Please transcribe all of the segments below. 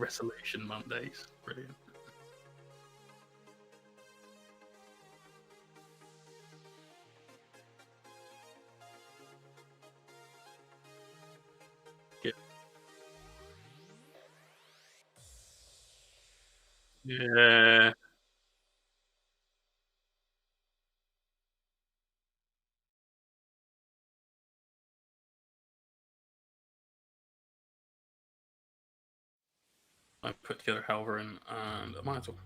Resolution Mondays. Brilliant. Yeah. I put together Halverin and I might as well.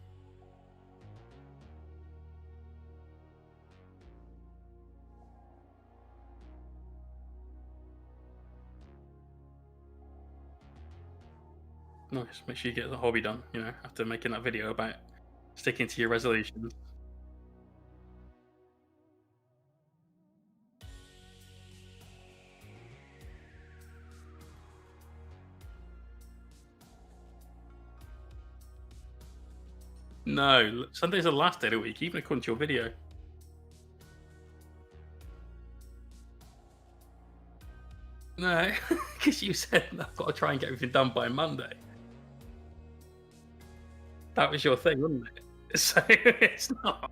Nice. Make sure you get the hobby done, you know, after making that video about sticking to your resolutions. No, Sunday's the last day of the week, even according to your video. No, because you said I've got to try and get everything done by Monday. That was your thing, wasn't it? So it's not.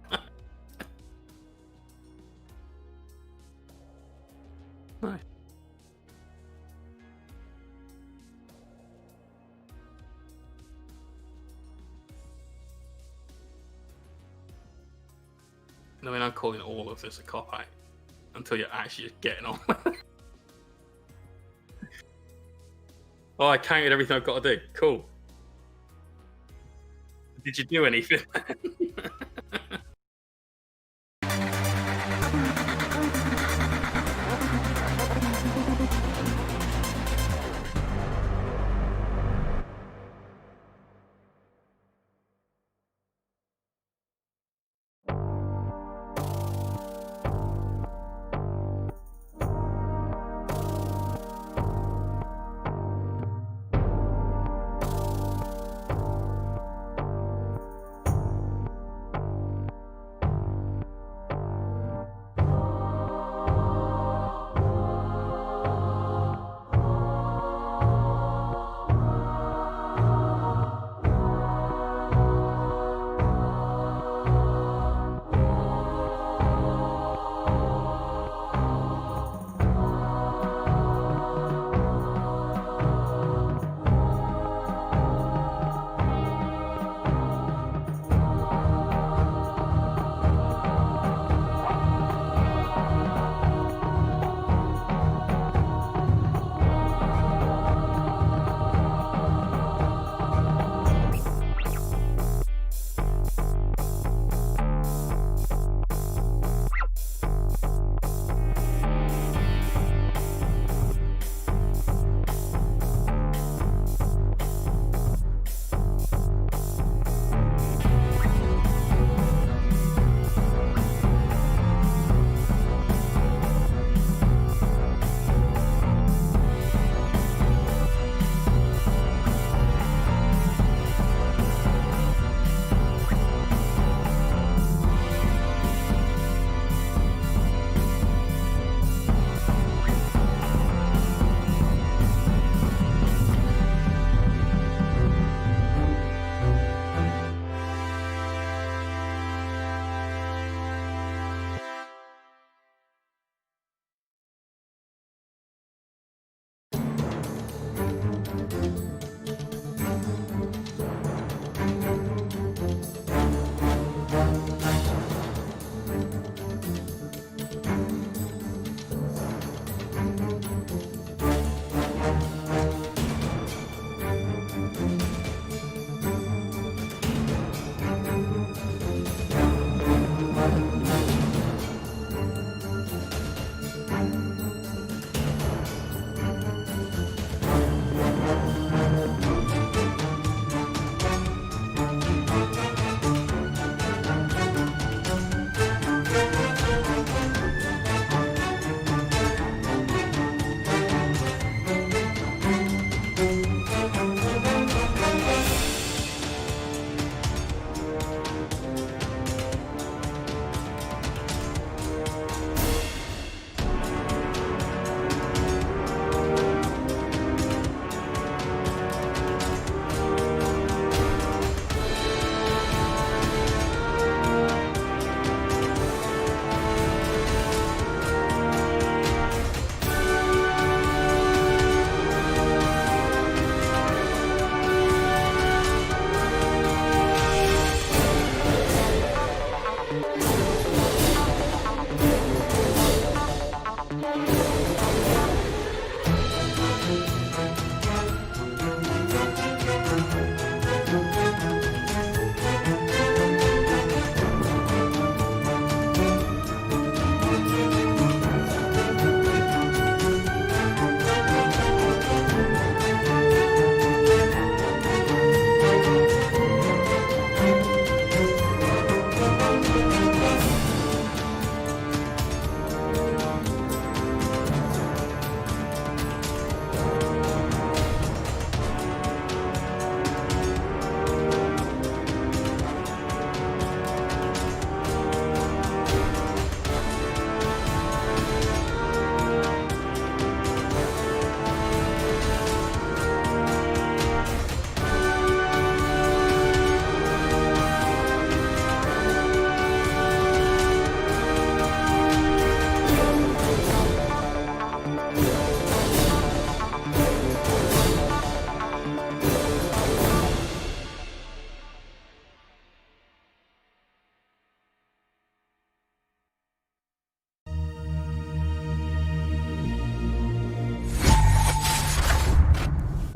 Nice. I mean, I'm calling all of this a cop out until you're actually getting on. Oh, I counted everything I've got to do. Cool. Did you do anything?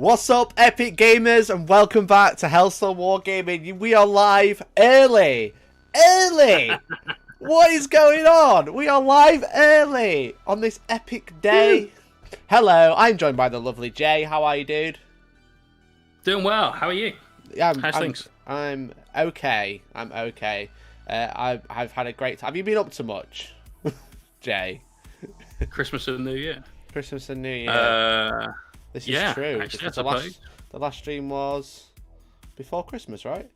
What's up, Epic Gamers, and welcome back to Hellstorm Wargaming. We are live early. What is going on? We are live early on this epic day. Hello, I'm joined by the lovely Jay. How are you, dude? Doing well. How are you? Yeah, How's things? I'm okay. I've had a great time. Have you been up to much, Jay? Christmas and New Year. Christmas and New Year. This is true. Actually, The last stream was before Christmas, right?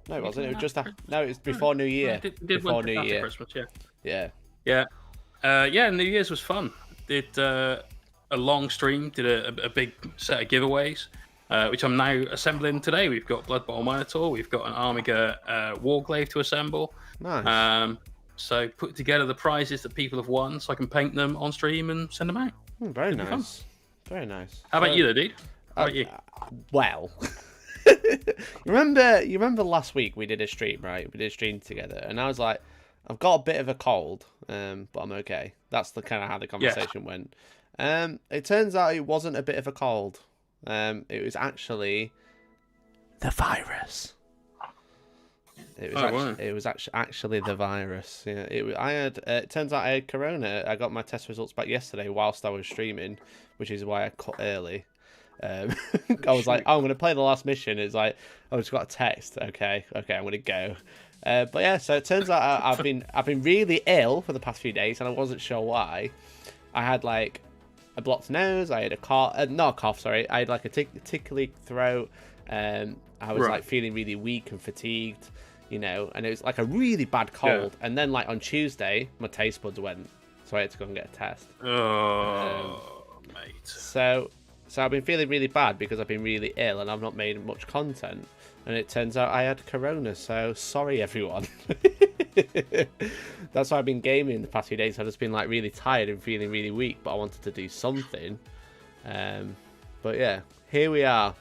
No, it wasn't. It was just after. No, it was before New Year. Before New Year. Christmas, yeah. New Year's was fun. Did a long stream. Did a big set of giveaways, which I'm now assembling today. We've got Blood Bowl Minotaur. We've got an Armiger Warglaive to assemble. Nice. So put together the prizes that people have won, so I can paint them on stream and send them out. Very nice. Very nice. How about you, though, dude? How about you? Well, you remember last week we did a stream, right? We did a stream together, and I was like, I've got a bit of a cold, but I'm okay. That's the kind of how the conversation went. It turns out it wasn't a bit of a cold. It was actually the virus. It was actually the virus. Yeah, it turns out I had corona. I got my test results back yesterday whilst I was streaming, which is why I cut early. I was like, I'm going to play the last mission. It's like, I just got a text. Okay, I'm going to go. But yeah, so it turns out I've been really ill for the past few days, and I wasn't sure why. I had like a blocked nose. I had a cough. Not a cough, sorry. I had like a tickly throat. I was like feeling really weak and fatigued, you know, and it was like a really bad cold. And then like on Tuesday, my taste buds went, so I had to go and get a test. Oh, mate. So I've been feeling really bad because I've been really ill and I've not made much content. And it turns out I had corona, so sorry everyone. That's why I've been gaming the past few days. I've just been like really tired and feeling really weak, but I wanted to do something. But yeah, here we are.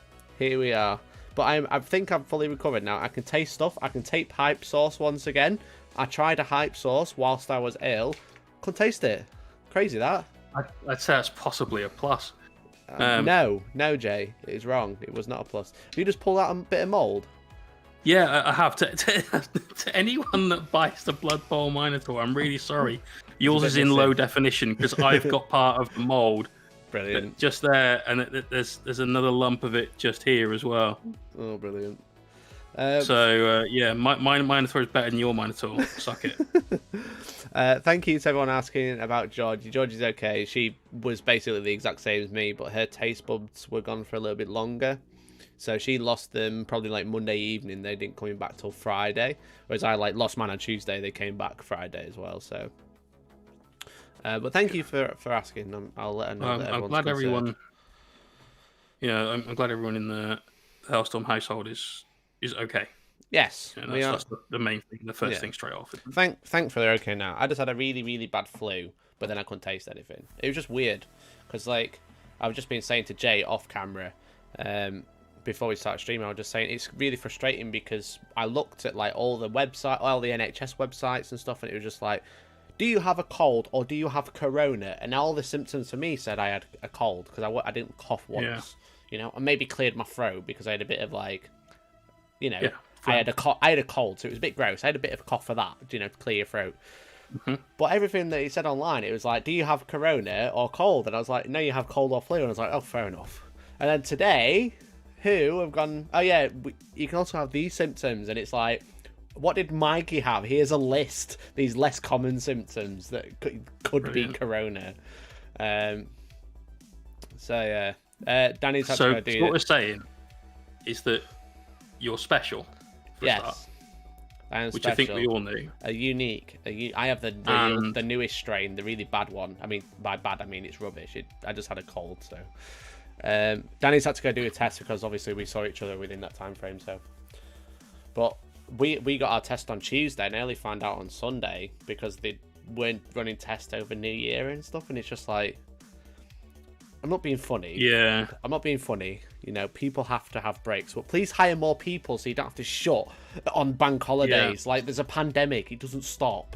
But I think I'm fully recovered now. I can taste stuff. I can taste hype sauce once again. I tried a hype sauce whilst I was ill. Couldn't taste it. Crazy that. I'd say that's possibly a plus. No, Jay. It is wrong. It was not a plus. You just pulled out a bit of mould? Yeah, I have. To anyone that buys the Blood Bowl Minotaur, I'm really sorry. Yours is in low definition because I've got part of the mould. Brilliant. Just there, and there's another lump of it just here as well. Oh, brilliant. Yeah, my Minotaur is better than your Minotaur. Suck it. Thank you to everyone asking about Georgie. Georgie's okay. She was basically the exact same as me, but her taste buds were gone for a little bit longer. So she lost them probably like Monday evening. They didn't come back till Friday. Whereas I like lost mine on Tuesday. They came back Friday as well. So. But thank you for asking. I'll let her know. I'm glad everyone. Yeah, I'm glad everyone in the Hellstorm household is okay. Yes, that's the main thing. The first thing straight off. Thankfully they're okay now. I just had a really really bad flu, but then I couldn't taste anything. It was just weird, because like I've just been saying to Jay off camera, before we start streaming, I was just saying it's really frustrating because I looked at like all the NHS websites and stuff, and it was just like, do you have a cold or do you have corona? And all the symptoms for me said I had a cold because I didn't cough once, you know, and maybe cleared my throat because I had a bit of like, you know, I had a cold, so it was a bit gross. I had a bit of a cough for that, you know, to clear your throat. But everything that he said online, it was like, do you have corona or cold? And I was like, no, you have cold or flu. And I was like, oh, fair enough. And then today, have gone, oh yeah, you can also have these symptoms, and it's like, what did Mikey have? Here's a list. These less common symptoms that could be corona. So yeah, Danny's had to go do what we're saying is that you're special. Yes, I am which special. I think we all knew. Unique. I have the newest strain, the really bad one. I mean, by bad I mean it's rubbish. I just had a cold, so. Danny's had to go do a test because obviously we saw each other within that time frame. So, but we got our test on Tuesday and I only found out on Sunday because they weren't running tests over New Year and stuff. And it's just like, I'm not being funny. Yeah. I'm not being funny. You know, people have to have breaks, but please hire more people so you don't have to shut on bank holidays. Like, there's a pandemic; it doesn't stop.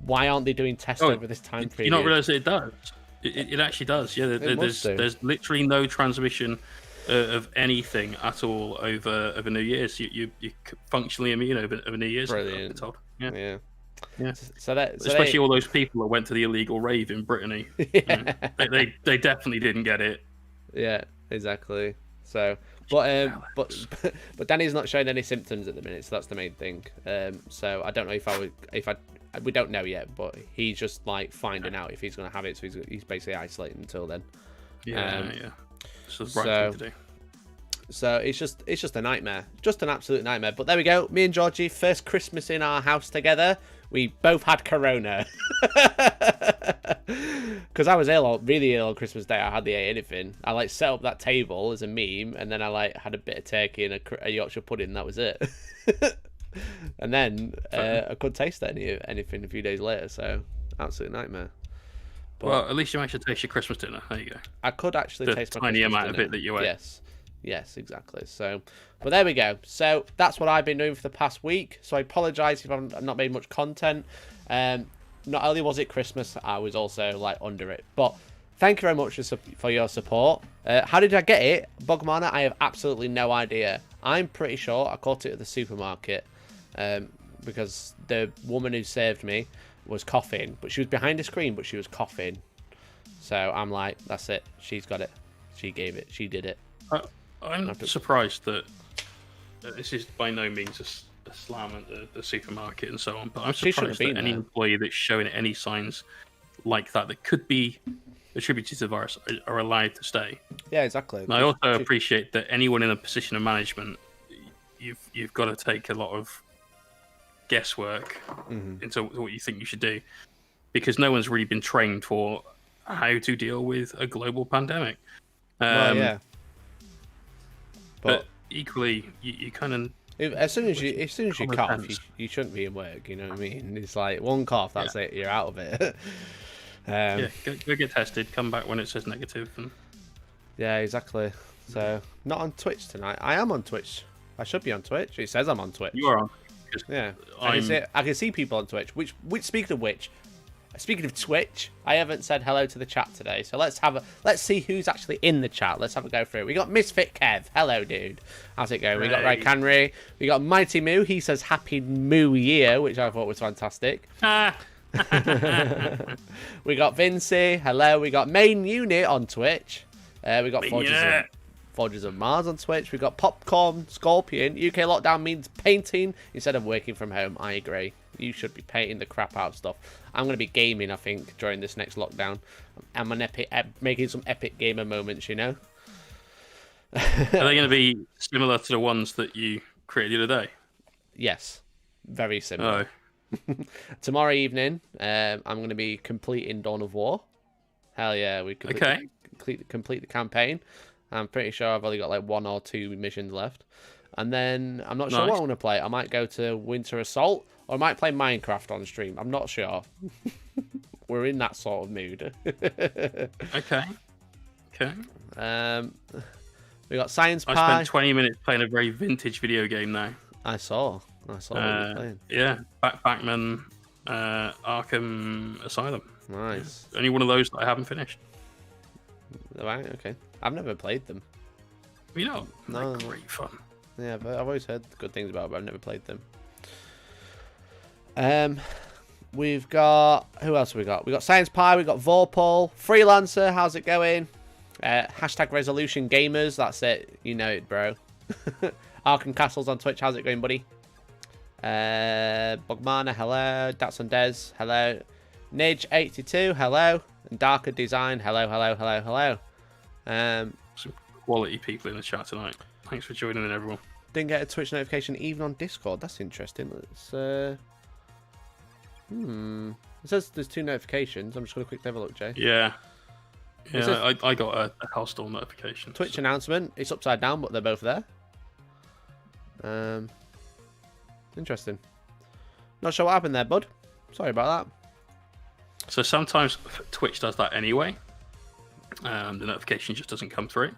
Why aren't they doing tests over this time period? You not realise it does? It actually does. Yeah, must do. there's literally no transmission of anything at all over New Year's. You functionally immune over New Year's. Brilliant. I've been told. Yeah. Yeah. So Especially all those people that went to the illegal rave in Brittany. Yeah. They definitely didn't get it. Yeah, exactly. So, but Danny's not showing any symptoms at the minute, so that's the main thing. So I don't know if we don't know yet, but he's just like finding out if he's going to have it. So he's basically isolating until then. Yeah. So the right thing to do. So it's just a nightmare, just an absolute nightmare. But there we go. Me and Georgie, first Christmas in our house together. We both had corona because I was ill, really ill on Christmas Day. I hardly ate anything. I like set up that table as a meme, and then I like had a bit of turkey and a Yorkshire pudding. That was it. And then I couldn't taste anything a few days later. So absolute nightmare. But well, at least you managed to taste your Christmas dinner. There you go. I could actually taste my tiny Christmas amount dinner. of it that you ate. Yes, exactly. So, but there we go. So that's what I've been doing for the past week. So I apologise if I've not made much content. Not only was it Christmas, I was also like under it. But thank you very much for your support. How did I get it? Bogmana, I have absolutely no idea. I'm pretty sure I caught it at the supermarket because the woman who served me was coughing. But she was behind a screen, but she was coughing. So I'm like, that's it. She's got it. She gave it. She did it. I'm surprised that this is by no means a slam at the supermarket and so on, but I'm surprised that any employee that's showing any signs like that could be attributed to the virus are allowed to stay. Yeah, exactly. And I also appreciate that anyone in a position of management, you've got to take a lot of guesswork into what you think you should do, because no one's really been trained for how to deal with a global pandemic. Yeah. But equally, you kind of as soon as you cough, you shouldn't be in work. You know what I mean? It's like one cough, that's it. You're out of it. Go get tested. Come back when it says negative. And... Yeah, exactly. So not on Twitch tonight. I am on Twitch. I should be on Twitch. It says I'm on Twitch. You are on. Yeah, I can see people on Twitch. Which speaking of Twitch, I haven't said hello to the chat today, so let's see who's actually in the chat. Let's have a go through it. We got Misfit Kev. Hello, dude. How's it going? We got Ray Canry. We got Mighty Moo. He says Happy Moo Year, which I thought was fantastic. We got Vincy. Hello. We got Main Unit on Twitch. We got Forges of Mars on Twitch. We got Popcorn Scorpion. UK lockdown means painting instead of working from home. I agree. You should be painting the crap out of stuff. I'm going to be gaming, I think, during this next lockdown. I'm making some epic gamer moments, you know? Are they going to be similar to the ones that you created the other day? Yes. Very similar. Oh. Tomorrow evening, I'm going to be completing Dawn of War. Hell yeah. We complete the campaign. I'm pretty sure I've only got like 1 or 2 missions left. And then I'm not sure what I want to play. I might go to Winter Assault, or I might play Minecraft on stream. I'm not sure. We're in that sort of mood. Okay. We got Science Pie. I spent 20 minutes playing a very vintage video game now. I saw what you were playing. Yeah, Batman Arkham Asylum. Nice. Only one of those that I haven't finished. Right, okay. I've never played them. You know, no. Great fun. Yeah, but I've always heard good things about it, but I've never played them. We've got... Who else have we got? We got Science Pie, we got Vorpal, Freelancer, how's it going? Hashtag Resolution Gamers, that's it. You know it, bro. Arkham Castles on Twitch, how's it going, buddy? Bogmana, hello. Datsun Des, hello. Nidge82, hello. And Darker Design, hello. Some quality people in the chat tonight. Thanks for joining in, everyone. Didn't get a Twitch notification even on Discord. That's interesting. Let's It says there's 2 notifications. I'm just going to quickly have a look, Jay. Yeah, I got a Hellstorm notification. Twitch announcement. It's upside down, but they're both there. Interesting. Not sure what happened there, bud. Sorry about that. So sometimes Twitch does that anyway. The notification just doesn't come through.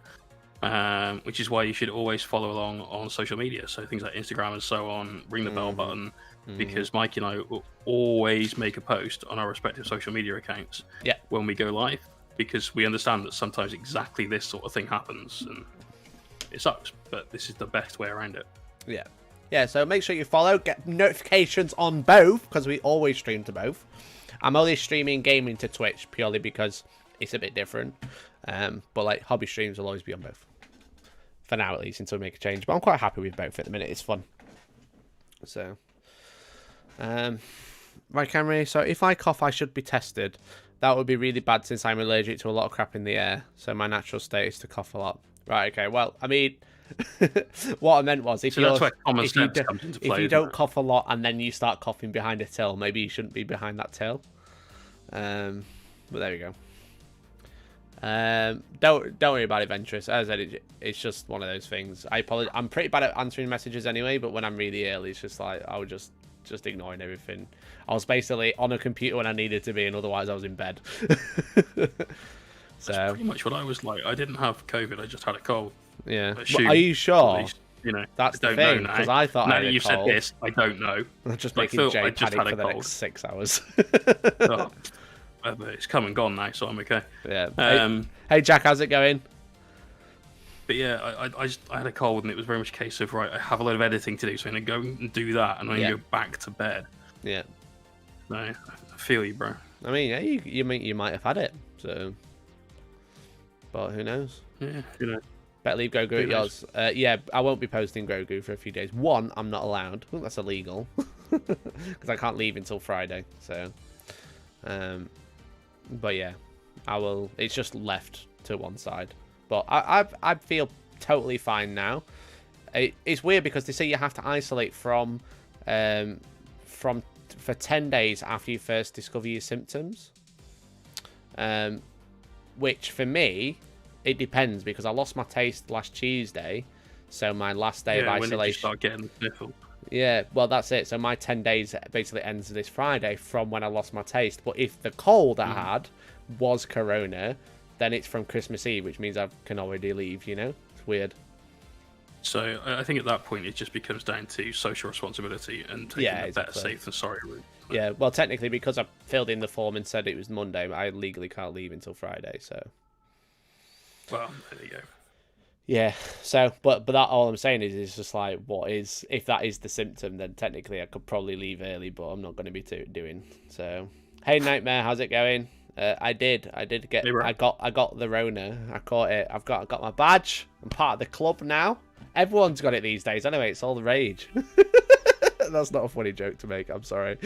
Which is why you should always follow along on social media. So things like Instagram and so on, ring the bell button, because Mike and I will always make a post on our respective social media accounts when we go live. because we understand that sometimes exactly this sort of thing happens, and it sucks. But this is the best way around it. Yeah. Yeah, so make sure you follow, get notifications on both, because we always stream to both. I'm only streaming gaming to Twitch purely because it's a bit different. But like hobby streams will always be on both. For now, at least, until we make a change. But I'm quite happy with both at the minute. It's fun. So, right, Camry. So if I cough, I should be tested. That would be really bad since I'm allergic to a lot of crap in the air. So my natural state is to cough a lot. Right, okay. Well, I mean, what I meant was if you don't cough a lot and then you start coughing behind a till, maybe you shouldn't be behind that till. But there we go. Don't worry about it, Ventress. As I said, it's just one of those things. I apologize. I'm pretty bad at answering messages anyway, but when I'm really early, it's just like I was just ignoring everything. I was basically on a computer when I needed to be, and otherwise I was in bed. So that's pretty much what I was like. I didn't have COVID. I just had a cold. Yeah. Well, are you sure? Least, you know, that's the thing, because I thought now that you've said this, I don't know. I'm just making Jay panic for the next 6 hours. Oh, but it's come and gone now, so I'm okay. Yeah. Hey Jack, how's it going? But yeah, I had a cold, and it was very much a case of, right, I have a lot of editing to do, so I'm going to go and do that, and I'm going to go back to bed. Yeah. No, I feel you, bro. I mean, yeah, you might have had it, so. But who knows? Yeah, who knows? Better leave Grogu at yours. Yeah, I won't be posting Grogu for a few days. One, I'm not allowed. I think that's illegal. Because I can't leave until Friday, so. But yeah, I will. It's just left to one side. But I feel totally fine now. It's weird because they say you have to isolate for 10 days after you first discover your symptoms. Which for me, it depends because I lost my taste last Tuesday, so my last day of isolation. When did you start getting the sniffle? Yeah, well that's it. So my 10 days basically ends this Friday from when I lost my taste. But if the cold I had was Corona, then it's from Christmas Eve, which means I can already leave, you know? It's weird. So I think at that point it just becomes down to social responsibility and taking a better safe than sorry route. Yeah, well technically because I filled in the form and said it was Monday, I legally can't leave until Friday, so. Well, there you go. Yeah, so, but that all I'm saying is just like, if that is the symptom, then technically I could probably leave early, but I'm not going to be doing. So, hey Nightmare, how's it going? I did get, I got the Rona. I caught it. I got my badge. I'm part of the club now. Everyone's got it these days. Anyway, it's all the rage. That's not a funny joke to make. I'm sorry.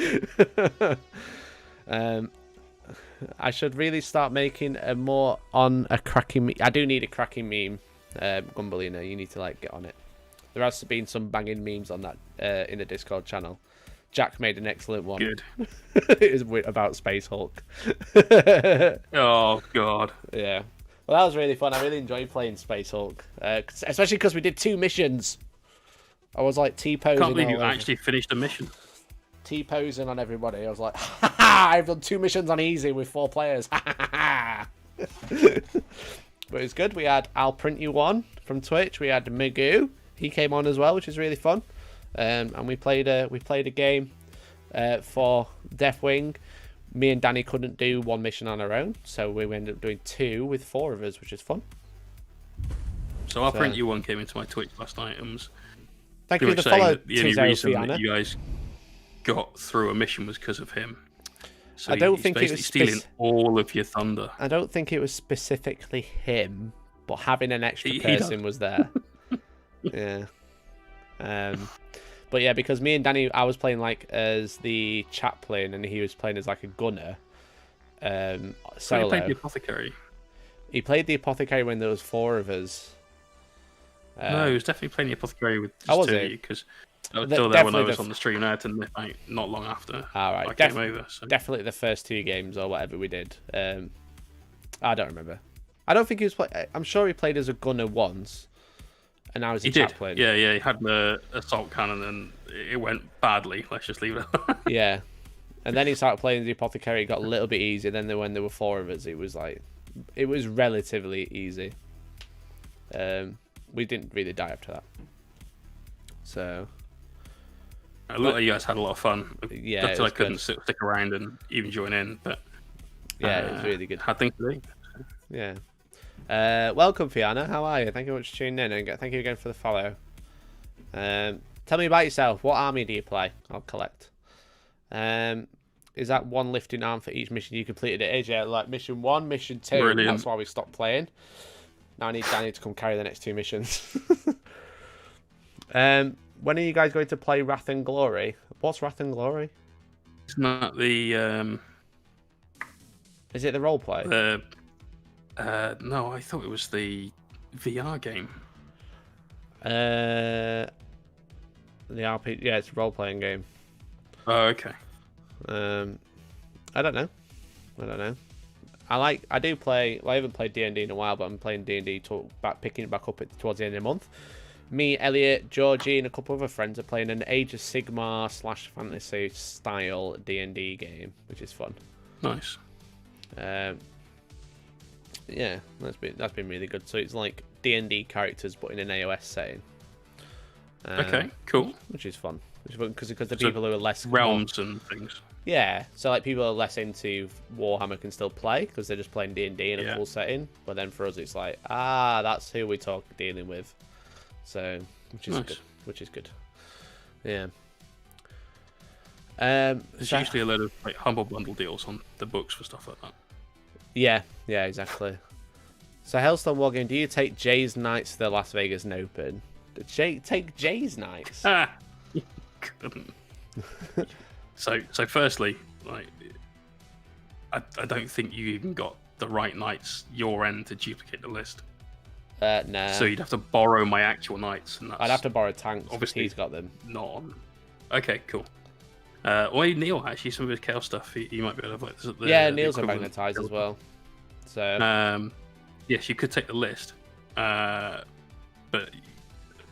I should really start making a more on a cracking. I do need a cracking meme. Gumballina, you need to like get on it. There has been some banging memes on that in the Discord channel. Jack made an excellent one. Good. It was about Space Hulk. Oh god. Yeah. Well, that was really fun. I really enjoyed playing Space Hulk, especially because we did 2 missions. I was like T-posing. Can't believe you actually finished a mission. T-posing on everybody. I was like, ha ha! I've done 2 missions on easy with 4 players. Ha ha ha! But it was good. We had I'll Print You One from Twitch. We had Magoo. He came on as well, which is really fun. And we played a game for Deathwing. Me and Danny couldn't do 1 mission on our own, so we ended up doing 2 with 4 of us, which is fun. So I'll Print You One came into my Twitch last night and was thank you for the follow. The only reason that you guys got through a mission was because of him. So I don't think it was stealing all of your thunder. I don't think it was specifically him, but having an extra person was there. Yeah. But yeah, because me and Danny, I was playing like as the chaplain, and he was playing as like a gunner. Solo. So he played the apothecary. He played the apothecary when there was 4 of us. No, he was definitely playing the apothecary with just 2 of you, because I was still there when I was on the stream. I had to nip out not long after I came over. So. Definitely the first 2 games or whatever we did. I don't remember. I don't think he was I'm sure he played as a gunner once. And now he's a chaplain. Yeah, he had the assault cannon and it went badly. Let's just leave it. Yeah. And then he started playing the apothecary. It got a little bit easier. Then when there were 4 of us, it was relatively easy. We didn't really die after that. So. It looked like you guys had a lot of fun. Yeah, until I couldn't stick around and even join in. But yeah, it was really good. Had things to do. Yeah. Welcome, Fiona. How are you? Thank you very much for tuning in, and thank you again for the follow. Tell me about yourself. What army do you play? I'll collect. Is that one lifting arm for each mission you completed? It is, yeah. Like mission 1, mission 2. Brilliant. That's why we stopped playing. Now I need Danny to come carry the next 2 missions. When are you guys going to play Wrath and Glory? What's Wrath and Glory? Isn't that the Is it the roleplay? no, I thought it was the VR game. The RP, yeah, it's a role-playing game. Oh, okay. I don't know. I do play. Well, I haven't played D&D in a while, but I'm playing D&D picking it back up towards the end of the month. Me, Elliot, Georgie, and a couple of other friends are playing an Age of Sigmar / fantasy style D&D game, which is fun. Nice. Yeah, that's been really good. So it's like D&D characters, but in an AOS setting. Okay, cool. Which is fun. Because the people who are less realms and things. Yeah, so like people who are less into Warhammer can still play because they're just playing D&D in a full setting. But then for us, it's like that's who we're dealing with. So which is good. Which is good. Yeah. There's usually a lot of like humble bundle deals on the books for stuff like that. Yeah, exactly. So Hellstorm Wargaming, do you take Jay's Knights to the Las Vegas Open? Take Jay's Knights? You couldn't. So firstly, like, I don't think you even got the right knights your end to duplicate the list. No. So you'd have to borrow my actual knights, and that's I'd have to borrow tanks. Obviously, he's got them. Not on. Okay, cool. Or Neil, actually, some of his chaos stuff, he might be able to have like the Neil's are magnetized as well. So yes, you could take the list, but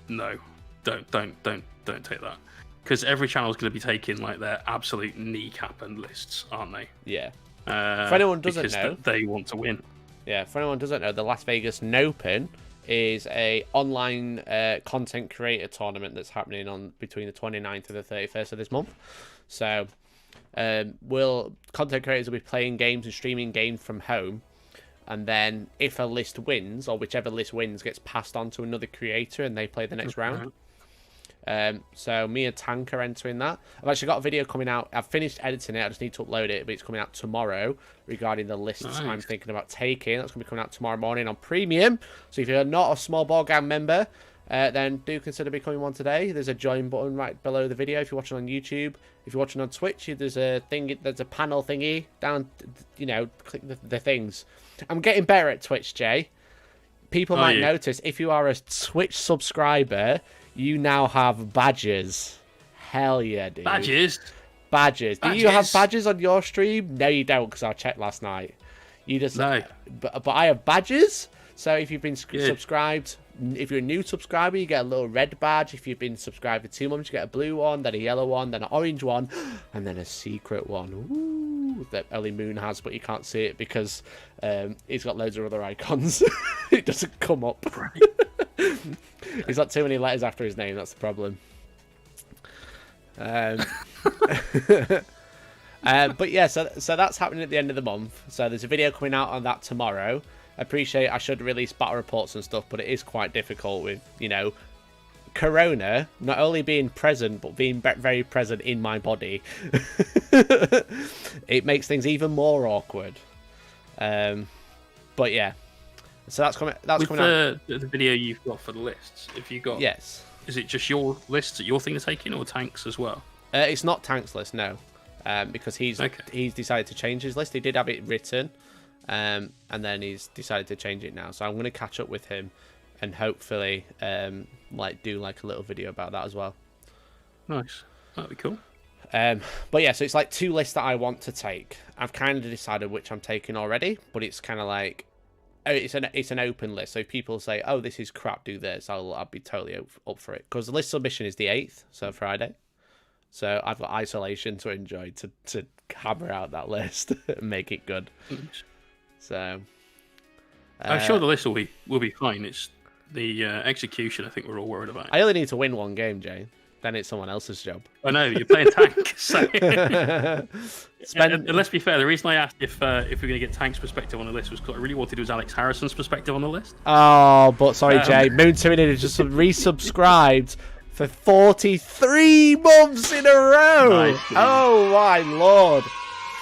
no, don't take that, because every channel is going to be taking like their absolute kneecap and lists, aren't they? Yeah. For anyone who doesn't know, they want to win. Yeah. For anyone who doesn't know, the Las Vegas Open is a online content creator tournament that's happening on between the 29th and the 31st of this month. So content creators will be playing games and streaming games from home, and then if a list wins, or whichever list wins, gets passed on to another creator and they play the next round. So me and Tank are entering that. I've actually got a video coming out. I've finished editing it. I just need to upload it, but it's coming out tomorrow regarding the lists I'm thinking about taking. That's going to be coming out tomorrow morning on Premium. So if you're not a small Wargaming member, then do consider becoming one today. There's a join button right below the video if you're watching on YouTube. If you're watching on Twitch, there's a panel thingy down. Click the things. I'm getting better at Twitch, Jay. People might notice if you are a Twitch subscriber, you now have badges. Hell yeah, dude. Badges? Do you have badges on your stream? No, you don't, because I checked last night. You just no. But I have badges. So if you've been subscribed, if you're a new subscriber, you get a little red badge. If you've been subscribed for 2 months, you get a blue one, then a yellow one, then an orange one, and then a secret one. Ooh, that only Moon has, but you can't see it because he's got loads of other icons. It doesn't come up. Right. He's got too many letters after his name. That's the problem. But yeah, so that's happening at the end of the month. So there's a video coming out on that tomorrow. I appreciate I should release battle reports and stuff, but it is quite difficult with, Corona not only being present, but being very present in my body. It makes things even more awkward. But yeah. So that's coming out. The video you've got for the lists, if you got... Yes. Is it just your lists that your thing to take in, or Tank's as well? It's not Tank's list, no. Because he's decided to change his list. He did have it written, and then he's decided to change it now. So I'm going to catch up with him and hopefully do a little video about that as well. Nice. That'd be cool. But yeah, so it's like 2 lists that I want to take. I've kind of decided which I'm taking already, but it's kind of like... It's an open list, so if people say, "Oh, this is crap, do this," I'll be totally up for it. Because the list submission is the 8th, so Friday. So I've got isolation to enjoy to hammer out that list and make it good. So I'm sure the list will be fine. It's the execution I think we're all worried about. I only need to win 1 game, Jay. then it's someone else's job. I know you're playing tank. So. Spend... And let's be fair. The reason I asked if we're going to get Tank's perspective on the list was because I really wanted to do Alex Harrison's perspective on the list. Oh, but sorry, Jay. Moon Tyranid has just resubscribed for 43 months in a row. Nice. Oh my lord.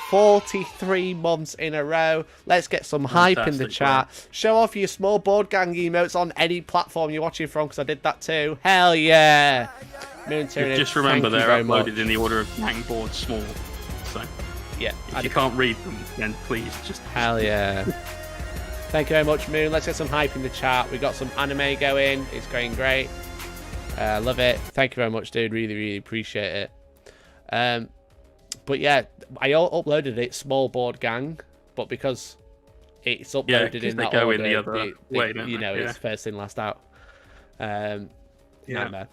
43 months in a row. Let's get some hype in the chat. Bro. Show off your small board gang emotes on any platform you're watching from, because I did that too. Hell yeah. Moon Tyranid, just remember they're uploaded in the order of gang board small. So yeah, if you can't read them, then please just... Hell yeah. Thank you very much, Moon. Let's get some hype in the chat. We got some anime going. It's going great. Love it. Thank you very much, dude. Really, really appreciate it. But yeah, I uploaded it small board gang, but because it's uploaded in that order, in the other way, you know, it's first in, last out. Nightmare.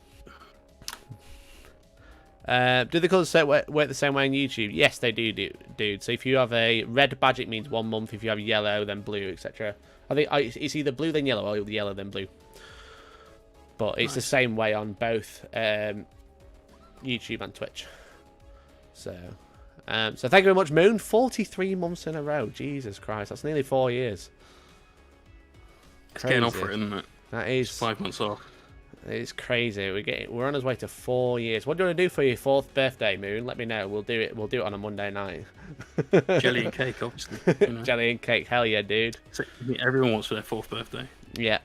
Do the colours work the same way on YouTube? Yes, they do, dude. So if you have a red badge, it means 1 month. If you have yellow, then blue, etc. I think it's either blue then yellow, or yellow then blue. But it's the same way on both YouTube and Twitch. So thank you very much, Moon. 43 months in a row. Jesus Christ, that's nearly 4 years. It's getting off for it, isn't it? That is 5 months off. It's crazy. We're on our way to 4 years. What do you want to do for your 4th birthday, Moon? Let me know. We'll do it. We'll do it on a Monday night. Jelly and cake, obviously. You know. Jelly and cake. Hell yeah, dude. So, everyone wants for their 4th birthday. Yeah.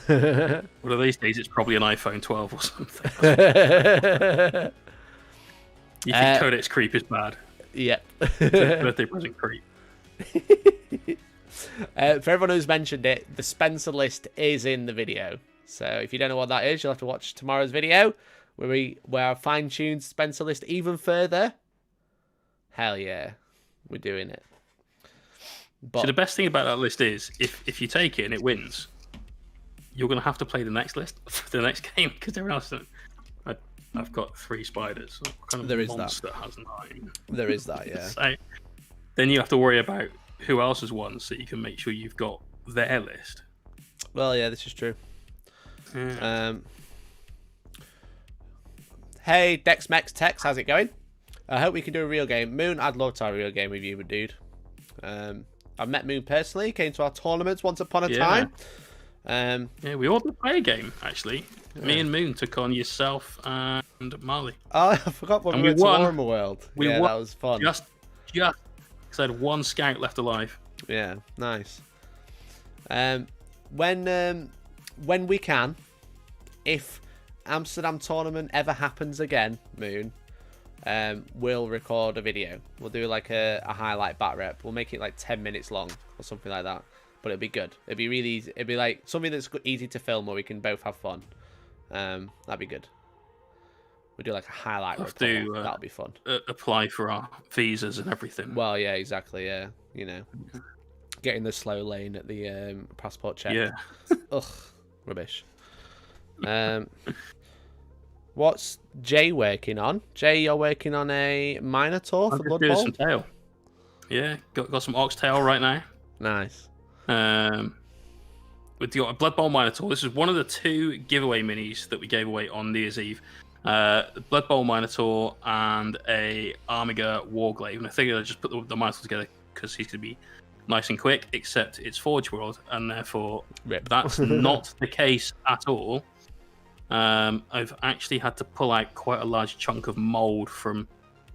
One of these days, it's probably an iPhone 12 or something. You think Codex creep is bad? Yeah. Birthday present creep. For everyone who's mentioned it, the Spencer list is in the video. So if you don't know what that is, you'll have to watch tomorrow's video where I fine-tuned Spencer list even further. Hell yeah, we're doing it. But so the best thing about that list is if you take it and it wins, you're going to have to play the next list for the next game, because everyone else I've got 3 spiders. What kind of there is monster has 9? There is that, yeah. So then you have to worry about who else has won, so you can make sure you've got their list. Well, yeah, this is true. Hey, DexMex Tex, how's it going? I hope we can do a real game. Moon, I'd love to have a real game with you, dude. I've met Moon personally, came to our tournaments once upon a time. Yeah, we ought to play a game, actually. Yeah. Me and Moon took on yourself and Marley. Oh, I forgot when we went to Warhammer World. That was fun. Just because I had 1 scout left alive. Yeah, nice. When we can, if Amsterdam tournament ever happens again, Moon, we'll record a video. We'll do like a highlight bat rep. We'll make it like 10 minutes long or something like that. But it'd be good. It'd be really easy. It'd be like something that's easy to film where we can both have fun. That'd be good. We'll do like a highlight report. That'll be fun. Apply for our visas and everything. Well, yeah, exactly. Yeah, you know, get in the slow lane at the passport check. Yeah. Ugh, rubbish. What's Jay working on? Jay, you're working on a Minotaur for Blood Bowl? Some tail. Yeah, got some oxtail right now. Nice. With the Blood Bowl Minotaur. This is one of the 2 giveaway minis that we gave away on New Year's Eve. Blood Bowl Minotaur and a Armiger Warglaive. And I figured I'd just put the Minotaur together because he's going to be nice and quick, except it's Forge World, and therefore that's not the case at all. I've actually had to pull out quite a large chunk of mold from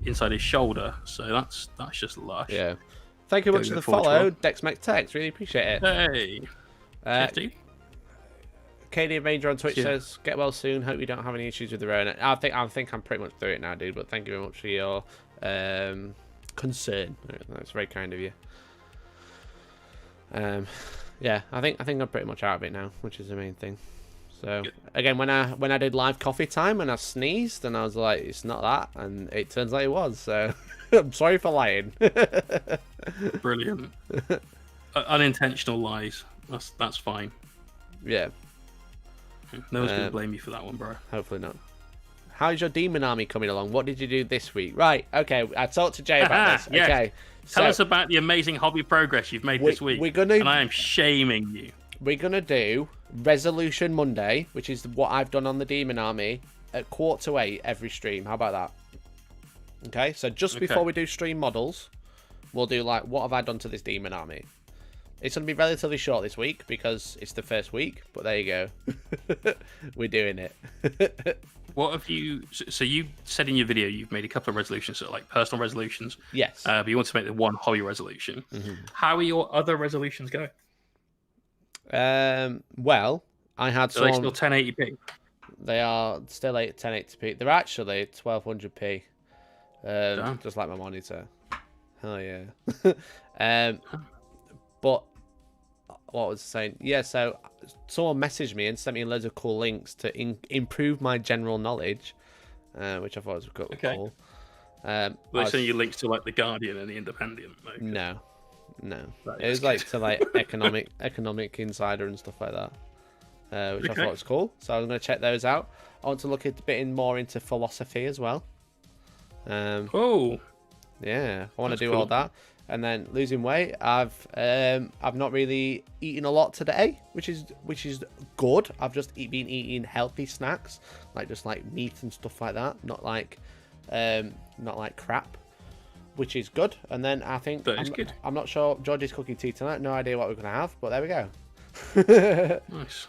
inside his shoulder, so that's just lush. Yeah. Thank you very much for the follow, DexMex. Really appreciate it. Hey. Katie Ranger on Twitch says, "Get well soon. Hope you don't have any issues with the Rona." I think I'm pretty much through it now, dude. But thank you very much for your concern. That's very kind of you. Yeah, I think I'm pretty much out of it now, which is the main thing. So again, when I did live coffee time and I sneezed and I was like, it's not that, and it turns out it was. So I'm sorry for lying. Brilliant. Unintentional lies. That's fine. Yeah. No one's going to blame you for that one, bro. Hopefully not. How's your demon army coming along? What did you do this week? Right, okay, I talked to Jay about this. Yes. Okay. Tell us about the amazing hobby progress you've made this week. And I am shaming you. We're going to do Resolution Monday, which is what I've done on the demon army, at 7:45 every stream. How about that? Okay, so just before we do stream models, we'll do like, what have I done to this demon army? It's going to be relatively short this week because it's the first week, but there you go. We're doing it. What have you... So you said in your video you've made a couple of resolutions, sort of like personal resolutions. Yes. But you want to make the one hobby resolution. How are your other resolutions going? Well, I had some... Are they still 1080p? They are still 1080p. They're actually 1200p. Just like my monitor. Hell yeah. But what was I saying? Yeah, so someone messaged me and sent me loads of cool links to improve my general knowledge, which I thought was cool. Were they sending you links to like the Guardian and the Independent? Like, no. It was like to like economic insider and stuff like that, which I thought was cool. So I'm going to check those out. I want to look a bit more into philosophy as well. Oh, yeah, I want to do all that. And then losing weight, I've not really eaten a lot today, which is good. I've just been eating healthy snacks, just like meat and stuff like that, not like crap, which is good. And then I think I'm not sure. Georgie's cooking tea tonight. No idea what we're gonna have, but there we go. Nice.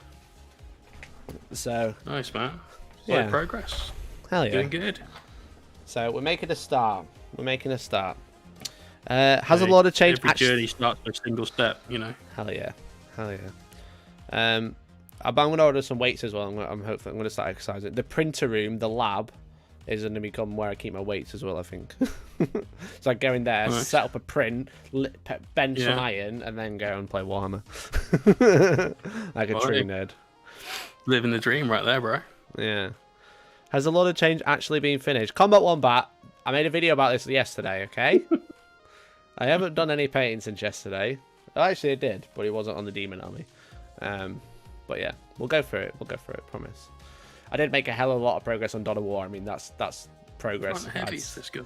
So nice, man. Yeah, progress. Hell yeah, doing good. So we're making a start. Has a lot of change. Every journey starts with a single step, you know. Hell yeah. I'm going to order some weights as well. I'm going to start exercising. The printer room, the lab, is going to become where I keep my weights as well, I think. So I go in there, set up a print, bench some iron, and then go and play Warhammer. Like a true nerd. Living the dream right there, bro. Yeah. Has a lot of change actually been finished? Combat Wombat, I made a video about this yesterday, okay? I haven't done any painting since yesterday. Actually, I did, but it wasn't on the Demon Army. But yeah, we'll go through it. Promise. I did make a hell of a lot of progress on Dawn of War. I mean, that's progress. That's good.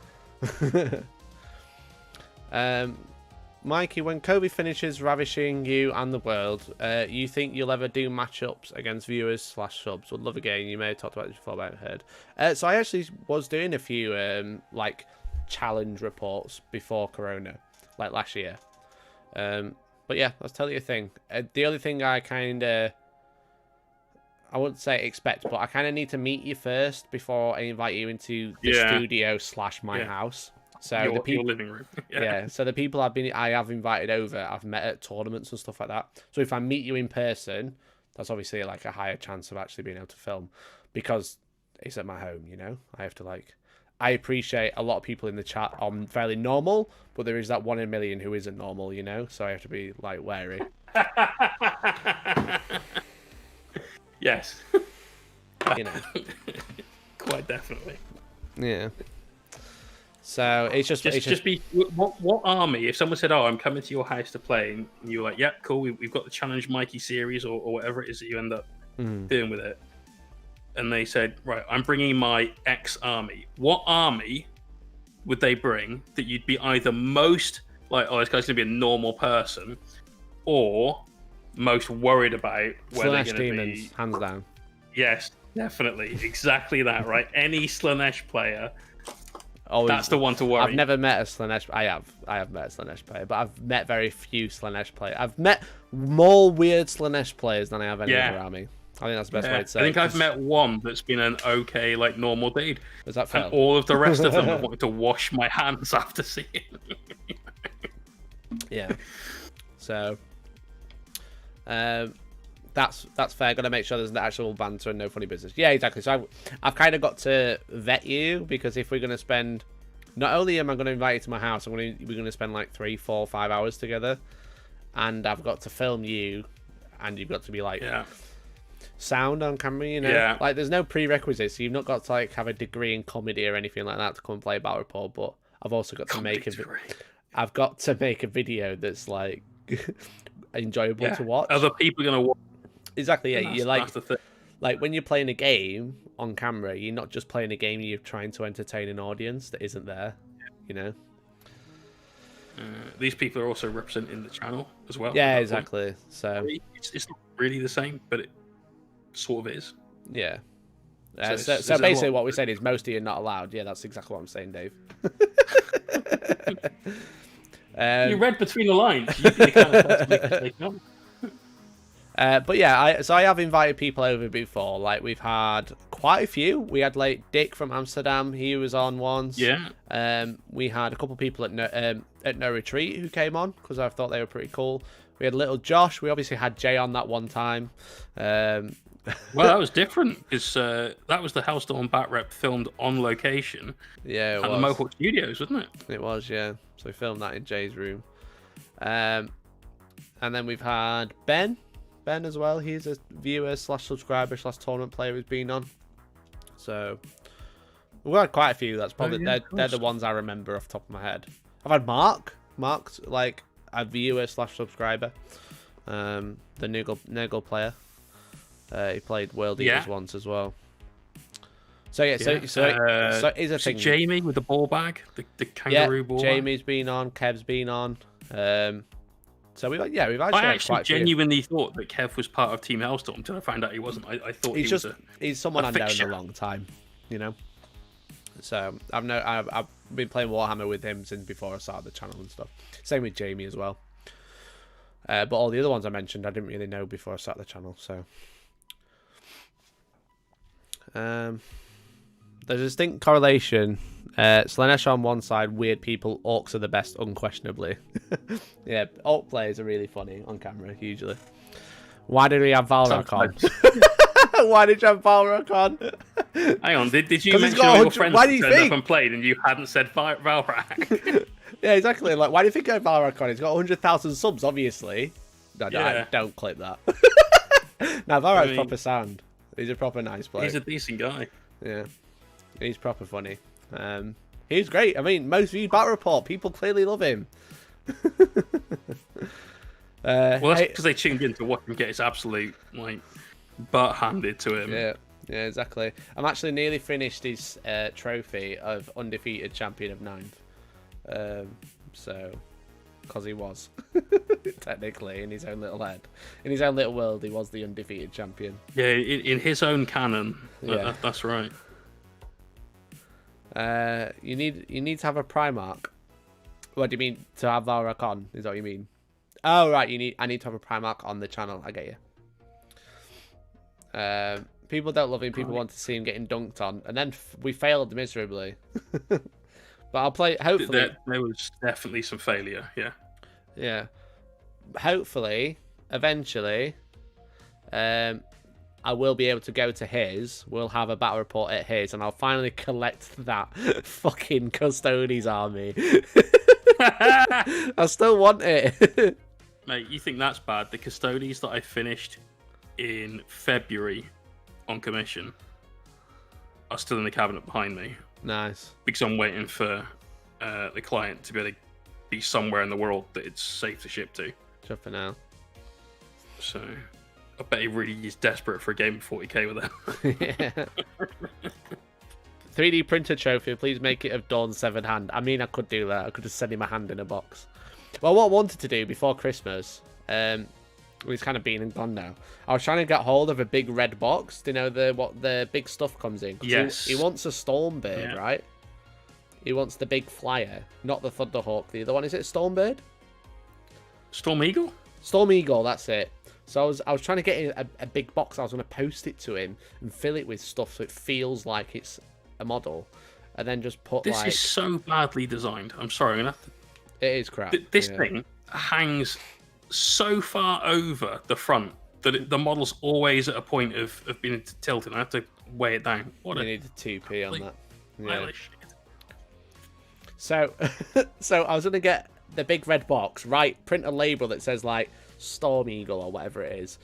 Mikey, when Kobe finishes ravishing you and the world, you think you'll ever do matchups against viewers / subs? Would love a game. You may have talked about this before, but I haven't heard. So I actually was doing a few challenge reports before Corona, like last year. But yeah, I'll tell you a thing. The only thing I wouldn't say expect, but I kind of need to meet you first before I invite you into the studio / my house. So your living room. So the people I have invited over, I've met at tournaments and stuff like that. So if I meet you in person, that's obviously like a higher chance of actually being able to film, because it's at my home, you know. I have to I appreciate a lot of people in the chat are fairly normal, but there is that 1 in a million who isn't normal, you know. So I have to be wary. Yes. You know. Quite definitely. Yeah. So it's just be what army? If someone said, "Oh, I'm coming to your house to play," and you're like, "Yep, cool. We've got the Challenge Mikey series or whatever it is that you end up doing with it," and they said, "Right, I'm bringing my X army." What army would they bring that you'd be either most "Oh, this guy's gonna be a normal person," or most worried about where they're gonna be? Hands down. Yes, definitely, exactly that. Right, any Slanesh player. Always, that's the one to worry. I've never met a Slanesh. I have met a Slanesh player, but I've met very few Slanesh players. I've met more weird Slanesh players than I have any other army. I think that's the best way to say it. I think I've met one that's been an okay, normal dude. Is that fair? And all of the rest of them have wanted to wash my hands after seeing it. Yeah. So, that's fair. Got to make sure there's an actual banter and no funny business. Yeah, exactly. So I've kind of got to vet you, because if we're going to spend, not only am I going to invite you to my house, we're going to spend 3, 4, 5 hours together, and I've got to film you, and you've got to be sound on camera, you know. Yeah. There's no prerequisites. So you've not got to have a degree in comedy or anything like that to come and play Battle Report. But I've also got to make I've got to make a video that's enjoyable to watch. Other people are going to watch. Exactly, yeah. You're that's the thing. When you're playing a game on camera, you're not just playing a game, you're trying to entertain an audience that isn't there, you know? These people are also representing the channel as well. Yeah, exactly. So it's not really the same, but it sort of is. Yeah. So basically what we're saying is most of you are not allowed. Yeah, that's exactly what I'm saying, Dave. You read between the lines. You kind of make but yeah, I have invited people over before. Like, we've had quite a few. We had like Dick from Amsterdam. He was on once. Yeah. We had a couple of people at No Retreat who came on because I thought they were pretty cool. We had little Josh. We obviously had Jay on that one time. Well, that was different because that was the Hellstorm Bat Rep filmed on location. Yeah, at the Mohawk Studios, wasn't it? It was, yeah. So we filmed that in Jay's room. And then we've had Ben as well. He's a viewer / subscriber / tournament player who's been on. So we've had quite a few. That's probably they're the ones I remember off the top of my head. I've had Mark's like a viewer / subscriber. The Niggle player. He played World Eaters once as well. So yeah, so is a thing. Jamie with the ball bag, the kangaroo ball. Jamie's been on, Kev's been on. So we've actually I actually quite genuinely thought that Kev was part of Team Hellstorm until I found out he wasn't. I thought he's someone I've known a long time, you know. So I've been playing Warhammer with him since before I started the channel and stuff. Same with Jamie as well. But all the other ones I mentioned, I didn't really know before I started the channel. So there's a distinct correlation. Slanesh on one side, weird people, orcs are the best, unquestionably. Yeah, orc players are really funny on camera, usually. Why did we have Valrak on? Why did you have Valrak on? Hang on, did you mention all your friends that turned up and played and you hadn't said Valrak? Yeah, exactly. Like, why do you think I have Valrak on? He's got 100,000 subs, obviously. No, don't clip that. Now, Valrak's proper sound. He's a proper nice player. He's a decent guy. Yeah, he's proper funny. He's great. I mean, most viewed battle report. People clearly love him. Well, that's because they tuned in to watch him get his absolute butt handed to him. Yeah, exactly. I'm actually nearly finished his trophy of undefeated champion of 9th. So, because he was technically in his own little head, in his own little world, he was the undefeated champion. Yeah, in his own canon. Yeah, that's right. You need to have a Primarch. What do you mean to have Valrak on? Is that what you mean? Oh right, I need to have a Primarch on the channel. I get you. People don't love him. People want to see him getting dunked on, and then we failed miserably. But I'll play. Hopefully, there was definitely some failure. Yeah. Yeah. Hopefully, eventually, I will be able to go to his. We'll have a battle report at his, and I'll finally collect that fucking Custodes army. I still want it. Mate, you think that's bad? The Custodes that I finished in February on commission are still in the cabinet behind me. Nice. Because I'm waiting for the client to be able to be somewhere in the world that it's safe to ship to. Just for now. So, I bet he really is desperate for a game of 40k with that. Yeah. 3D printer trophy, please make it of Dawn's severed hand. I mean, I could do that. I could just send him a hand in a box. Well, what I wanted to do before Christmas, it's kind of been and gone now. I was trying to get hold of a big red box. Do you know what the big stuff comes in? Yes. He wants a Stormbird, right? He wants the big flyer, not the Thunderhawk. The other one, is it Stormbird? Storm Eagle? Storm Eagle, that's it. So I was trying to get a big box. I was going to post it to him and fill it with stuff so it feels like it's a model, and then just put this is so badly designed. I'm sorry, I'm gonna have to... It is crap. This thing hangs so far over the front that the model's always at a point of being tilted. I have to weigh it down. You need a 2p on that. Yeah. So I was gonna get the big red box, right? Print a label that says like Storm Eagle or whatever it is,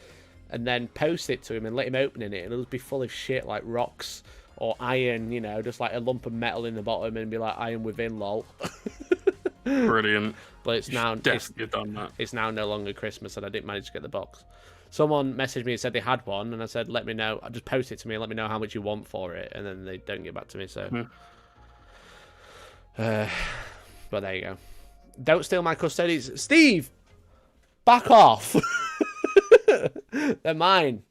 and then post it to him and let him open it, and it'll be full of shit like rocks or iron, you know, just like a lump of metal in the bottom, and be like iron within, lol. Brilliant. But it's now definitely done that. It's now no longer Christmas, and I didn't manage to get the box. Someone messaged me and said they had one, and I said, let me know. Just post it to me and let me know how much you want for it, and then they don't get back to me. So, but there you go. Don't steal my Custodes, Steve. Back off. They're mine.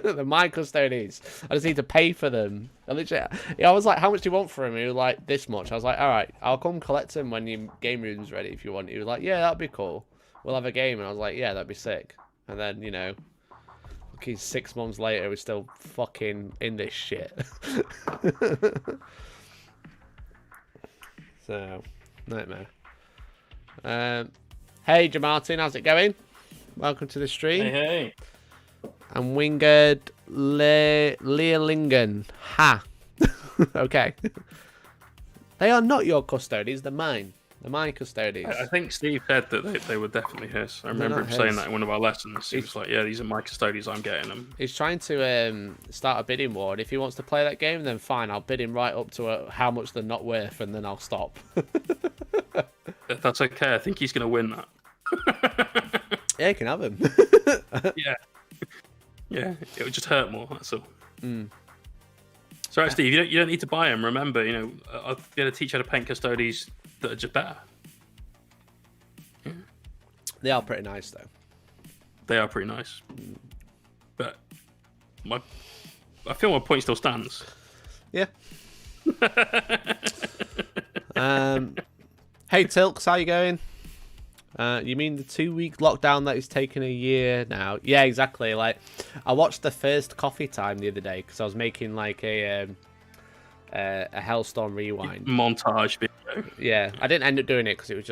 They're my custodies. I just need to pay for them. I was like, how much do you want for them? He was like, this much. I was like, all right, I'll come collect them when your game room's ready if you want. He was like, yeah, that'd be cool. We'll have a game. And I was like, yeah, that'd be sick. And then, you know, fucking 6 months later, we're still fucking in this shit. So, nightmare. Hey, Jamartin, how's it going? Welcome to the stream. Hey. And Wingard Leerlingen. Ha. Okay. They are not your custodies, they're mine. They're my custodies. I think Steve said that they were definitely his. I remember him saying that in one of our lessons. He was like, yeah, these are my custodies, I'm getting them. He's trying to start a bidding war. And if he wants to play that game, then fine, I'll bid him right up to how much they're not worth, and then I'll stop. If that's okay, I think he's going to win that. Yeah, you can have him. Yeah. Yeah, it would just hurt more, that's all. Mm. So, Steve, you don't need to buy them. Remember, you know, I'll be able to teach you how to paint custodies that are just better. Yeah. They are pretty nice, though. They are pretty nice. But I feel my point still stands. Yeah. Hey, Tilks, how you going? You mean the 2-week lockdown that is taking a year now? Yeah, exactly. Like, I watched the first coffee time the other day because I was making like a Hellstorm rewind montage video. Yeah, I didn't end up doing it because it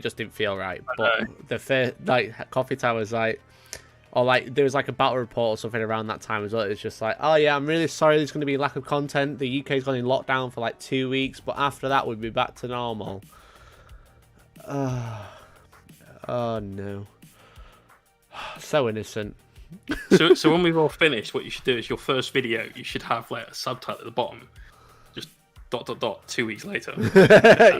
just didn't feel right. But the first like coffee time was like, or like there was like a battle report or something around that time as well. It's just like, oh yeah, I'm really sorry. There's going to be lack of content. The UK's gone in lockdown for like 2 weeks, but after that we'll be back to normal. Oh no. So innocent. So when we've all finished, what you should do is your first video, you should have like a subtitle at the bottom. Just ... 2 weeks later.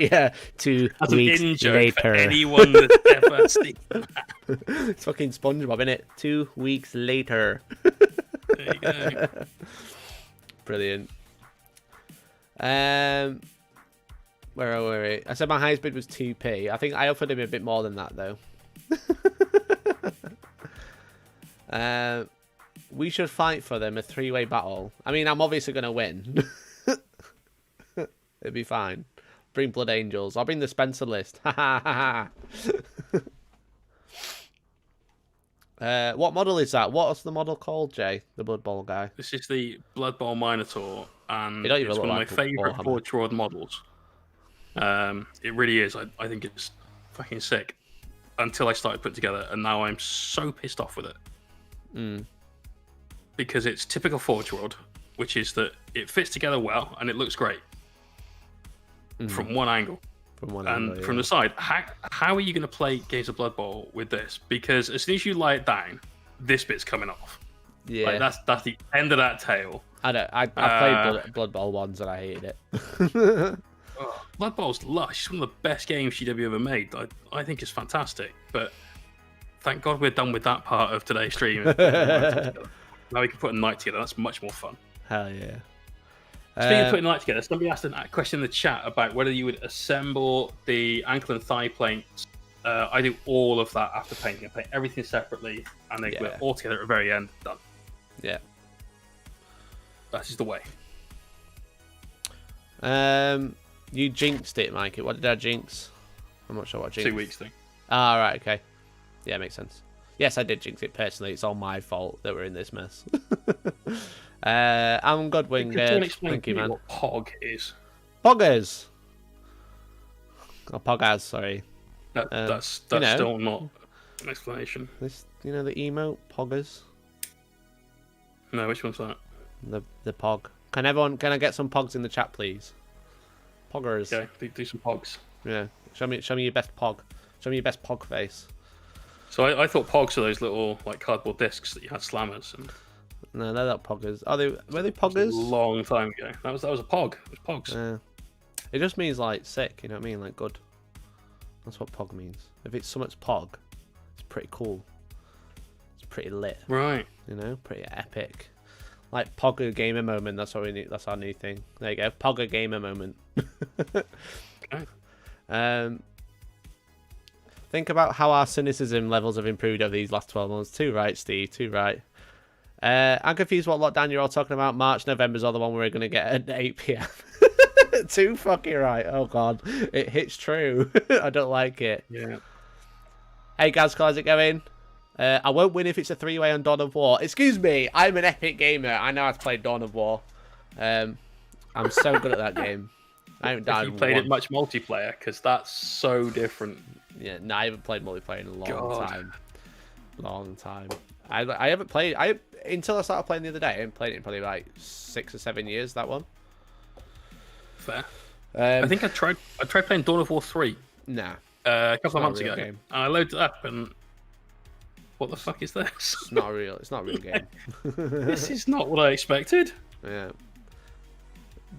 Yeah, 2 weeks later. For anyone that's ever seen that. It's fucking SpongeBob, innit? 2 weeks later. There you go. Brilliant. Where are we? I said my highest bid was 2p. I think I offered him a bit more than that, though. We should fight for them, a 3-way battle. I mean, I'm obviously going to win. It'll be fine. Bring Blood Angels. I'll bring the Spencer list. Ha ha ha ha. What model is that? What's the model called, Jay? The Blood Bowl guy. This is the Blood Bowl Minotaur, and it's one of my like favourite Forge World models. It really is. I think it's fucking sick. Until I started putting together, and now I'm so pissed off with it. Because it's typical Forge World, which is that it fits together well and it looks great from one angle. From the side, how are you going to play games of Blood Bowl with this? Because as soon as you lay it down, this bit's coming off. Yeah, like, that's the end of that tail. I played Blood Bowl once and I hated it. Blood Bowl's lush. It's one of the best games GW ever made. I think it's fantastic. But thank God we're done with that part of today's stream. Now we can put a night together. That's much more fun. Hell yeah. Speaking of putting a night together, somebody asked a question in the chat about whether you would assemble the ankle and thigh plates. I do all of that after painting. I paint everything separately, and they go all together at the very end. Done. Yeah. That is the way. You jinxed it, Mikey. What did I jinx? I'm not sure what jinx. 2 weeks thing. Ah, right, okay. Yeah, makes sense. Yes, I did jinx it personally. It's all my fault that we're in this mess. I'm good, Wingard. Thank you, man. What POG is. Poggers. Oh, Poggers, sorry. That's still not an explanation. This, you know, the emote Poggers. No, which one's that? The Pog. Can I get some Pogs in the chat, please? Poggers. Okay, do some Pogs. Yeah. Show me your best Pog. Show me your best Pog face. So I thought Pogs are those little like cardboard discs that you had slammers. And... No, they're not Poggers. Were they Poggers? A long time ago. That was a Pog. It was Pogs. Yeah. It just means like sick. You know what I mean? Like good. That's what Pog means. If it's something's Pog, it's pretty cool. It's pretty lit. Right. You know, pretty epic. Like Pogger Gamer Moment. That's what we need. That's our new thing. There you go. Pogger Gamer Moment. Okay. Think about how our cynicism levels have improved over these last 12 months. Too right, Steve. Too right. I'm confused what lockdown you're all talking about. March, November's all the one we're going to get at 8 p.m. Too fucking right. Oh, God. It hits true. I don't like it. Yeah. Hey, guys, how's it going? I won't win if it's a 3-way on Dawn of War. Excuse me. I'm an epic gamer. I know how to play Dawn of War. I'm so good at that game. I haven't died. Have you played it much multiplayer? Because that's so different. Yeah, no, I haven't played multiplayer in a long God. time. Long time. I haven't played. Until I started playing the other day. I haven't played it in probably like 6 or 7 years. That one. Fair. I think I tried playing Dawn of War 3. Nah. A couple of months a real ago. game. And I loaded it up and what the fuck is this? It's not real. It's not a real game. This is not what I expected. Yeah.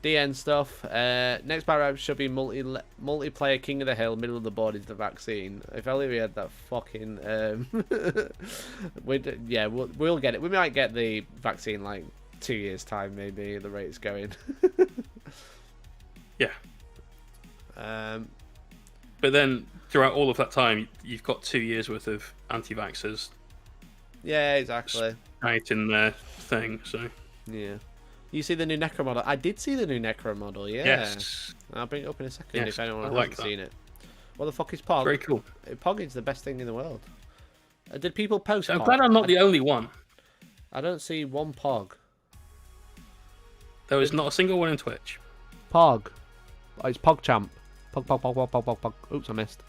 DN stuff. Next paragraph should be multiplayer King of the Hill. Middle of the board is the vaccine. If only we had that fucking. We'll get it. We might get the vaccine like 2 years time, maybe. The rate it's going. Yeah. But then throughout all of that time, you've got 2 years worth of anti-vaxxers. Yeah, exactly. Right in their thing. So. Yeah. You see the new Necro model? I did see the new Necro model, yeah. Yes. I'll bring it up in a second if anyone hasn't seen it. What the fuck is Pog? Very cool. Pog is the best thing in the world. Did people post I'm Pog? glad I'm not the only one. I don't see one Pog. There was not a single one in Twitch. Pog. Oh, it's PogChamp. Pog, pog, pog, pog, pog, pog, pog. Oops, I missed.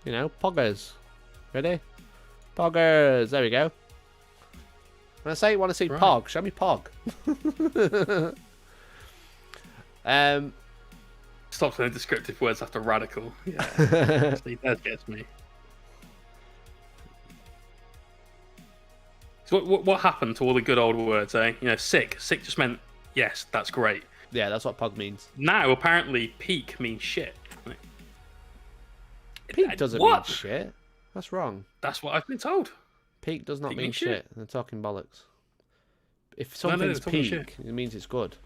You know, Poggers. Ready? Poggers. There we go. When I say you want to see right. Pog, show me Pog. Stop saying descriptive words after radical. Yeah. That gets me. So what happened to all the good old words, eh? You know, sick. Sick just meant, yes, that's great. Yeah, that's what Pog means. Now, apparently, peak means shit. Like, peak doesn't mean shit. That's wrong. That's what I've been told. Peak does not mean shit. They're talking bollocks. If something's peak, it means it's good.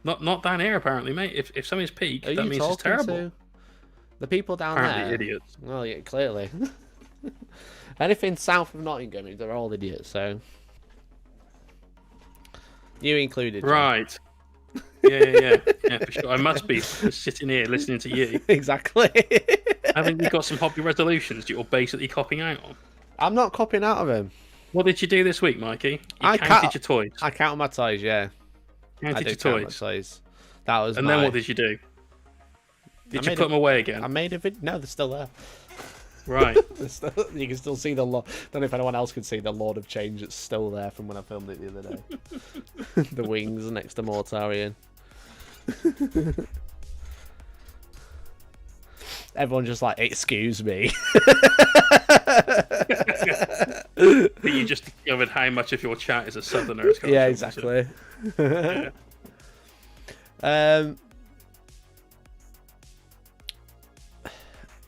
Not down here, apparently, mate. If something's peak, that means it's terrible. To the people down apparently there. Idiots. Well, yeah, clearly. Anything south of Nottingham, they're all idiots, so. You included. Right. Yeah, for sure. I must be sitting here listening to you. Exactly. Haven't you got some hobby resolutions you're basically copying out on? I'm not copying out of them. What did you do this week, Mikey? You counted your toys. I counted my toys, yeah. Counted your toys. That was. And then what did you do? Did you put them away again? I made a video. No, they're still there. Right. You can still see the Lord. Don't know if anyone else can see the Lord of Change that's still there from when I filmed it the other day. The wings next to Mortarian. Everyone's just like, excuse me. But you just discovered how much of your chat is a southerner. Yeah, exactly. Yeah.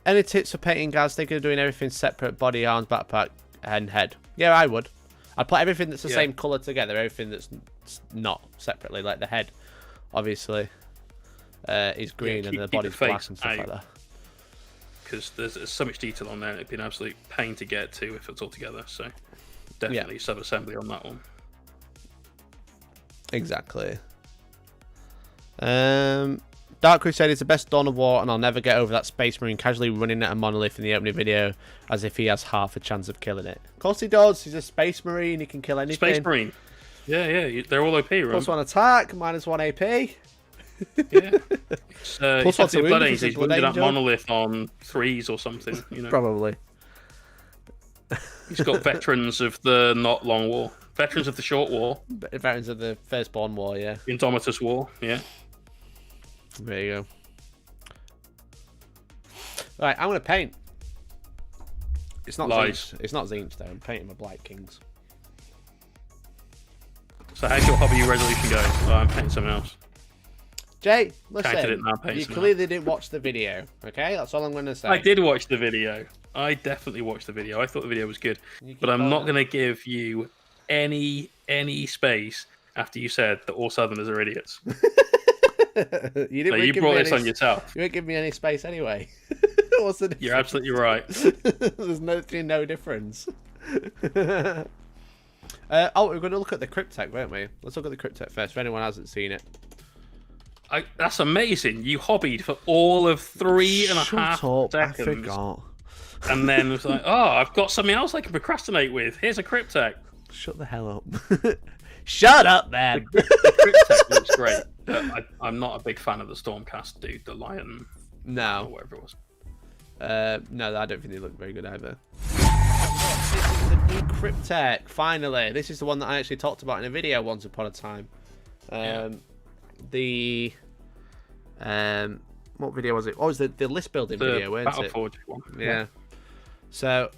Any tips for painting, guys? Thinking of doing everything separate: body, arms, backpack, and head. Yeah, I would. I'd put everything that's the same colour together. Everything that's not separately, like the head, obviously, is green and the body's black and stuff like that. Because there's so much detail on there, and it'd be an absolute pain to get to if it's all together. So definitely sub-assembly on that one. Exactly. Dark Crusade is the best Dawn of War, and I'll never get over that Space Marine casually running at a monolith in the opening video as if he has half a chance of killing it. Of course he does. He's a Space Marine. He can kill anything. Space Marine. Yeah. They're all OP, right? +1 attack, -1 AP. Yeah. Plus what's the Blood Angel? He's running that monolith on 3s or something. You know? Probably. He's got veterans of the not long war. Veterans of the short war. Veterans of the Firstborn War, yeah. Indomitus War, yeah. There you go. Right, I'm going to paint. It's not Zinch. It's not Zinch, though. I'm painting my Blight Kings. So how's your hobby resolution going? Oh, I'm painting something else. Jay, listen, you clearly didn't watch the video, okay? That's all I'm going to say. I did watch the video. I definitely watched the video. I thought the video was good. But I'm not going to give you any space after you said that all Southerners are idiots. You No, you brought this on yourself. You didn't give me any space anyway. What's the difference? You're absolutely right. There's no difference. Oh, we're going to look at the Cryptek, weren't we? Let's look at the Cryptek first, if anyone hasn't seen it. That's amazing. You hobbied for all of 3.5 seconds. I forgot. And then it was like, oh, I've got something else I can procrastinate with. Here's a Cryptek. Shut the hell up. Shut up, man. The Cryptek looks great. But I'm not a big fan of the Stormcast dude, the Lion. No. Or whatever it was. No, I don't think they look very good either. This is the new Cryptek, finally. This is the one that I actually talked about in a video once upon a time. What video was it? Oh, it was the list building video, weren't it? Battleforge one. Yeah. So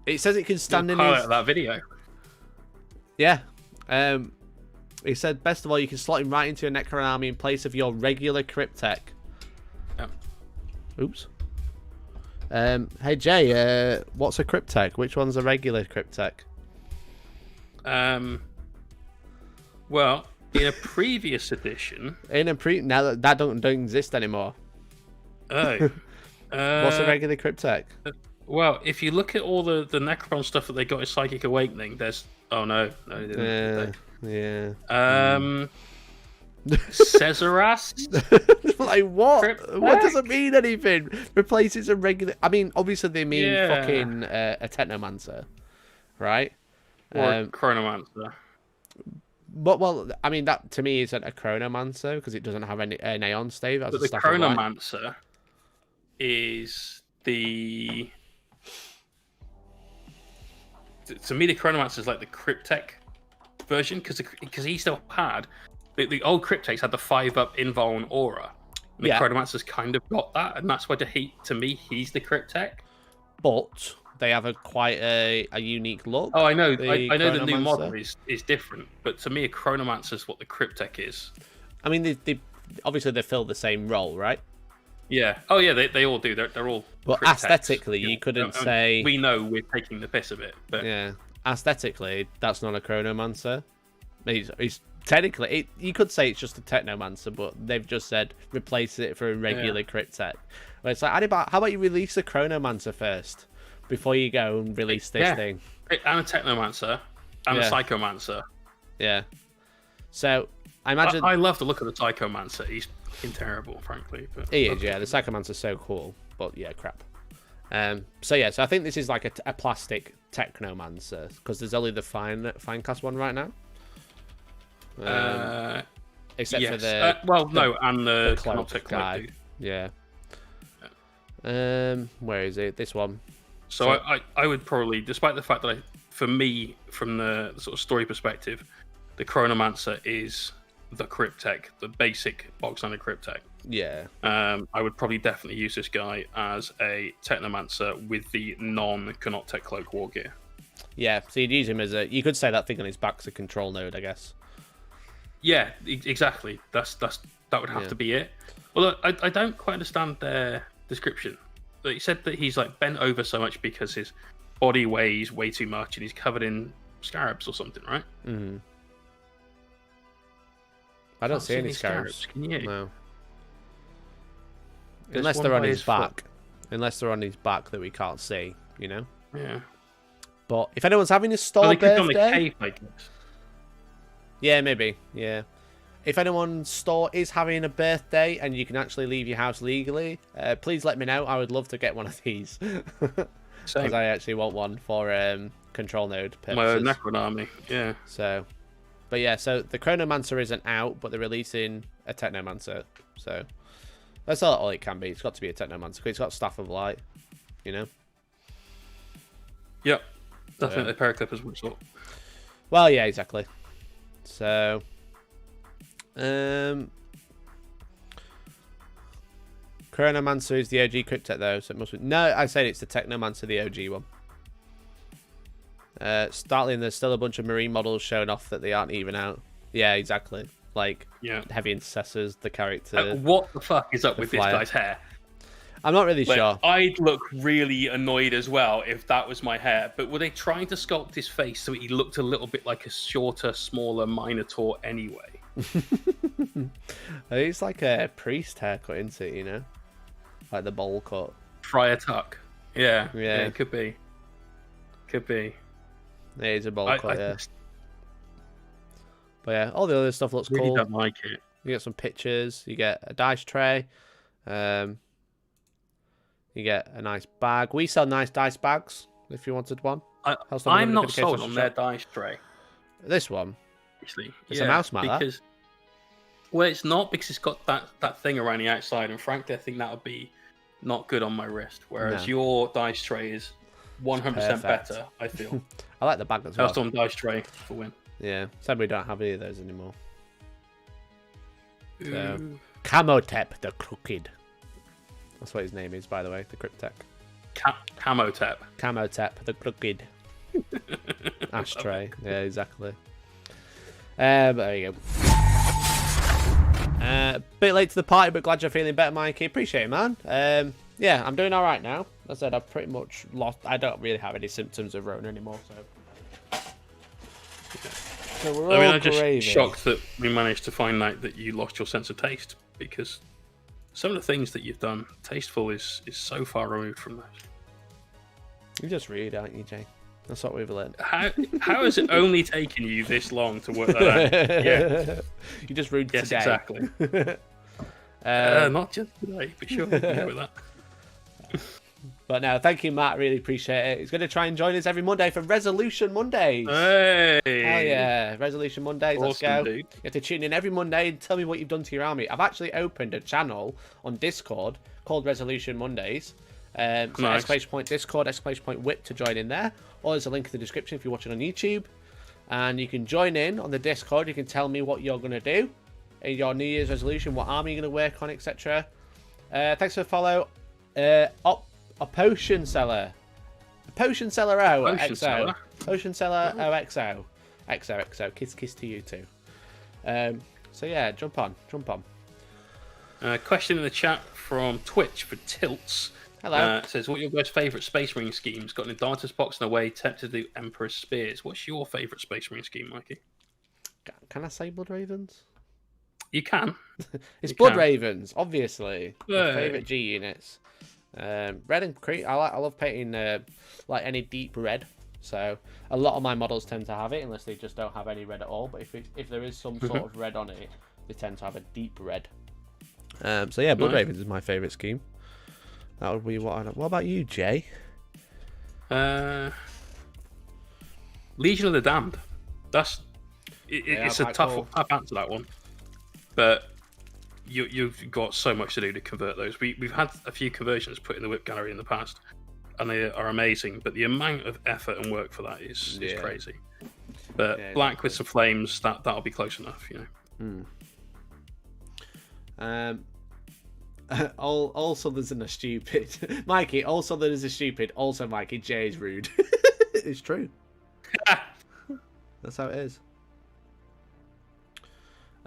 it says it can stand in his... that video. Yeah. He said, best of all, you can slot him right into a Necron army in place of your regular Cryptek. Yeah. Oops. Hey Jay, what's a Cryptek? Which one's a regular Cryptek? Well, in a previous edition, now that don't exist anymore. Oh, what's a regular Cryptek? Well, if you look at all the Necron stuff that they got in Psychic Awakening, there's no, they didn't. Yeah. Cesaras? Like what? Cryptek? What does it mean anything? Replaces a regular. I mean, obviously they mean fucking a Technomancer, right? Or a Chronomancer. But well, I mean that to me isn't a Chronomancer because it doesn't have any Aeon stave. But the Chronomancer is the. To me, the Chronomancer is like the Cryptek version because he still had the old Crypteks had the 5+ invuln aura. And the Chronomancer's kind of got that, and that's why to me he's the Cryptek. But they have quite a unique look. Oh, I know. I know the new model is different, but to me, a Chronomancer is what the Cryptek is. I mean, they obviously they fill the same role, right? Yeah. Oh, yeah. They all do. They're all. But Crypteks. Aesthetically, you couldn't say. We know we're taking the piss of it, but yeah, aesthetically, that's not a Chronomancer. He's technically, you could say it's just a Technomancer, but they've just said replace it for a regular Cryptek. But it's like, how about you release a Chronomancer first before you go and release this thing? And a Technomancer and a Psychomancer. Yeah. So I imagine I love the look of the Psychomancer. He's terrible, frankly. But he is, yeah. The Psychomancer's so cool, but yeah, crap. So I think this is like a plastic Technomancer because there's only the fine class one right now. Except for the and the cloak guy. Yeah. Where is it? This one. So I would probably, despite the fact that for me, from the sort of story perspective, the Chronomancer is the Cryptek, the basic bog standard Cryptek. Yeah. I would probably definitely use this guy as a Technomancer with the non-Canoptech cloak war gear. Yeah, so you'd use him as you could say that thing on his back's a control node, I guess. Yeah, exactly. That would have to be it. Well, I don't quite understand their description. He said that he's like bent over so much because his body weighs way too much and he's covered in scarabs or something, right? Mm-hmm. I don't see any scarabs. Can you? No. Unless they're on his back. Unless they're on his back that we can't see, you know? Yeah. But if anyone's having a store birthday... On the cave, I guess. Yeah, maybe. Yeah. If anyone's store is having a birthday and you can actually leave your house legally, please let me know. I would love to get one of these. Because I actually want one for control node purposes. My Necron army, yeah. So, but yeah, so the Chronomancer isn't out, but they're releasing a Technomancer. So that's all it can be. It's got to be a Technomancer because it's got Staff of Light, you know? Yep. Definitely Paraclip as well. Well, yeah, exactly. So, Chronomancer is the OG Cryptek though, so it must be. No, I said it's the Technomancer, the OG one. Startling, there's still a bunch of marine models showing off that they aren't even out. Yeah, exactly. Like heavy intercessors, the character. What the fuck is up with this guy's hair? I'm not really sure. I'd look really annoyed as well if that was my hair. But were they trying to sculpt his face so he looked a little bit like a shorter, smaller Minotaur anyway? It's like a priest haircut, isn't it? You know, like the bowl cut. Friar Tuck. Yeah, Yeah. it could be. Could be. It is a bowl cut, yeah. just But yeah, all the other stuff looks really cool. don't like it. You get some pictures. You get a dice tray. You get a nice bag. We sell nice dice bags if you wanted one. I'm not sold on their dice tray. This one? Actually, It's a mouse mat, because well, it's not, because it's got that thing around the outside, and frankly, I think that would be not good on my wrist. Whereas your dice tray is 100% better. I feel. I like the bag as well. Hellstorm dice tray for win. Yeah, sadly we don't have any of those anymore. So, Camotep the Crooked. That's what his name is, by the way, the Cryptech. Camotep. Camotep the Crooked. Ashtray. Yeah, exactly. There you go. Bit late to the party, but glad you're feeling better, Mikey. Appreciate it, man. Yeah, I'm doing all right now. As I said, I've pretty much lost. I don't really have any symptoms of Rona anymore, so we're all I'm just gravy. shocked that we managed to find out that you lost your sense of taste, because some of the things that you've done, Tasteful is so far removed from those. You just read, aren't you, Jay? That's what we've learned. How has it only taken you this long to work that out? Yeah. You just rude Yes, today. exactly. Not just today, but sure, yeah, with that. But no, thank you, Matt. Really appreciate it. He's going to try and join us every Monday for Resolution Mondays. Hey! Hell yeah, Resolution Mondays. Let's Awesome, go. dude. You have to tune in every Monday and tell me what you've done to your army. I've actually opened a channel on Discord called Resolution Mondays. So Nice. exclamation point Discord, exclamation point whip to join in there. Or there's a link in the description if you're watching on YouTube. And you can join in on the Discord. You can tell me what you're going to do in your New Year's resolution, what army you're going to work on, etc. Thanks for the follow. A potion seller. A potion seller O. Potion XO. seller? Potion seller OXO. XOXO. Kiss to you too. So yeah, jump on. Question in the chat from Twitch for Tilts. Hello. Says, what are your guys' favourite Space Marine schemes? Got an Dartus box in a way, tempted to do Emperor's Spears. What's your favourite Space Marine scheme, Mikey? Can I say Blood Ravens? You can. It's You Blood can. Ravens, obviously. My Hey. favourite G units. Red and Crete. I love painting like any deep red. So a lot of my models tend to have it, unless they just don't have any red at all. But if there is some sort of red on it, they tend to have a deep red. So yeah, Blood Nice. Ravens is my favourite scheme. That would be what about you, Jay? Legion of the Damned. It's a quite tough cool. answer, that one. But you've got so much to do to convert those. We've had a few conversions put in the whip gallery in the past, and they are amazing. But the amount of effort and work for that is crazy. But Yeah, black with some flames, that'll be close enough, you know. All Southerners are stupid. Mikey, all Southerners are stupid. Also, Mikey, Jay is rude. It's true. That's how it is.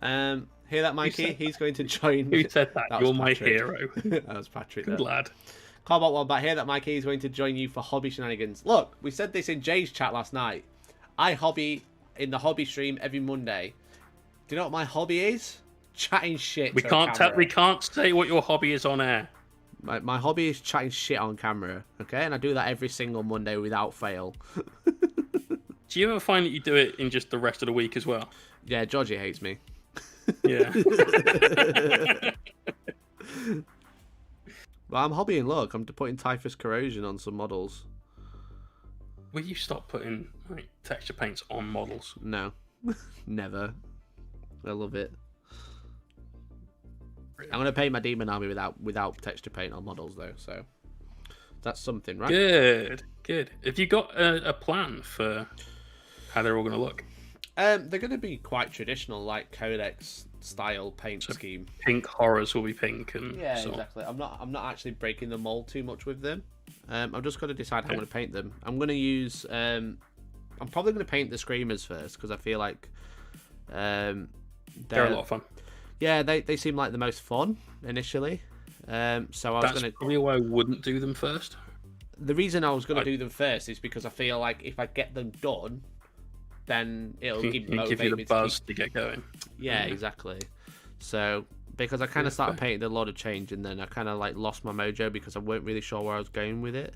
Hear that, Mikey? He's going to join. Who said that? That You're was my Patrick. hero. That was Patrick. Good There. lad. Carbot one back here that Mikey is going to join you for hobby shenanigans. Look, we said this in Jay's chat last night. I hobby in the hobby stream every Monday. Do you know what my hobby is? Chatting shit. We to a can't camera. we can't say what your hobby is on air. My hobby is chatting shit on camera, okay? And I do that every single Monday without fail. Do you ever find that you do it in just the rest of the week as well? Yeah, Georgie hates me. Yeah. Well, I'm hobbying. Look, I'm putting Typhus Corrosion on some models. Will you stop putting like texture paints on models? No, never. I love it. I'm gonna paint my demon army without texture paint on models though, so that's something, right? Good. Have you got a plan for how they're all going to look? They're gonna be quite traditional, like Codex style paint scheme. Pink horrors will be pink, and Yeah, so on. exactly. I'm not actually breaking the mold too much with them. I've just got to decide how I'm going to paint them. I'm going to use. I'm probably going to paint the Screamers first because I feel like They're a lot of fun. Yeah, they seem like the most fun initially. So I was That's going to. probably why I wouldn't do them first. The reason I was going to do them first is because I feel like if I get them done, then it'll Give you motivate the me buzz to get going. Yeah, exactly. So because I kind of started painting a lot of change, and then I kind of like lost my mojo because I weren't really sure where I was going with it.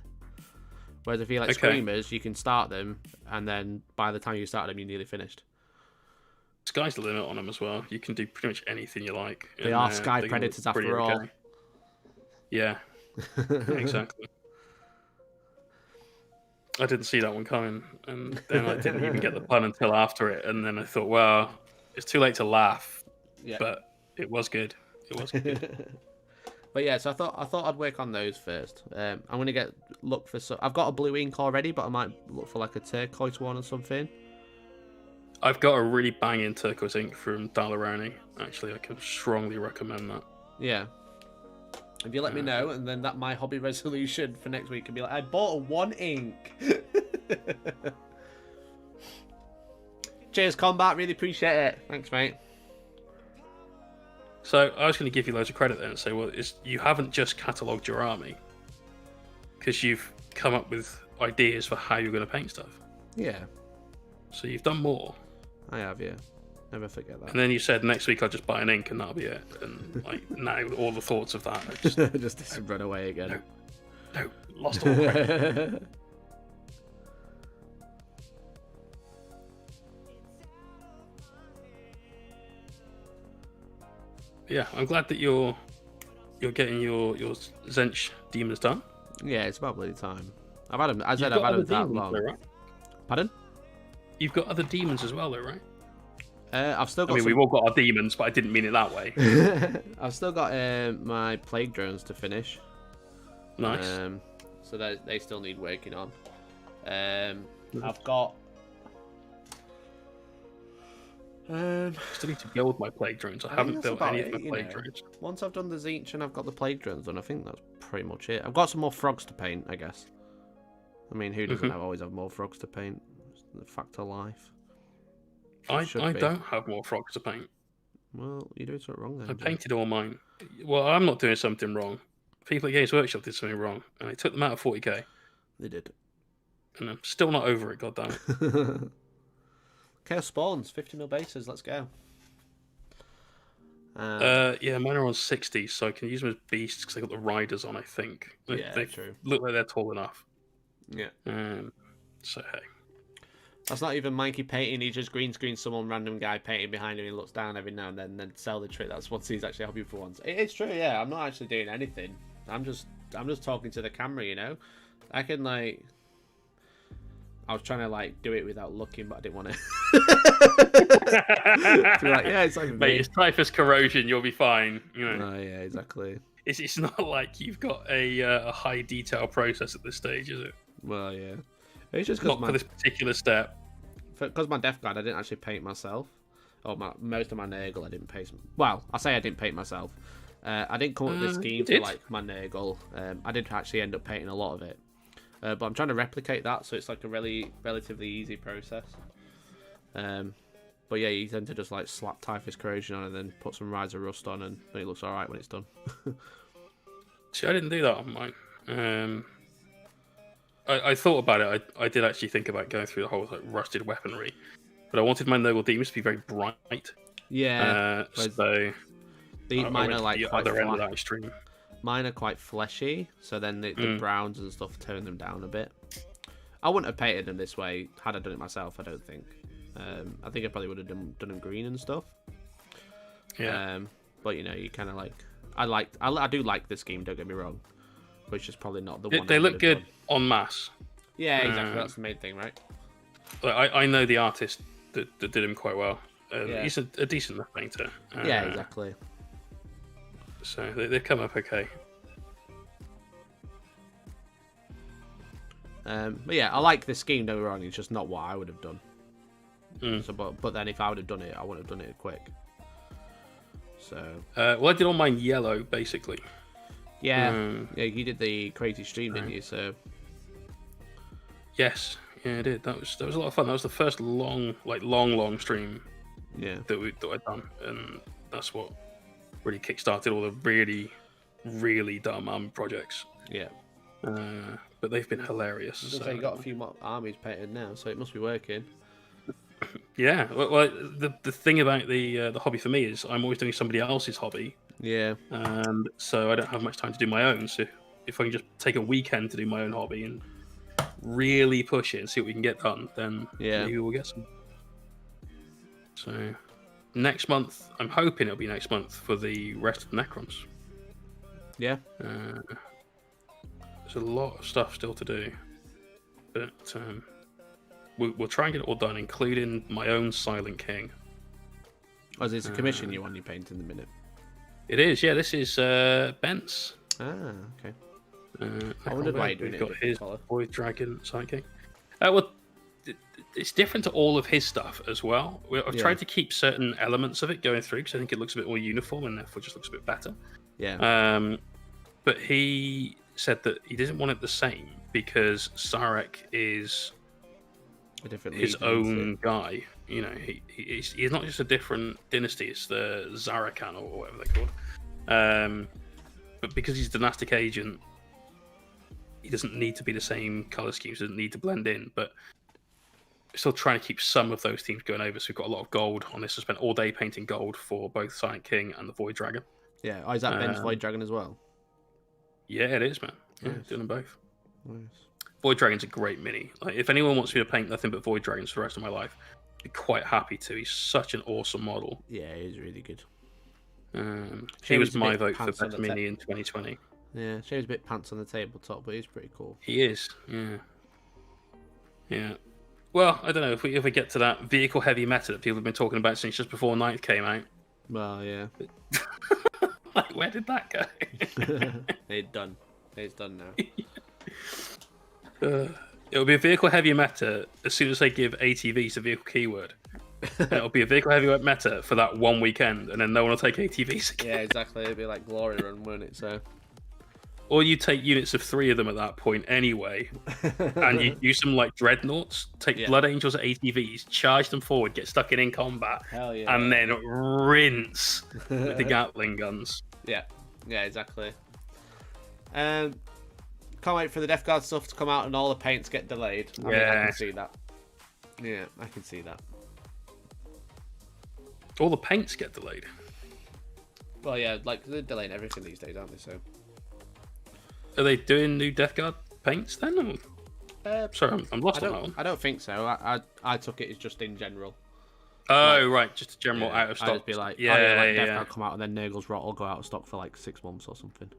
Whereas if you like Screamers, you can start them, and then by the time you start them, you're nearly finished. Sky's the limit on them as well. You can do pretty much anything you like. They are Sky Predators after all. Yeah, exactly. I didn't see that one coming, and then I didn't even get the pun until after it, and then I thought, well, it's too late to laugh. Yeah. But it was good. It was good. But yeah, so I thought I'd work on those first. I'm gonna look for some. I've got a blue ink already, but I might look for like a turquoise one or something. I've got a really banging turquoise ink from Dalaroni. Actually, I can strongly recommend that. Yeah. If you let me know, and then my hobby resolution for next week can be like, I bought a 1 ink. Cheers, Combat. Really appreciate it. Thanks, mate. So I was going to give you loads of credit there and say, well, you haven't just catalogued your army, because you've come up with ideas for how you're going to paint stuff. Yeah. So you've done more. I have, yeah. Never forget that. And then you said next week I'll just buy an ink and that'll be it. And like now all the thoughts of that are just run away again. No, lost all credit. Yeah, I'm glad that you're getting your Zench demons done. Yeah, it's about bloody time. I've had them that long. Though, right? Pardon? You've got other demons as well, though, right? I've still got. We've all got our demons, but I didn't mean it that way. I've still got my plague drones to finish. Nice. So they still need working on. I've got. Still need to build my plague drones. I haven't built any of my plague drones. Once I've done the Zinch and I've got the plague drones done, I think that's pretty much it. I've got some more frogs to paint, I guess. I mean, who doesn't always have more frogs to paint? It's the fact of life. I don't have more frogs to paint. Well, you're doing something wrong then. I painted all mine. Well, I'm not doing something wrong. People at Games Workshop did something wrong, and they took them out of 40k. They did. And I'm still not over it, goddammit. Chaos Spawns, 50mm bases, let's go. Yeah, mine are on 60, so I can use them as beasts because I got the riders on, I think. They true. Look like they're tall enough. Yeah. So, hey. That's not even Mikey painting, he just green screens someone random guy painting behind him, he looks down every now and then sell the trick. That's what he's actually helping for once. It's true, yeah, I'm not actually doing anything. I'm just talking to the camera, you know? I can like... I was trying to like do it without looking, but I didn't want to. Like, yeah, it's like mate, it's typhus corrosion. You'll be fine. You know. Oh yeah, exactly. It's not like you've got a high detail process at this stage, is it? Well, yeah. It's just not for this particular step. Because my Death Guard, I didn't actually paint myself. Or most of my Nurgle, I didn't paint. Well, I say I didn't paint myself. I didn't come up with this scheme for like my Nurgle. I did actually end up painting a lot of it. But I'm trying to replicate that, so it's like a relatively easy process. But yeah, you tend to just like slap typhus corrosion on and then put some Rise of Rust on, and it looks alright when it's done. See, I didn't do that on mine. I thought about it. I did actually think about going through the whole like rusted weaponry, but I wanted my Nurgle demons to be very bright. Yeah. So mine are like quite other end of that extreme. Mine are quite fleshy, so then the browns and stuff turn them down a bit. I wouldn't have painted them this way had I done it myself, I don't think. I think I probably would have done them green and stuff. Yeah. But you know, you kind of like... I do like the scheme, don't get me wrong. But it's just probably not the one they look good en masse. Yeah, exactly. That's the main thing, right? I know the artist that did him quite well. He's a decent enough painter. Yeah, exactly. So they come up okay. But yeah, I like the scheme, don't get me wrong, it's just not what I would have done. So, but then if I would have done it, I wouldn't have done it quick. So. Well, I did all mine yellow, basically. Yeah, yeah, you did the crazy stream, didn't you? So. Yes, yeah, I did. That was a lot of fun. That was the first long stream. Yeah. That I'd done, and that's what really kickstarted all the really, really dumb projects. Yeah. But they've been hilarious. So you got a few more armies painted now, so it must be working. Yeah. Well, the thing about the hobby for me is I'm always doing somebody else's hobby, Yeah. and so I don't have much time to do my own. So if I can just take a weekend to do my own hobby and really push it and see what we can get done, then Yeah. maybe we'll get some. So next month, I'm hoping it'll be next month for the rest of the Necrons. Yeah. There's a lot of stuff still to do, but we'll try and get it all done, including my own Silent King. Oh, is this a commission you want you paint in the minute? It is, yeah. This is Bent's. Ah, okay. I wondered why you're doing We've it in got a his colour. Void Dragon Silent King. Well, it's different to all of his stuff as well. I've tried to keep certain elements of it going through because I think it looks a bit more uniform and therefore just looks a bit better. Yeah. But he said that he doesn't want it the same because Sarek is A different his legion, isn't own it? guy. You know, he's not just a different dynasty; it's the Zarakan or whatever they're called. But because he's a dynastic agent, he doesn't need to be the same color schemes. Doesn't need to blend in. But we're still trying to keep some of those themes going over. So we've got a lot of gold on this. I spent all day painting gold for both Silent King and the Void Dragon. Yeah. Oh, is that Ben's Void Dragon as well? Yeah, it is, man. Yeah, Nice. doing them both. Nice. Void Dragon's a great mini. Like, if anyone wants me to paint nothing but Void Dragons for the rest of my life, I'd be quite happy to. He's such an awesome model. Yeah, he's really good. He was he's a my bit vote for pants on best the mini in 2020. Yeah, shows a bit pants on the tabletop, but he's pretty cool. He is, yeah. Yeah. Well, I don't know if we get to that vehicle heavy meta that people have been talking about since just before Ninth came out. Well, yeah. Like, where did that go? It's done. It's done now. It'll be a vehicle heavy meta as soon as they give ATVs a vehicle keyword. It'll be a vehicle heavy meta for that one weekend, and then no one will take ATVs again. Yeah, exactly. It'd be like Glory Run, wouldn't it? So. Or you take units of 3 of them at that point anyway, and you use them like dreadnoughts, take Blood Angels at ATVs, charge them forward, get stuck in combat, Hell yeah. and then rinse with the Gatling guns. Yeah, exactly. Can't wait for the Death Guard stuff to come out and all the paints get delayed. I mean, I can see that. Yeah, I can see that. All the paints get delayed. Well, yeah, like they're delaying everything these days, aren't they? So. Are they doing new Death Guard paints then? Sorry, I'm lost on that one. I don't think so. I took it as just in general. Oh, right, just a general out of stock. I'd just be like, Death Guard come out and then Nurgle's Rot will go out of stock for like 6 months or something.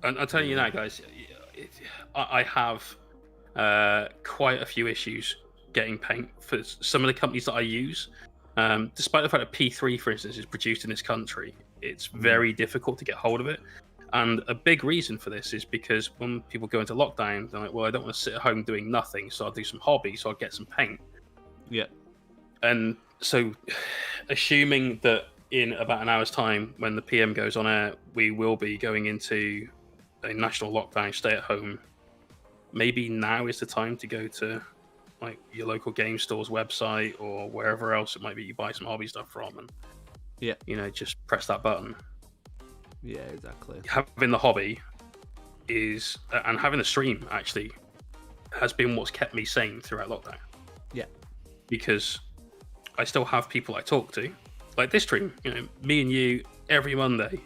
And I'm telling you now, guys, I have quite a few issues getting paint for some of the companies that I use. Despite the fact that P3, for instance, is produced in this country, it's very difficult to get hold of it. And a big reason for this is because when people go into lockdown, they're like, well, I don't want to sit at home doing nothing, so I'll do some hobby, so I'll get some paint. Yeah. And so, assuming that in about an hour's time, when the PM goes on air, we will be going into a national lockdown, stay at home, maybe now is the time to go to like your local game store's website or wherever else it might be you buy some hobby stuff from, and just press that button. Yeah, exactly. Having the hobby is, and having the stream actually has been what's kept me sane throughout lockdown. Yeah. Because I still have people I talk to, like this stream, me and you every Monday,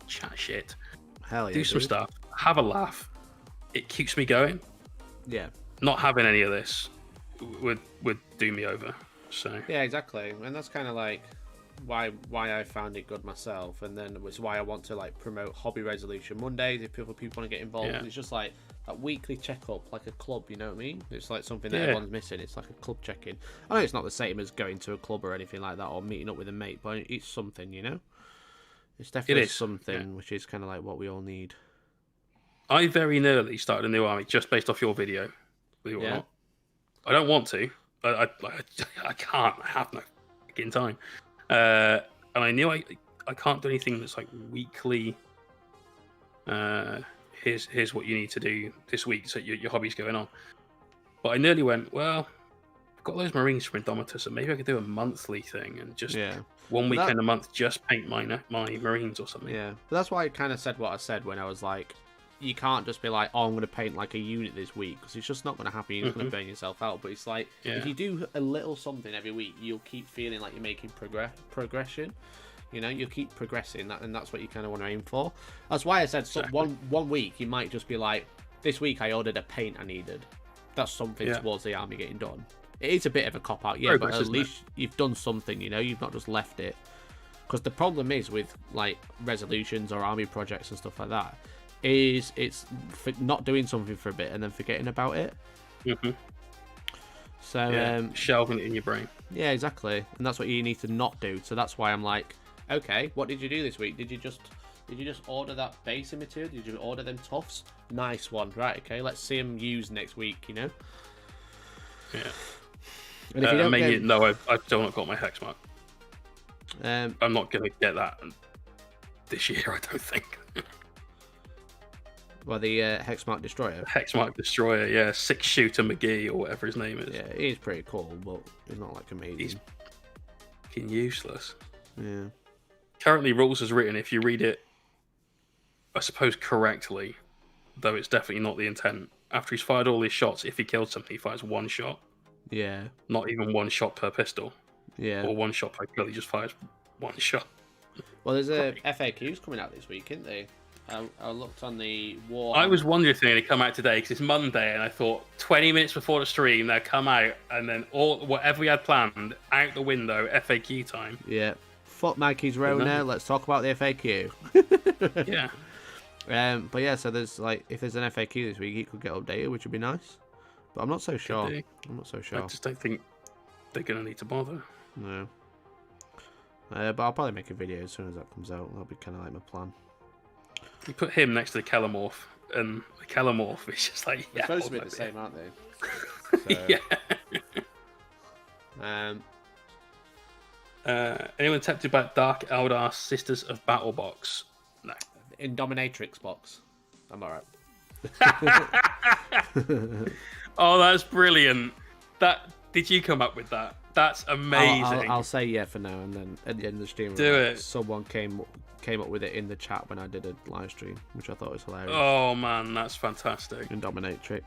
chat shit, Hell yeah, do some stuff, have a laugh. It keeps me going. Yeah. Not having any of this would do me over. So yeah, exactly, and that's kind of like why I found it good myself, and then it's why I want to like promote Hobby Resolution Mondays if people want to get involved. Yeah. It's just like that weekly checkup, like a club, you know what I mean? It's like something that everyone's missing. It's like a club check-in. I know it's not the same as going to a club or anything like that, or meeting up with a mate, but it's something, It's definitely something which is kind of like what we all need. I very nearly started a new army just based off your video. Believe it or not. I don't want to. I can't. I have no fucking time. And I knew I can't do anything that's like weekly. Here's what you need to do this week, so your hobby's going on. But I nearly went, well, I've got those Marines from Indomitus, so maybe I could do a monthly thing and just one weekend a month just paint my Marines or something. Yeah, but that's why I kind of said what I said when I was like, you can't just be like, oh, I'm going to paint like a unit this week, because it's just not going to happen. You're just going to burn yourself out. But it's like, if you do a little something every week, you'll keep feeling like you're making progression. You know, you'll keep progressing, and that's what you kind of want to aim for. That's why I said one week you might just be like, this week I ordered a paint I needed. That's something towards the army getting done. It is a bit of a cop-out, but at least you've done something, you know? You've not just left it. Because the problem is with, like, resolutions or army projects and stuff like that, is it's not doing something for a bit and then forgetting about it. So shelving it in your brain. Yeah, exactly. And that's what you need to not do. So that's why I'm like, okay, what did you do this week? Did you just order that basing material? Did you order them toughs? Nice one. Right, okay, let's see them used next week, you know? Yeah. And if you don't no, I've still not got my hex mark. I'm not going to get that this year, I don't think. Well, the Hexmark Destroyer. Hexmark Destroyer, yeah. 6-shooter McGee, or whatever his name is. Yeah, he's pretty cool, but he's not, like, amazing. He's fucking useless. Yeah. Currently, rules is written, if you read it, I suppose, correctly, though it's definitely not the intent. After he's fired all his shots, if he kills something, he fires one shot. Yeah. Not even one shot per pistol. Yeah. Or one shot per kill, he just fires one shot. Well, there's a FAQs coming out this week, isn't there? I looked on the war. I was wondering if they're going to come out today, because it's Monday, and I thought 20 minutes before the stream, they'll come out, and then whatever we had planned, out the window, FAQ time. Yeah. Fuck Mikey's Rona, let's talk about the FAQ. Yeah. But yeah, so there's like, if there's an FAQ this week, it could get updated, which would be nice. But I'm not so sure. I'm not so sure. I just don't think they're going to need to bother. No. But I'll probably make a video as soon as that comes out. That'll be kind of like my plan. You put him next to the Kellamorph, and the Kellamorph is just like, They're supposed to be the same, aren't they? So. Anyone tempted by Dark Eldar Sisters of Battle box? No. In Dominatrix box. I'm alright. Oh, that's brilliant. Did you come up with that? That's amazing. I'll say yeah for now, and then at the end of the stream, someone came up with it in the chat when I did a live stream, which I thought was hilarious. Oh man, that's fantastic. In Dominatrix.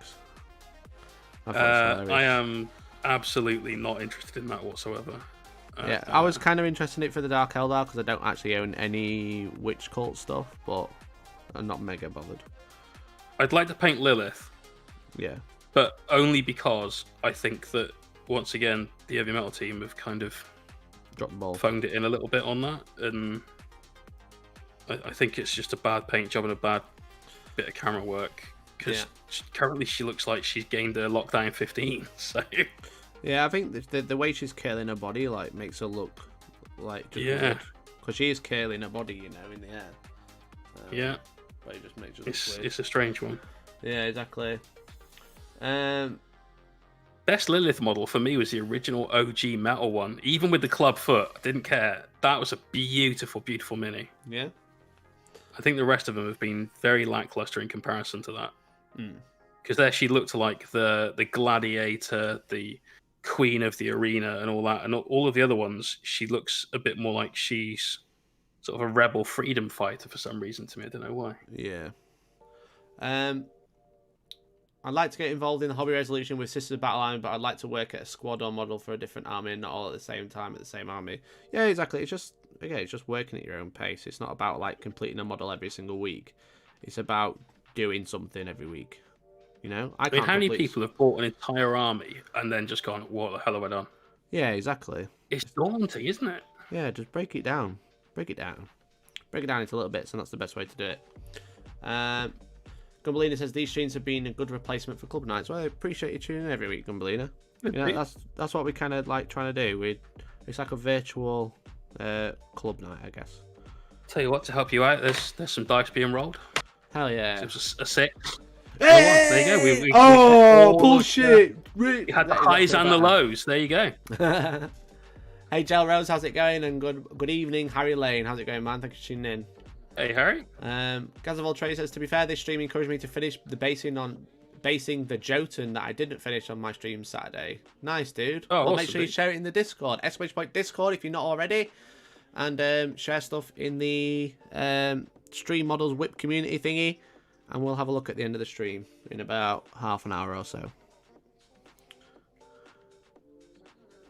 I am absolutely not interested in that whatsoever. Yeah, I was kind of interested in it for the Dark Eldar because I don't actually own any witch cult stuff, but I'm not mega bothered. I'd like to paint Lilith. Yeah. But only because I think that, once again, the Heavy Metal team have kind of dropped the ball, phoned it in a little bit on that, and I think it's just a bad paint job and a bad bit of camera work, because currently she looks like she's gained a lockdown 15, so... Yeah, I think the way she's curling her body like makes her look like just weird. Because she is curling her body, you know, in the air. But it just makes her look weird. It's a strange one. Yeah, exactly. Best Lilith model for me was the original OG metal one. Even with the club foot, I didn't care. That was a beautiful, beautiful mini. Yeah. I think the rest of them have been very lackluster in comparison to that. Mm. Because there she looked like the gladiator, the queen of the arena and all that. And all of the other ones, she looks a bit more like she's sort of a rebel freedom fighter for some reason to me. I don't know why. Yeah. I'd like to get involved in the hobby resolution with Sisters of Battle Army, but I'd like to work at a squad or model for a different army and not all at the same time at the same army. Yeah, exactly. It's just, again, it's just working at your own pace. It's not about like completing a model every single week. It's about doing something every week. You know? I mean, how many people have bought an entire army and then just gone, what the hell have I done? Yeah, exactly. It's daunting, isn't it? Yeah, just break it down. Break it down. Break it down into little bits, and that's the best way to do it. Gumbelina says these streams have been a good replacement for club nights. Well, I appreciate you tuning in every week, Gumbelina. You know, that's what we kind of like trying to do. It's like a virtual club night, I guess. Tell you what, to help you out, there's some dice being rolled. Hell yeah! It was a 6. Hey! There you go. Bullshit! You had the highs and the lows. There you go. Hey, Gel Rose, how's it going? And good evening, Harry Lane. How's it going, man? Thank you for tuning in. Hey, Harry. Gazavol Trey says, to be fair, this stream encouraged me to finish the basing the Jotun that I didn't finish on my stream Saturday. Nice, dude. Oh, well, awesome, make sure you share it in the Discord. !Discord if you're not already. And share stuff in the Stream Models Whip community thingy. and we'll have a look at the end of the stream in about half an hour or so.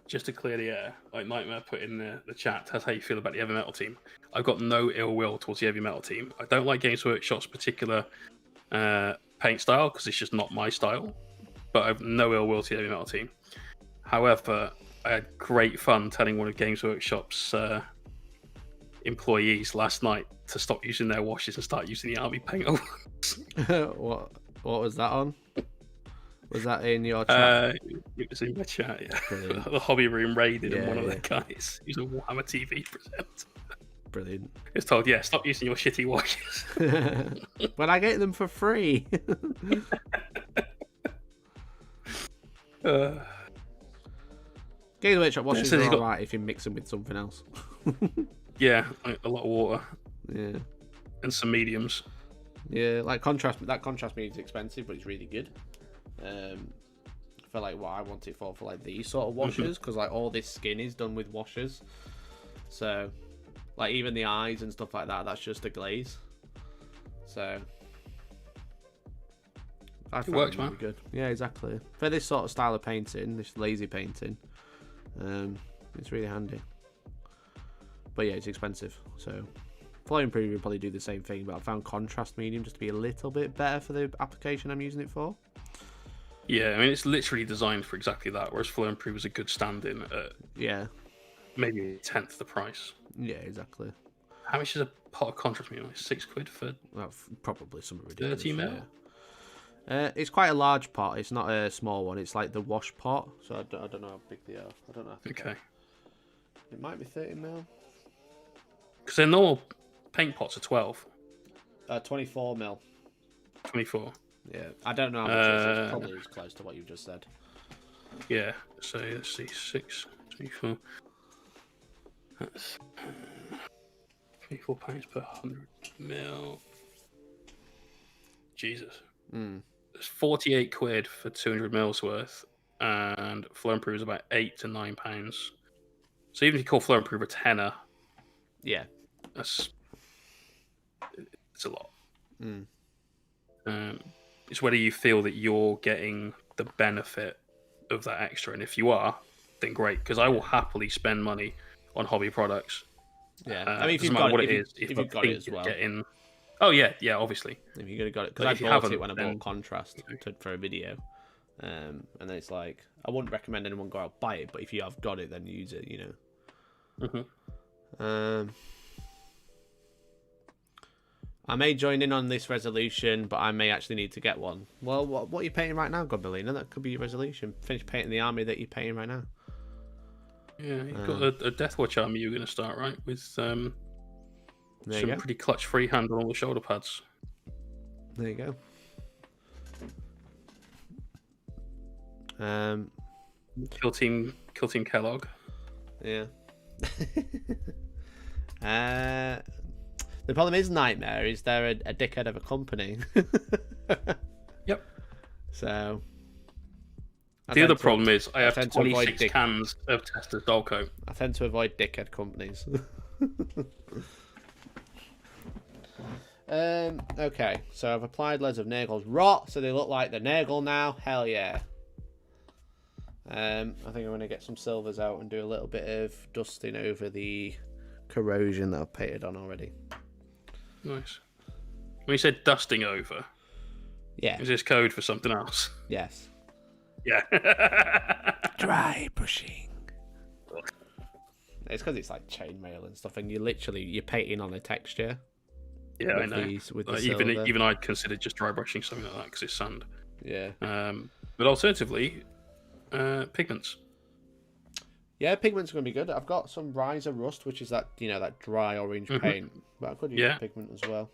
Just to clear the air, like Nightmare put in the chat, that's how you feel about the Heavy Metal team. I've got no ill will towards the Heavy Metal team. I don't like Games Workshop's particular paint style because it's just not my style. But I have no ill will to the Heavy Metal team. However, I had great fun telling one of Games Workshop's employees last night to stop using their washes and start using the army paint. What was that on? Was that in your chat? It was in my chat, yeah. Brilliant. The hobby room raided and Yeah, one of yeah. the guys using a Warhammer TV present. Brilliant. It's told, yeah, stop using your shitty washes. When I get them for free. Games Workshop washes are alright if you mix them with something else. Yeah, like a lot of water. Yeah. And some mediums. Yeah, like contrast. That contrast means expensive, but it's really good. For like what I want it for like these sort of washers, because like all this skin is done with washers. So, like even the eyes and stuff like that, that's just a glaze. So, I find works, really man. good. Yeah, exactly. For this sort of style of painting, this lazy painting, it's really handy. But yeah, it's expensive. So, Flame Premium will probably do the same thing, but I found contrast medium just to be a little bit better for the application I'm using it for. Yeah, I mean, it's literally designed for exactly that, whereas Flow Improve is a good stand-in at Yeah. maybe a tenth the price. Yeah, exactly. How much is a pot of contrast medium? Like £6 for Well, probably something ridiculous. 30 mil? Yeah. It's quite a large pot. It's not a small one. It's like the wash pot. So I don't know how big they are. I don't know. Okay. It might be 30 mil. Because their normal paint pots are 12. 24 mil. 24. Yeah, I don't know how much it is. It's probably as close to what you just said. Yeah, so let's see, 6, 24. That's 24 pounds per 100 mil. Jesus. It's 48 quid for 200 mils worth, and Flow Improve is about £8 to £9. So even if you call Flow Improve a tenner, Yeah. it's a lot. It's whether you feel that you're getting the benefit of that extra, and if you are, then great. Because I will happily spend money on hobby products. Yeah, I mean, if doesn't you've matter got what it, it is, if I you've got it think as you're well. getting... Oh yeah, obviously. If you could have got it, because But I if you bought haven't, it when I then- bought contrast for a video, and then it's like I wouldn't recommend anyone go out buy it, but if you have got it, then use it. You know. I may join in on this resolution, but I may actually need to get one. Well, what are you painting right now, Godbelina? That could be your resolution. Finish painting the army that you're painting right now. Yeah, you've got a Deathwatch army you're going to start, right? With some There you go. pretty clutch freehand on all the shoulder pads. There you go. Kill Team Kellogg. Yeah. The problem is, Nightmare, is they're a dickhead of a company. Yep. So. The other problem is I have tend to avoid 26 cans of Tesla's doll coat. I tend to avoid dickhead companies. Okay, so I've applied loads of Nagels rot, so they look like the Nagel now. Hell yeah. I think I'm going to get some silvers out and do a little bit of dusting over the corrosion that I've painted on already. Nice. When you said dusting over, Yeah. is this code for something else? Yes. Yeah. Dry brushing. It's because it's like chainmail and stuff, and you're painting on a texture. Yeah, I with know. with the Like, silver. even I'd consider just dry brushing something like that because it's sand. Yeah. But alternatively, pigments. Yeah, pigment's going to be good. I've got some Riser Rust, which is that, that dry orange paint. But I could use pigment as well.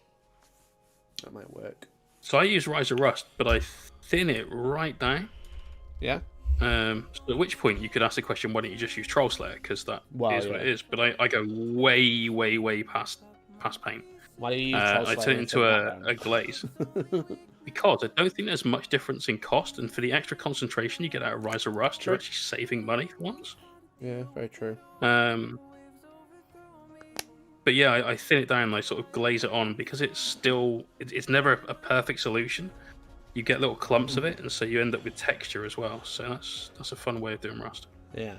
That might work. So I use Riser Rust, but I thin it right down. Yeah? So at which point you could ask the question, why don't you just use Troll Slayer? Because that is what it is. But I go way, way, way past paint. Why do you use Troll I Slayer turn it into instead a glaze. Because I don't think there's much difference in cost, and for the extra concentration you get out of Riser Rust, you're actually saving money for once. Yeah, very true. But yeah, I thin it down, I sort of glaze it on because it's never a perfect solution. You get little clumps of it, and so you end up with texture as well. So that's a fun way of doing rust. Yeah.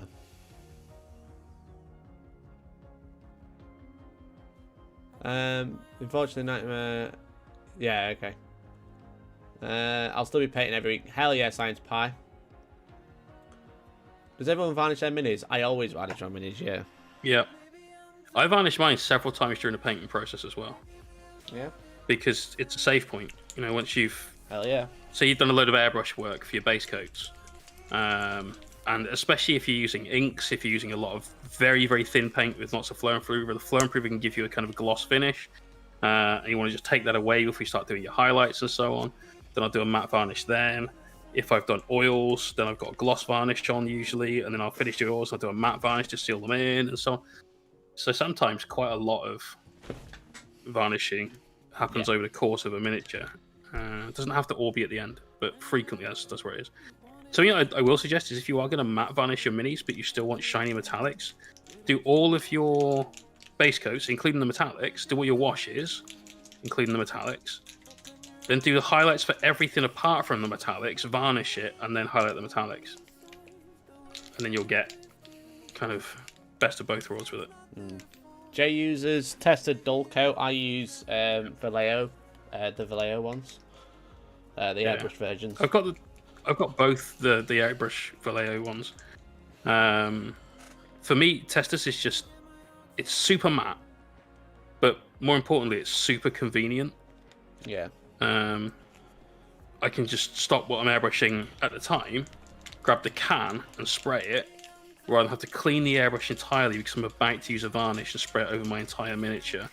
Unfortunately, Nightmare. Yeah, okay. I'll still be painting every week. Hell yeah, Science Pie. Does everyone varnish their minis? I always varnish my minis, yeah. Yeah. I varnished mine several times during the painting process as well. Yeah. Because it's a save point. You know, once you've... Hell yeah. So you've done a load of airbrush work for your base coats. And especially if you're using inks, if you're using a lot of very, very thin paint with lots of flow improver, the flow improver can give you a kind of a gloss finish. And you want to just take that away before you start doing your highlights and so on. Then I'll do a matte varnish then. If I've done oils, then I've got a gloss varnish on usually, and then I'll finish the oils, I'll do a matte varnish to seal them in and so on. So sometimes quite a lot of varnishing happens over the course of a miniature. It doesn't have to all be at the end, but frequently that's where it is. So I will suggest is if you are going to matte varnish your minis, but you still want shiny metallics, do all of your base coats, including the metallics, do all your washes, including the metallics, then do the highlights for everything apart from the metallics, varnish it, and then highlight the metallics. And then you'll get kind of best of both worlds with it. Jay uses tested dull coat. I use Vallejo, the Vallejo ones, the airbrush versions. I've got both the airbrush Vallejo ones. For me, Testus is just, it's super matte, but more importantly, it's super convenient. Yeah. I can just stop what I'm airbrushing at the time, grab the can and spray it, rather than have to clean the airbrush entirely because I'm about to use a varnish and spray it over my entire miniature.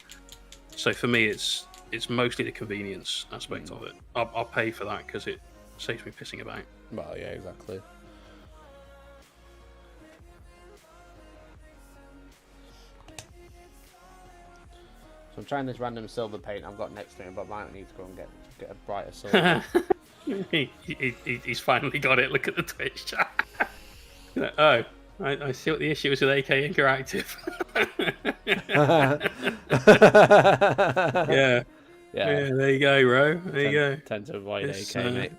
So for me, it's mostly the convenience aspect of it. I'll pay for that because it saves me pissing about. Well, yeah, exactly. So I'm trying this random silver paint I've got next to me, but I might need to go and get a brighter silver. He's finally got it. Look at the Twitch chat. Oh, I see what the issue is with AK Interactive. yeah, there you go, bro. There you go. Tend to avoid AK, mate.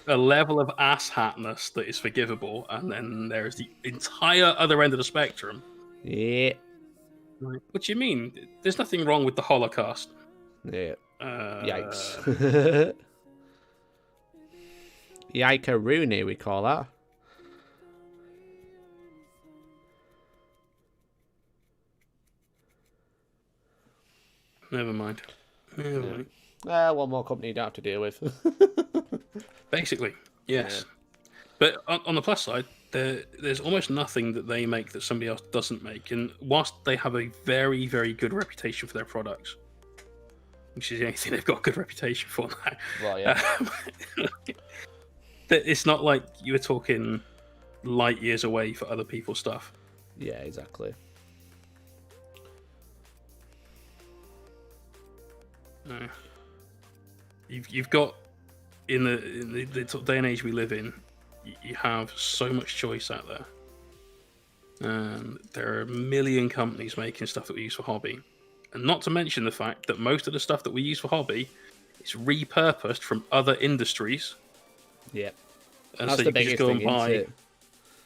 A level of asshatness that is forgivable, and then there's the entire other end of the spectrum. Yeah. What do you mean? There's nothing wrong with the Holocaust. Yeah. Yikes. Yike-a-rooney, we call that. Never mind. Mind. One more company you don't have to deal with. Basically, yes. Yeah. But on the plus side, there's almost nothing that they make that somebody else doesn't make. And whilst they have a very, very good reputation for their products, which is the only thing they've got a good reputation for now. Well, yeah. It's not like you were talking light years away for other people's stuff. Yeah, exactly. You've got in the day and age we live in, you have so much choice out there. There are a million companies making stuff that we use for hobby, and not to mention the fact that most of the stuff that we use for hobby is repurposed from other industries. Yeah, and that's so the you can biggest just go thing, and buy. isn't it?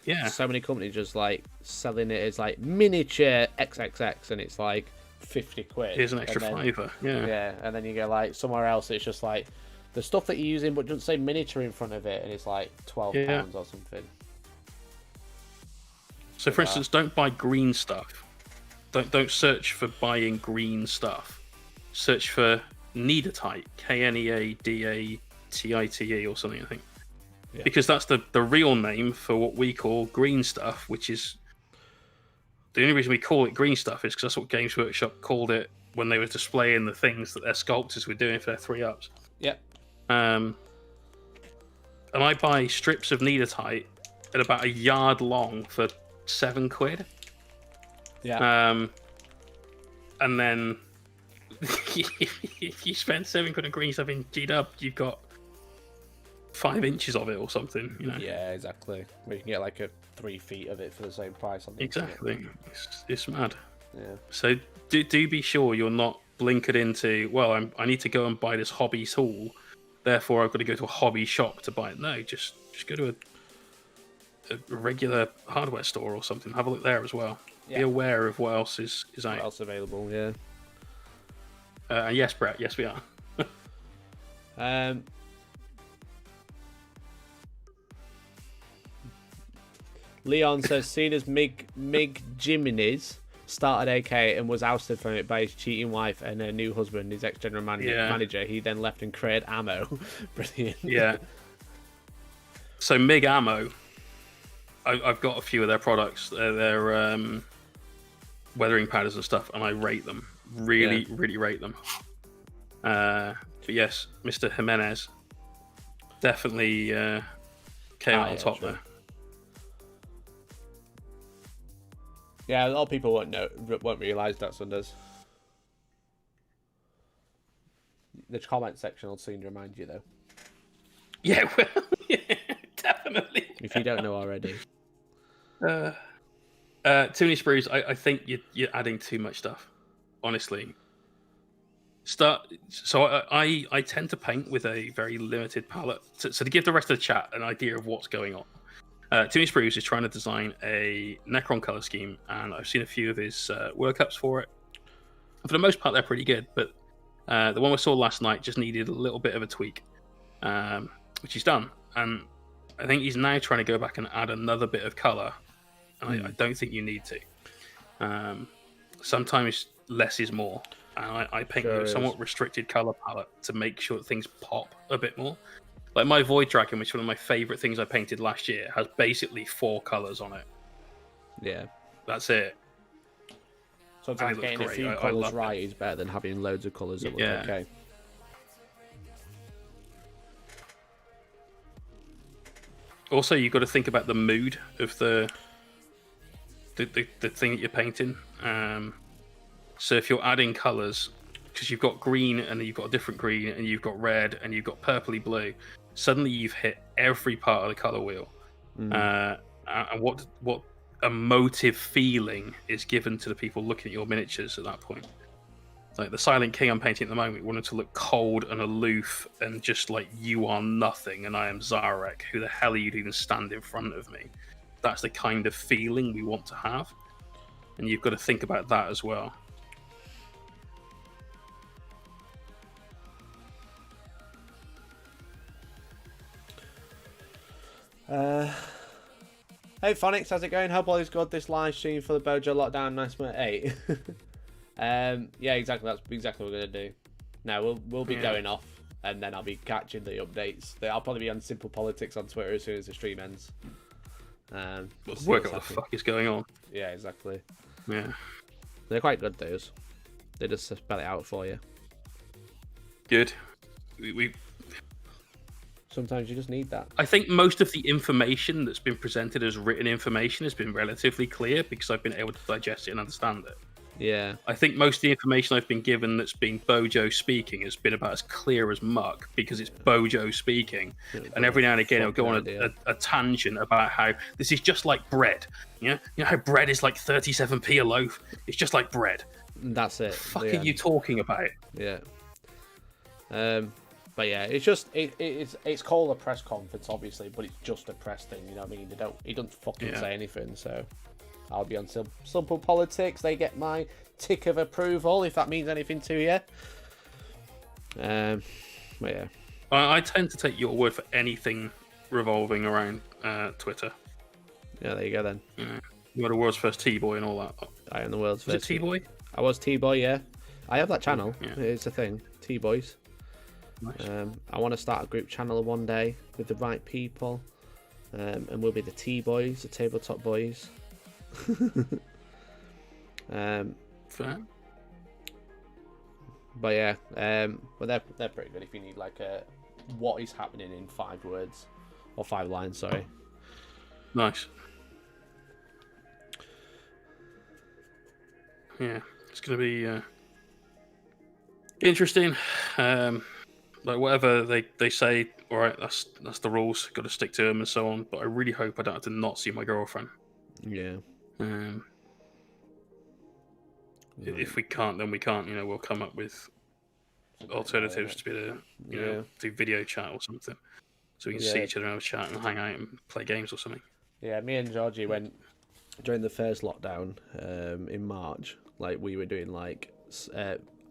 Yeah, so many companies just like selling it as like miniature XXX, and it's like 50 quid. Here's an extra £5. Yeah, and then you go like somewhere else, it's just like the stuff that you're using, but doesn't say miniature in front of it, and it's like £12 or something. So, for instance, don't buy green stuff. Don't search for buying green stuff. Search for Neadatite, Kneadatite or something, I think. Yeah. Because that's the real name for what we call green stuff, which is the only reason we call it green stuff is because that's what Games Workshop called it when they were displaying the things that their sculptors were doing for their 3-ups. Yep. And I buy strips of Neadatite at about a yard long for £7. Yeah. And then if you spend £7 on green stuff in GW, you've got 5 inches of it or something, you know. Yeah, exactly. We can get like 3 feet of it for the same price. On the exactly. It's mad. Yeah. So do be sure you're not blinkered into, well, I need to go and buy this hobby tool, therefore I've got to go to a hobby shop to buy it. No, just go to a regular hardware store or something. Have a look there as well. Yeah. Be aware of what else is out. What else available? Yeah. Yes, Brett. Yes, we are. Leon says, seen as Mig Jimenez started AK and was ousted from it by his cheating wife and her new husband, his ex-general manager. He then left and created ammo. Brilliant. Yeah. So MiG Ammo, I've got a few of their products. They're weathering powders and stuff, and I rate them. Really rate them. But yes, Mr. Jimenez definitely came out on top there. Yeah, a lot of people won't realise that, Sunders. The comment section will soon remind you, though. Yeah, well, yeah, definitely. If you don't know already. Too many sprues. I think you're adding too much stuff. Honestly. So I tend to paint with a very limited palette. So to give the rest of the chat an idea of what's going on. Timmy Spruce is trying to design a Necron color scheme, and I've seen a few of his workups for it. For the most part, they're pretty good, but the one we saw last night just needed a little bit of a tweak, which he's done. And I think he's now trying to go back and add another bit of color, and I don't think you need to. Sometimes less is more, and I paint with a somewhat restricted color palette to make sure that things pop a bit more. Like my Void Dragon, which is one of my favourite things I painted last year, has basically 4 colours on it. Yeah. That's it. Sometimes getting a few colours right is better than having loads of colours that look okay. Also, you've got to think about the mood of the thing that you're painting. So if you're adding colours, because you've got green and then you've got a different green and you've got red and you've got purpley blue, suddenly you've hit every part of the colour wheel. And what emotive feeling is given to the people looking at your miniatures at that point? Like the Silent King I'm painting at the moment, we want it to look cold and aloof and just like, you are nothing and I am Zarek. Who the hell are you to even stand in front of me? That's the kind of feeling we want to have. And you've got to think about that as well. Hey Phonics, how's it going? Hope all is good. This live stream for the Bojo Lockdown 9.8. Yeah, exactly. That's exactly what we're gonna do. Now we'll be going off, and then I'll be catching the updates. I'll probably be on Simple Politics on Twitter as soon as the stream ends. Work out what the fuck is going on. Yeah, exactly. Yeah, they're quite good. Those. They just spell it out for you. Good. We Sometimes you just need that. I think most of the information that's been presented as written information has been relatively clear because I've been able to digest it and understand it. Yeah. I think most of the information I've been given that's been Bojo speaking has been about as clear as muck because it's Bojo speaking. And every now and again it'll go on a tangent about how this is just like bread. You know how bread is like 37p a loaf? It's just like bread. That's it. What the fuck are you talking about? Yeah. But yeah, it's just it's called a press conference, obviously, but it's just a press thing. You know what I mean? He don't fucking say anything. So I'll be on Simple Politics. They get my tick of approval, if that means anything to you. But yeah, I tend to take your word for anything revolving around Twitter. Yeah, there you go then. Yeah. You're the world's first T-boy and all that. I am the world's first. Is it T-boy? I was T-boy. Yeah, I have that channel. Yeah. It's a thing. T-boys. Nice. I want to start a group channel one day with the right people, and we'll be the T-boys, the tabletop boys. Fair. But yeah, but they're pretty good if you need like a what is happening in 5 words or 5 lines. Sorry. Nice. Yeah, it's gonna be interesting. Like whatever they say, all right, that's the rules. Got to stick to them and so on. But I really hope I don't have to not see my girlfriend. Yeah. If we can't, then we can't. You know, we'll come up with alternatives to be able to, you know, do video chat or something, so we can see each other and have a chat and hang out and play games or something. Yeah, me and Georgie went during the first lockdown in March. Like we were doing like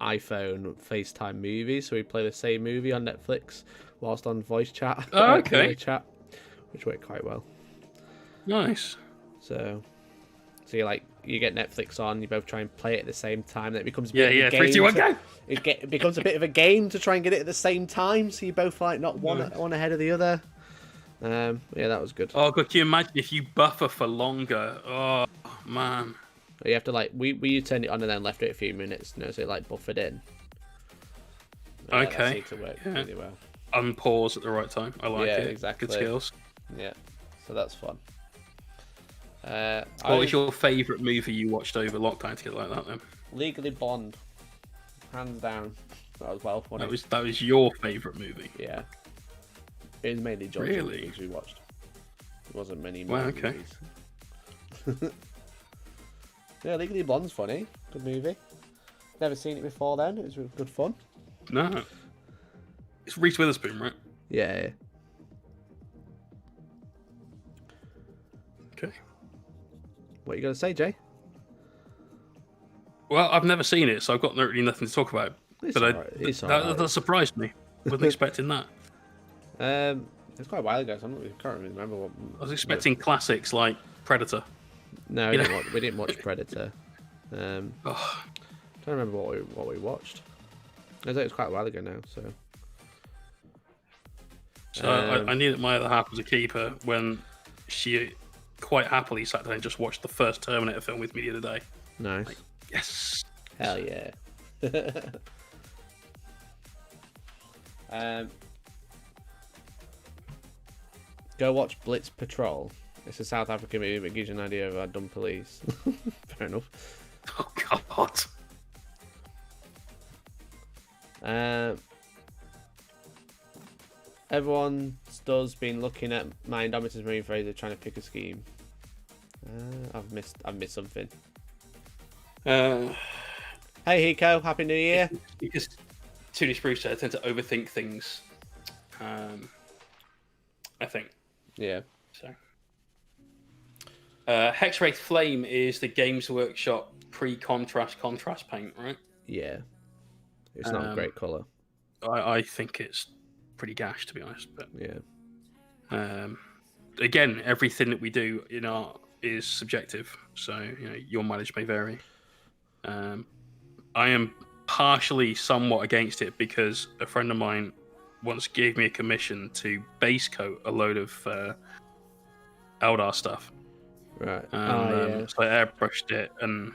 iPhone FaceTime movies, so we play the same movie on Netflix whilst on voice chat. Oh, okay. Chat, which worked quite well. Nice. So you get Netflix on, you both try and play it at the same time. Then it becomes a bit of a game. 3, 2, 1, go. It becomes a bit of a game to try and get it at the same time, so you both like not one ahead of the other. Yeah, that was good. Oh god, can you imagine if you buffer for longer? Oh man. You have to like we turned it on and then left it a few minutes, you know, so it like buffered in. Okay. That seemed to work really well. Unpause at the right time. I like it. Exactly. Good skills. Yeah, so that's fun. What was your favourite movie you watched over lockdown to get like that then? Legally Blonde, hands down. That was well funny. That was your favourite movie. Yeah, it was mainly John movies we watched. It wasn't many movies. Yeah, Legally Blonde's funny. Good movie. Never seen it before then. It was good fun. No, it's Reese Witherspoon, right? Yeah. Okay. What are you going to say, Jay? Well, I've never seen it, so I've got really nothing to talk about. That surprised me. Wasn't expecting that. It's quite a while ago, so I can't really remember what. I was expecting classics like Predator. No, we didn't watch Predator. Don't remember what we watched. I think it was quite a while ago now. So I knew that my other half was a keeper when she quite happily sat down and just watched the first Terminator film with me the other day. Nice. Like, yes. Hell yeah. Go watch Blitz Patrol. It's a South African movie, but gives you an idea of our dumb police. Fair enough. Oh god. Everyone's been looking at my Indomitus Marine Fraser trying to pick a scheme. I've missed something. Hey Hiko, Happy New Year. Because Toonie Spruce, I tend to overthink things. I think. Yeah. So. Hexwraith Flame is the Games Workshop pre-contrast paint, right? Yeah. It's not a great colour. I think it's pretty gash, to be honest. But yeah. Again, everything that we do in art is subjective, so you know your mileage may vary. I am partially somewhat against it because a friend of mine once gave me a commission to base coat a load of Eldar stuff. Right. So I airbrushed it and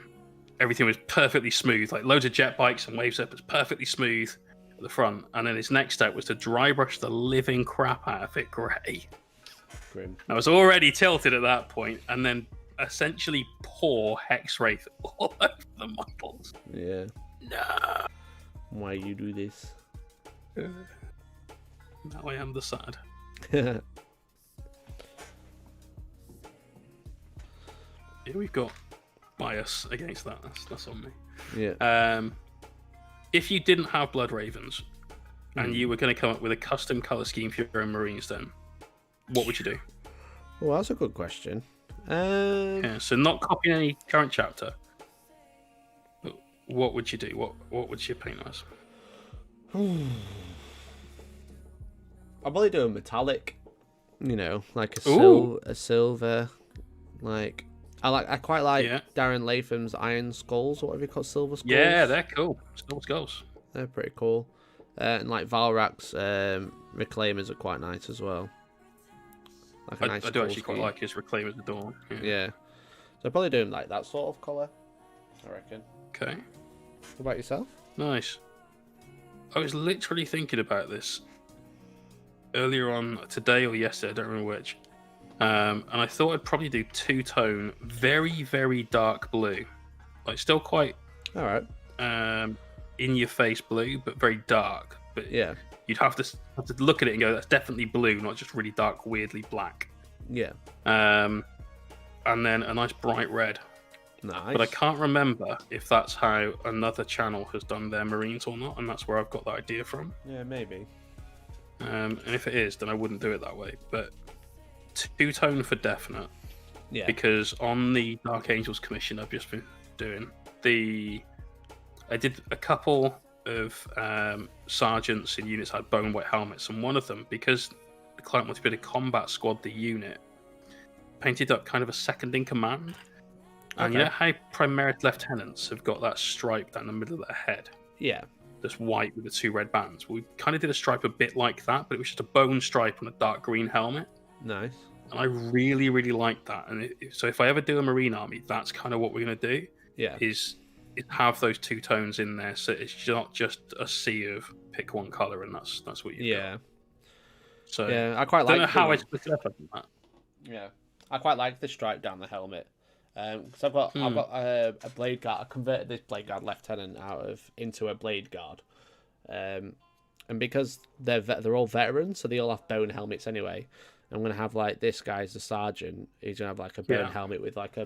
everything was perfectly smooth, like loads of jet bikes and wave surfers, perfectly smooth at the front. And then his next step was to dry brush the living crap out of it grey. Grim. I was already tilted at that point, and then essentially pour Hexwraith all over the models. Yeah. No. Why you do this? Now I am the sad. Yeah, we've got bias against that. That's on me. Yeah. If you didn't have Blood Ravens and you were going to come up with a custom color scheme for your own Marines, then what would you do? Well, that's a good question. So not copying any current chapter. But what would you do? What would you paint as? I'll probably do a metallic. You know, like a silver. Like I quite like Darren Latham's Iron Skulls, or whatever you call Silver Skulls. Yeah, they're cool. Silver Skulls. They're pretty cool. And like Valrak's Reclaimers are quite nice as well. Like a nice I do actually quite like his Reclaimers of Dawn. Yeah. So I'll probably do like that sort of colour, I reckon. Okay. What about yourself? Nice. I was literally thinking about this earlier on today or yesterday, I don't remember which. And I thought I'd probably do two-tone, very, very dark blue. Like, still quite alright. In-your-face blue, but very dark. But yeah, you'd have to look at it and go, that's definitely blue, not just really dark, weirdly black. Yeah. And then a nice bright red Nice. But I can't remember if that's how another channel has done their Marines or not, and that's where I've got the idea from. Yeah, maybe. And if it is, then I wouldn't do it that way. But two-tone for definite. Yeah. Because on the Dark Angels commission I've just been doing, I did a couple of sergeants in units that had bone white helmets, and one of them, because the client wanted to be a combat squad, the unit painted up kind of a second in command. And you know how Primaris lieutenants have got that stripe down the middle of their head? Yeah. That's white with the 2 red bands. We kind of did a stripe a bit like that, but it was just a bone stripe on a dark green helmet. Nice. And I really, really liked that. And so if I ever do a Marine army, that's kind of what we're going to do. Yeah. Is have those 2 tones in there, so it's not just a sea of pick one color, and that's what you got. So yeah, I quite don't like. know how I split it up on that. Yeah, I quite like the stripe down the helmet. Because I've got a blade guard. I converted this blade guard lieutenant into a blade guard, and because they're all veterans, so they all have bone helmets anyway. I'm gonna have like this guy's the sergeant. He's gonna have like a bone helmet with like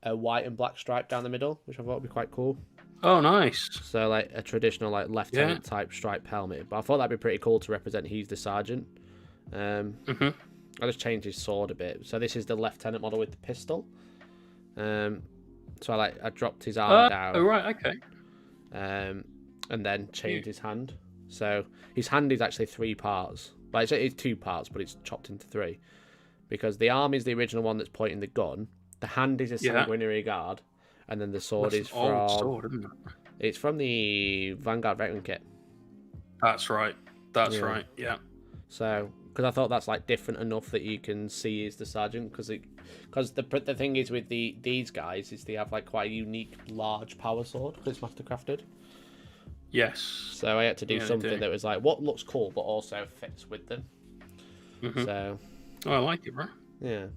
a white and black stripe down the middle, which I thought would be quite cool. Oh, nice. So like a traditional like lieutenant type stripe helmet. But I thought that'd be pretty cool to represent he's the sergeant. I just changed his sword a bit. So this is the lieutenant model with the pistol. So I dropped his arm down. Oh, right, okay. And then changed his hand. So his hand is actually 3 parts. Like it's 2 parts, but it's chopped into 3. Because the arm is the original one that's pointing the gun. The hand is a sanguinary guard, and then the sword is from. Old sword, isn't it? It's from the Vanguard veteran kit. That's right. That's right. Yeah. So, because I thought that's like different enough that you can see is the sergeant, because the thing is with these guys is they have like quite a unique large power sword because it's mastercrafted. Yes. So I had to do something that was like what looks cool but also fits with them. So. Oh, I like it, bro. Yeah.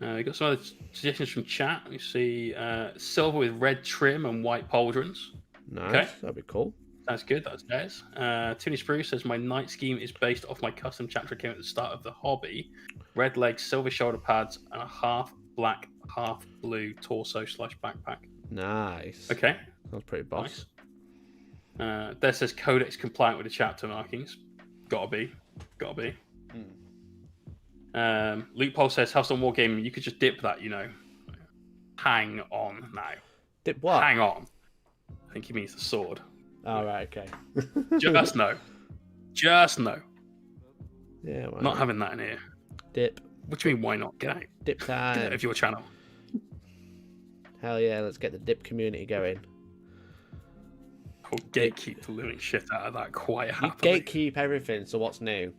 We got some other suggestions from chat. We see silver with red trim and white pauldrons. Nice. Okay. That'd be cool. That's good. That's theirs. Tony Spruce says my night scheme is based off my custom chapter came at the start of the hobby. Red legs, silver shoulder pads, and a half black, half blue torso / backpack. Nice. Okay. That's pretty boss. Nice. There says codex compliant with the chapter markings. Gotta be. Luke Paul says Hellstorm Wargaming, you could just dip that, Hang on now. Dip what? Hang on. I think he means the sword. Oh, right, okay. Just no. Yeah, well, not having that in here. Dip. What do you mean, why not? Get out. Dip time. Get out of your channel. Hell yeah, let's get the dip community going. I'll gatekeep the living shit out of that quite happily. You gatekeep everything, so what's new?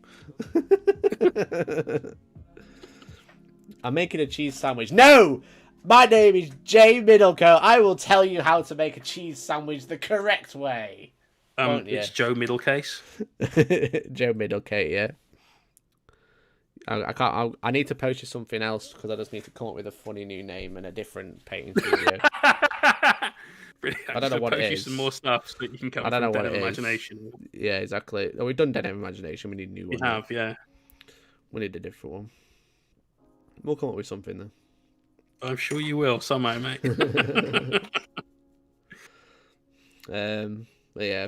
I'm making a cheese sandwich. No! My name is Jay Middlecoat. I will tell you how to make a cheese sandwich the correct way. It's Joe Middlecase. Joe Middlecate, yeah. I can't. I need to post you something else because I just need to come up with a funny new name and a different painting studio. I don't know what it is. You some more stuff so that you can come from Denim Imagination. Yeah, exactly. Oh, we've done Denim Imagination. We need a new one. We have, yeah. We need a different one. We'll come up with something then. I'm sure you will somehow, mate. But yeah.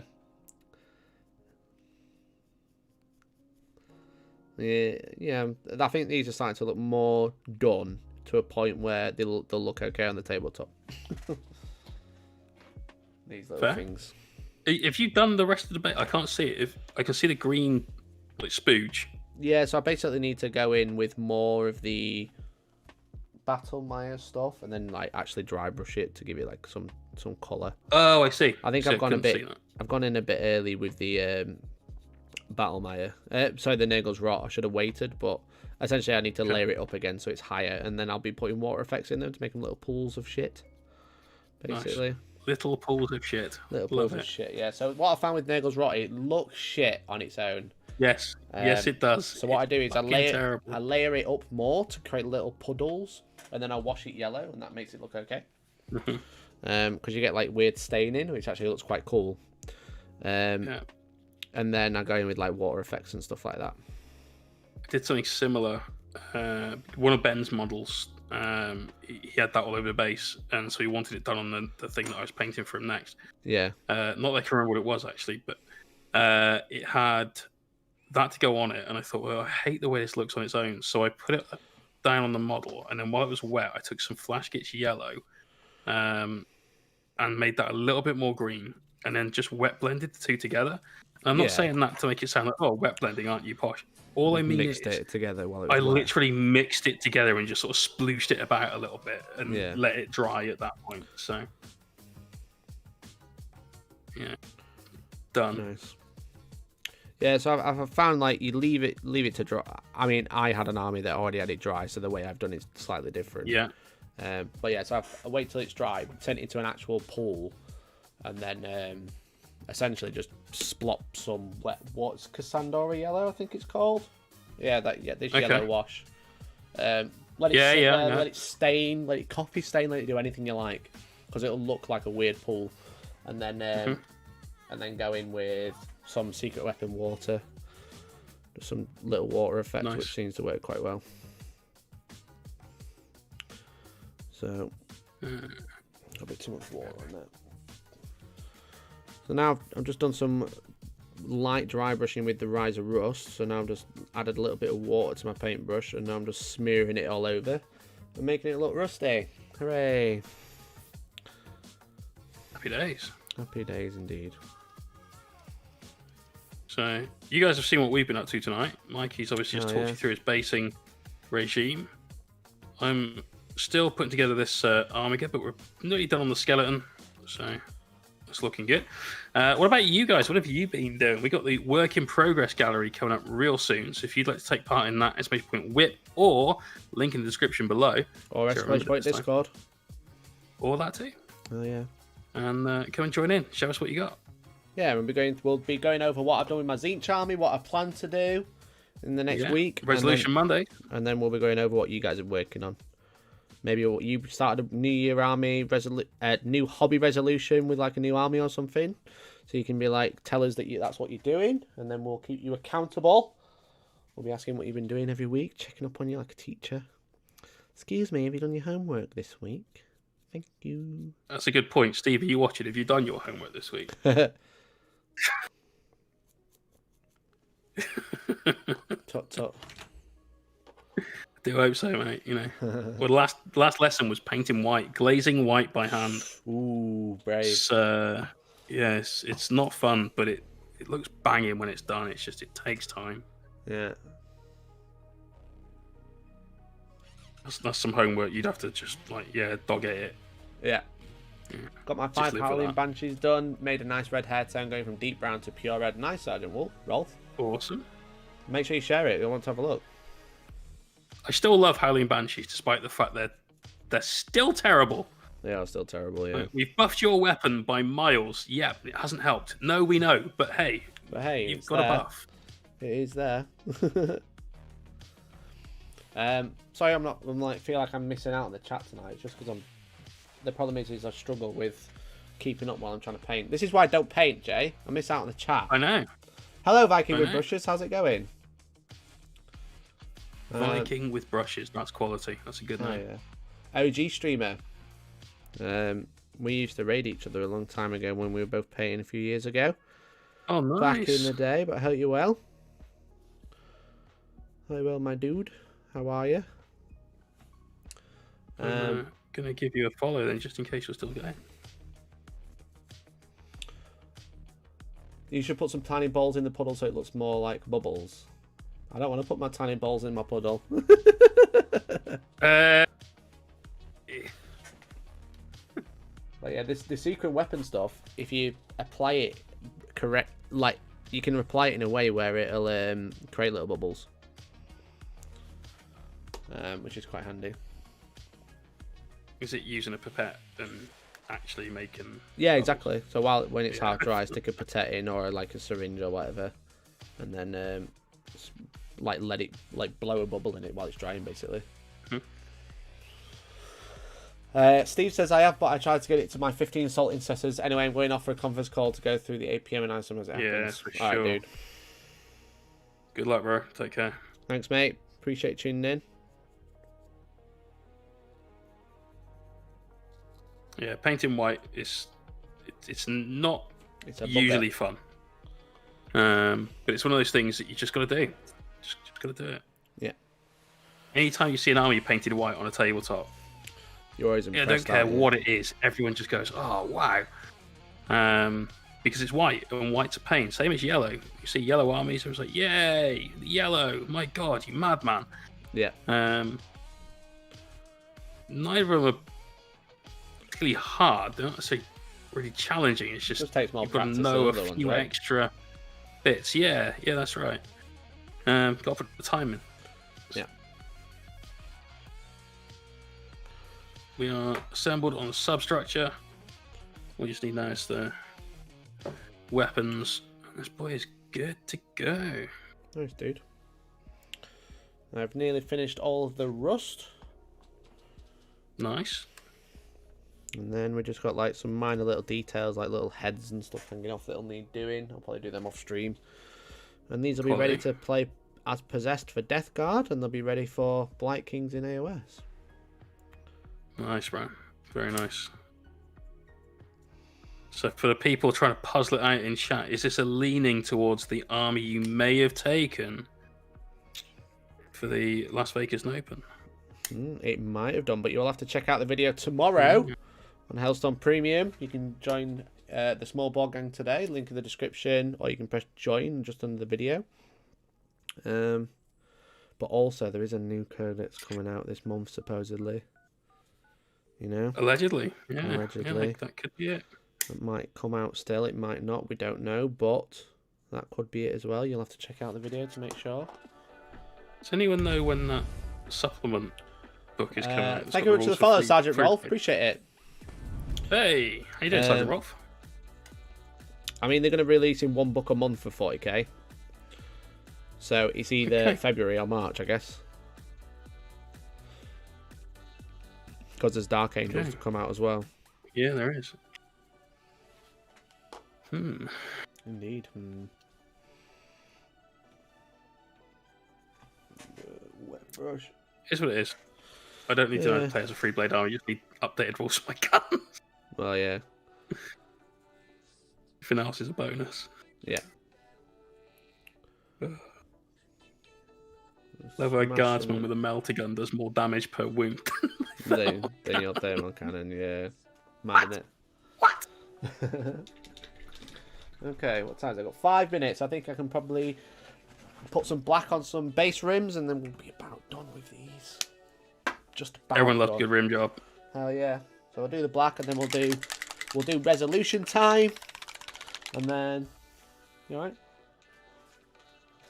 Yeah. I think these are starting to look more done to a point where they'll look okay on the tabletop. These little things. Have you done the rest of the bait? I can't see it. If I can see the green, like spooge. Yeah, so I basically need to go in with more of the Battle Maya stuff, and then like actually dry brush it to give it like some color. Oh, I see. I think I've gone in a bit early with the Battle Maya. Sorry, the Nagel's Rot. I should have waited, but essentially I need to layer it up again so it's higher, and then I'll be putting water effects in them to make them little pools of shit. Basically. Nice. Little pools of shit. Little pools of shit, yeah. So what I found with Nagel's Rot, it looks shit on its own. Yes, yes, it does. So what I do is I layer it up more to create little puddles, and then I wash it yellow, and that makes it look okay. Because you get like weird staining, which actually looks quite cool. And then I go in with like water effects and stuff like that. I did something similar. One of Ben's models He had that all over the base, and so he wanted it done on the thing that I was painting for him next. Yeah. Not that I can remember what it was actually, but it had that to go on it, and I thought, well, I hate the way this looks on its own, so I put it down on the model, and then while it was wet, I took some Flash Gitch yellow, and made that a little bit more green, and then just wet blended the two together. And I'm not saying that to make it sound like, oh, wet blending, aren't you posh? All I mean mixed is it together while it I was wet. literally mixed it together and just sort of splooshed it about a little bit and let it dry at that point. So yeah, done. Nice. Yeah, so I've found like you leave it to dry. I mean, I had an army that already had it dry, so the way I've done it's slightly different. Yeah. But yeah, so I wait till it's dry, send it into an actual pool, and then essentially just splop some what's Cassandra yellow, I think it's called. Yeah, this yellow wash. Let it sit there, let it stain, let it coffee stain, let it do anything you like, because it'll look like a weird pool, and then go in with some secret weapon water, just some little water effect, which seems to work quite well. So a bit too much water on that. So now I've just done some light dry brushing with the Rise of Rust. So now I've just added a little bit of water to my paintbrush, and now I'm just smearing it all over and making it look rusty. Hooray! Happy days. Happy days indeed. So you guys have seen what we've been up to tonight. Mikey's obviously just talked you through his basing regime. I'm still putting together this Armiger, but we're nearly done on the skeleton, so that's looking good. What about you guys? What have you been doing? We got the work in progress gallery coming up real soon, so if you'd like to take part in that, exclamation point whip, or link in the description below, or exclamation point Discord, or that too. Oh yeah, and come and join in. Show us what you got. Yeah, we'll be going over what I've done with my Tzeentch army, what I plan to do in the next week. Resolution Monday. And then we'll be going over what you guys are working on. Maybe you started a New Year army, new hobby resolution with like a new army or something. So you can be like, tell us that that's what you're doing, and then we'll keep you accountable. We'll be asking what you've been doing every week, checking up on you like a teacher. Excuse me, have you done your homework this week? Thank you. That's a good point. Steve, are you watching? Have you done your homework this week? Tut tut. I do hope so, mate. You know, well, last lesson was painting white, glazing white by hand. Ooh, brave. Yes, it's not fun, but it looks banging when it's done. It's just it takes time. Yeah. That's some homework. You'd have to just dog at it. Yeah. Got my 5 Howling Banshees done. Made a nice red hair tone going from deep brown to pure red. Nice, Sergeant Rolf. Awesome. Make sure you share it. I want to have a look. I still love Howling Banshees, despite the fact that they're still terrible. They are still terrible, yeah. We've buffed your weapon by miles. Yeah, it hasn't helped. No, we know. But hey, you've got a buff. It is there. Sorry, I feel like I'm missing out on the chat tonight. It's just because the problem is I struggle with keeping up while I'm trying to paint. This is why I don't paint, Jay. I miss out on the chat. I know. Hello, Viking with brushes. How's it going? Viking with brushes. That's quality. That's a good name. Yeah. OG streamer. We used to raid each other a long time ago when we were both painting a few years ago. Oh, nice. Back in the day, but I hope you're well. Hi, well, my dude. How are you? I'm going to give you a follow then, just in case you're still going. You should put some tiny balls in the puddle so it looks more like bubbles. I don't want to put my tiny balls in my puddle. But yeah, the secret weapon stuff, if you apply it correct, like you can apply it in a way where it'll create little bubbles, which is quite handy. Is it using a pipette and actually making? Yeah, exactly. So when it's half dry, stick a pipette in or like a syringe or whatever, and then let it blow a bubble in it while it's drying, basically. Steve says I have, but I tried to get it to my 15 salt incessors. Anyway, I'm going off for a conference call to go through the APM and answer as it happens. Yeah, for sure. All right, dude. Good luck, bro. Take care. Thanks, mate. Appreciate tuning in. Yeah, painting white is it's not It's a usually fun. But it's one of those things that you just got to do. Just got to do it. Yeah. Anytime you see an army painted white on a tabletop, You're always impressed. I don't care what it is. Everyone just goes, "Oh wow," because it's white and white's a pain. Same as yellow. You see yellow armies, everyone's like, "Yay, yellow! My God, you madman!" Yeah. Neither of them are particularly hard. They're not necessarily really challenging. It's just takes more you've got to practice know a than the few ones, right? extra bits. Yeah, that's right. Got to put the time in. Yeah. We are assembled on the substructure. We just need now is the weapons. This boy is good to go. Nice, dude. I've nearly finished all of the rust. Nice. And then we just got like some minor little details, like little heads and stuff hanging off that'll need doing. I'll probably do them off stream. And these will be ready to play as possessed for Death Guard, and they'll be ready for Blight Kings in AOS. Nice, bro. Very nice. So for the people trying to puzzle it out in chat, is this a leaning towards the army you may have taken for the Las Vegas Open? It might have done, but you'll have to check out the video tomorrow on Hellstorm Premium. You can join the small board gang today, link in the description, or you can press join just under the video. But also there is a new code that's coming out this month, supposedly. You know, allegedly. Yeah, allegedly. Yeah, that could be it. It might come out still, it might not, we don't know, but that could be it as well. You'll have to check out the video to make sure. Does anyone know when that supplement book is coming out? Thank you very much for the follow, Sergeant Rolf. Appreciate it. Hey, how you doing, Sergeant Rolf? I mean, they're going to release in one book a month for 40k. So it's either February or March, I guess. Because there's Dark Angels to come out as well. Yeah, there is. Indeed. Wet brush. It's what it is. I don't need to know how to play as a 3-blade army. You just need updated rules for my guns. Well, yeah. Everything else is a bonus. Yeah. Level a guardsman with a melter gun does more damage per wound. than your thermal cannon, yeah. Mad, isn't it? What? Okay, what time is it? I've got 5 minutes. I think I can probably put some black on some base rims and then we'll be about done with these. Just about Everyone loves done. a good rim job. Hell yeah. So I'll do the black and then we'll do resolution time. And then you alright?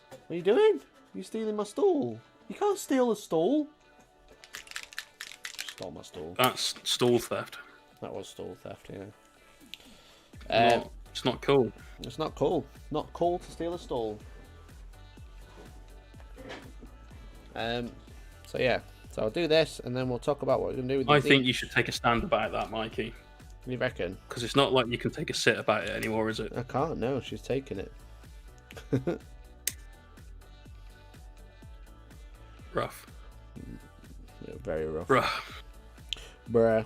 What are you doing? You stealing my stool? You can't steal a stool. Stole my stool. That's stool theft. That was stool theft, yeah. It's not cool. It's not cool. Not cool to steal a stool. So yeah. So I'll do this, and then we'll talk about what we're going to do with I think you should take a stand about that, Mikey. You reckon? Because it's not like you can take a sit about it anymore, is it? I can't, no. She's taking it. Rough. Yeah, very rough. Rough. Bruh.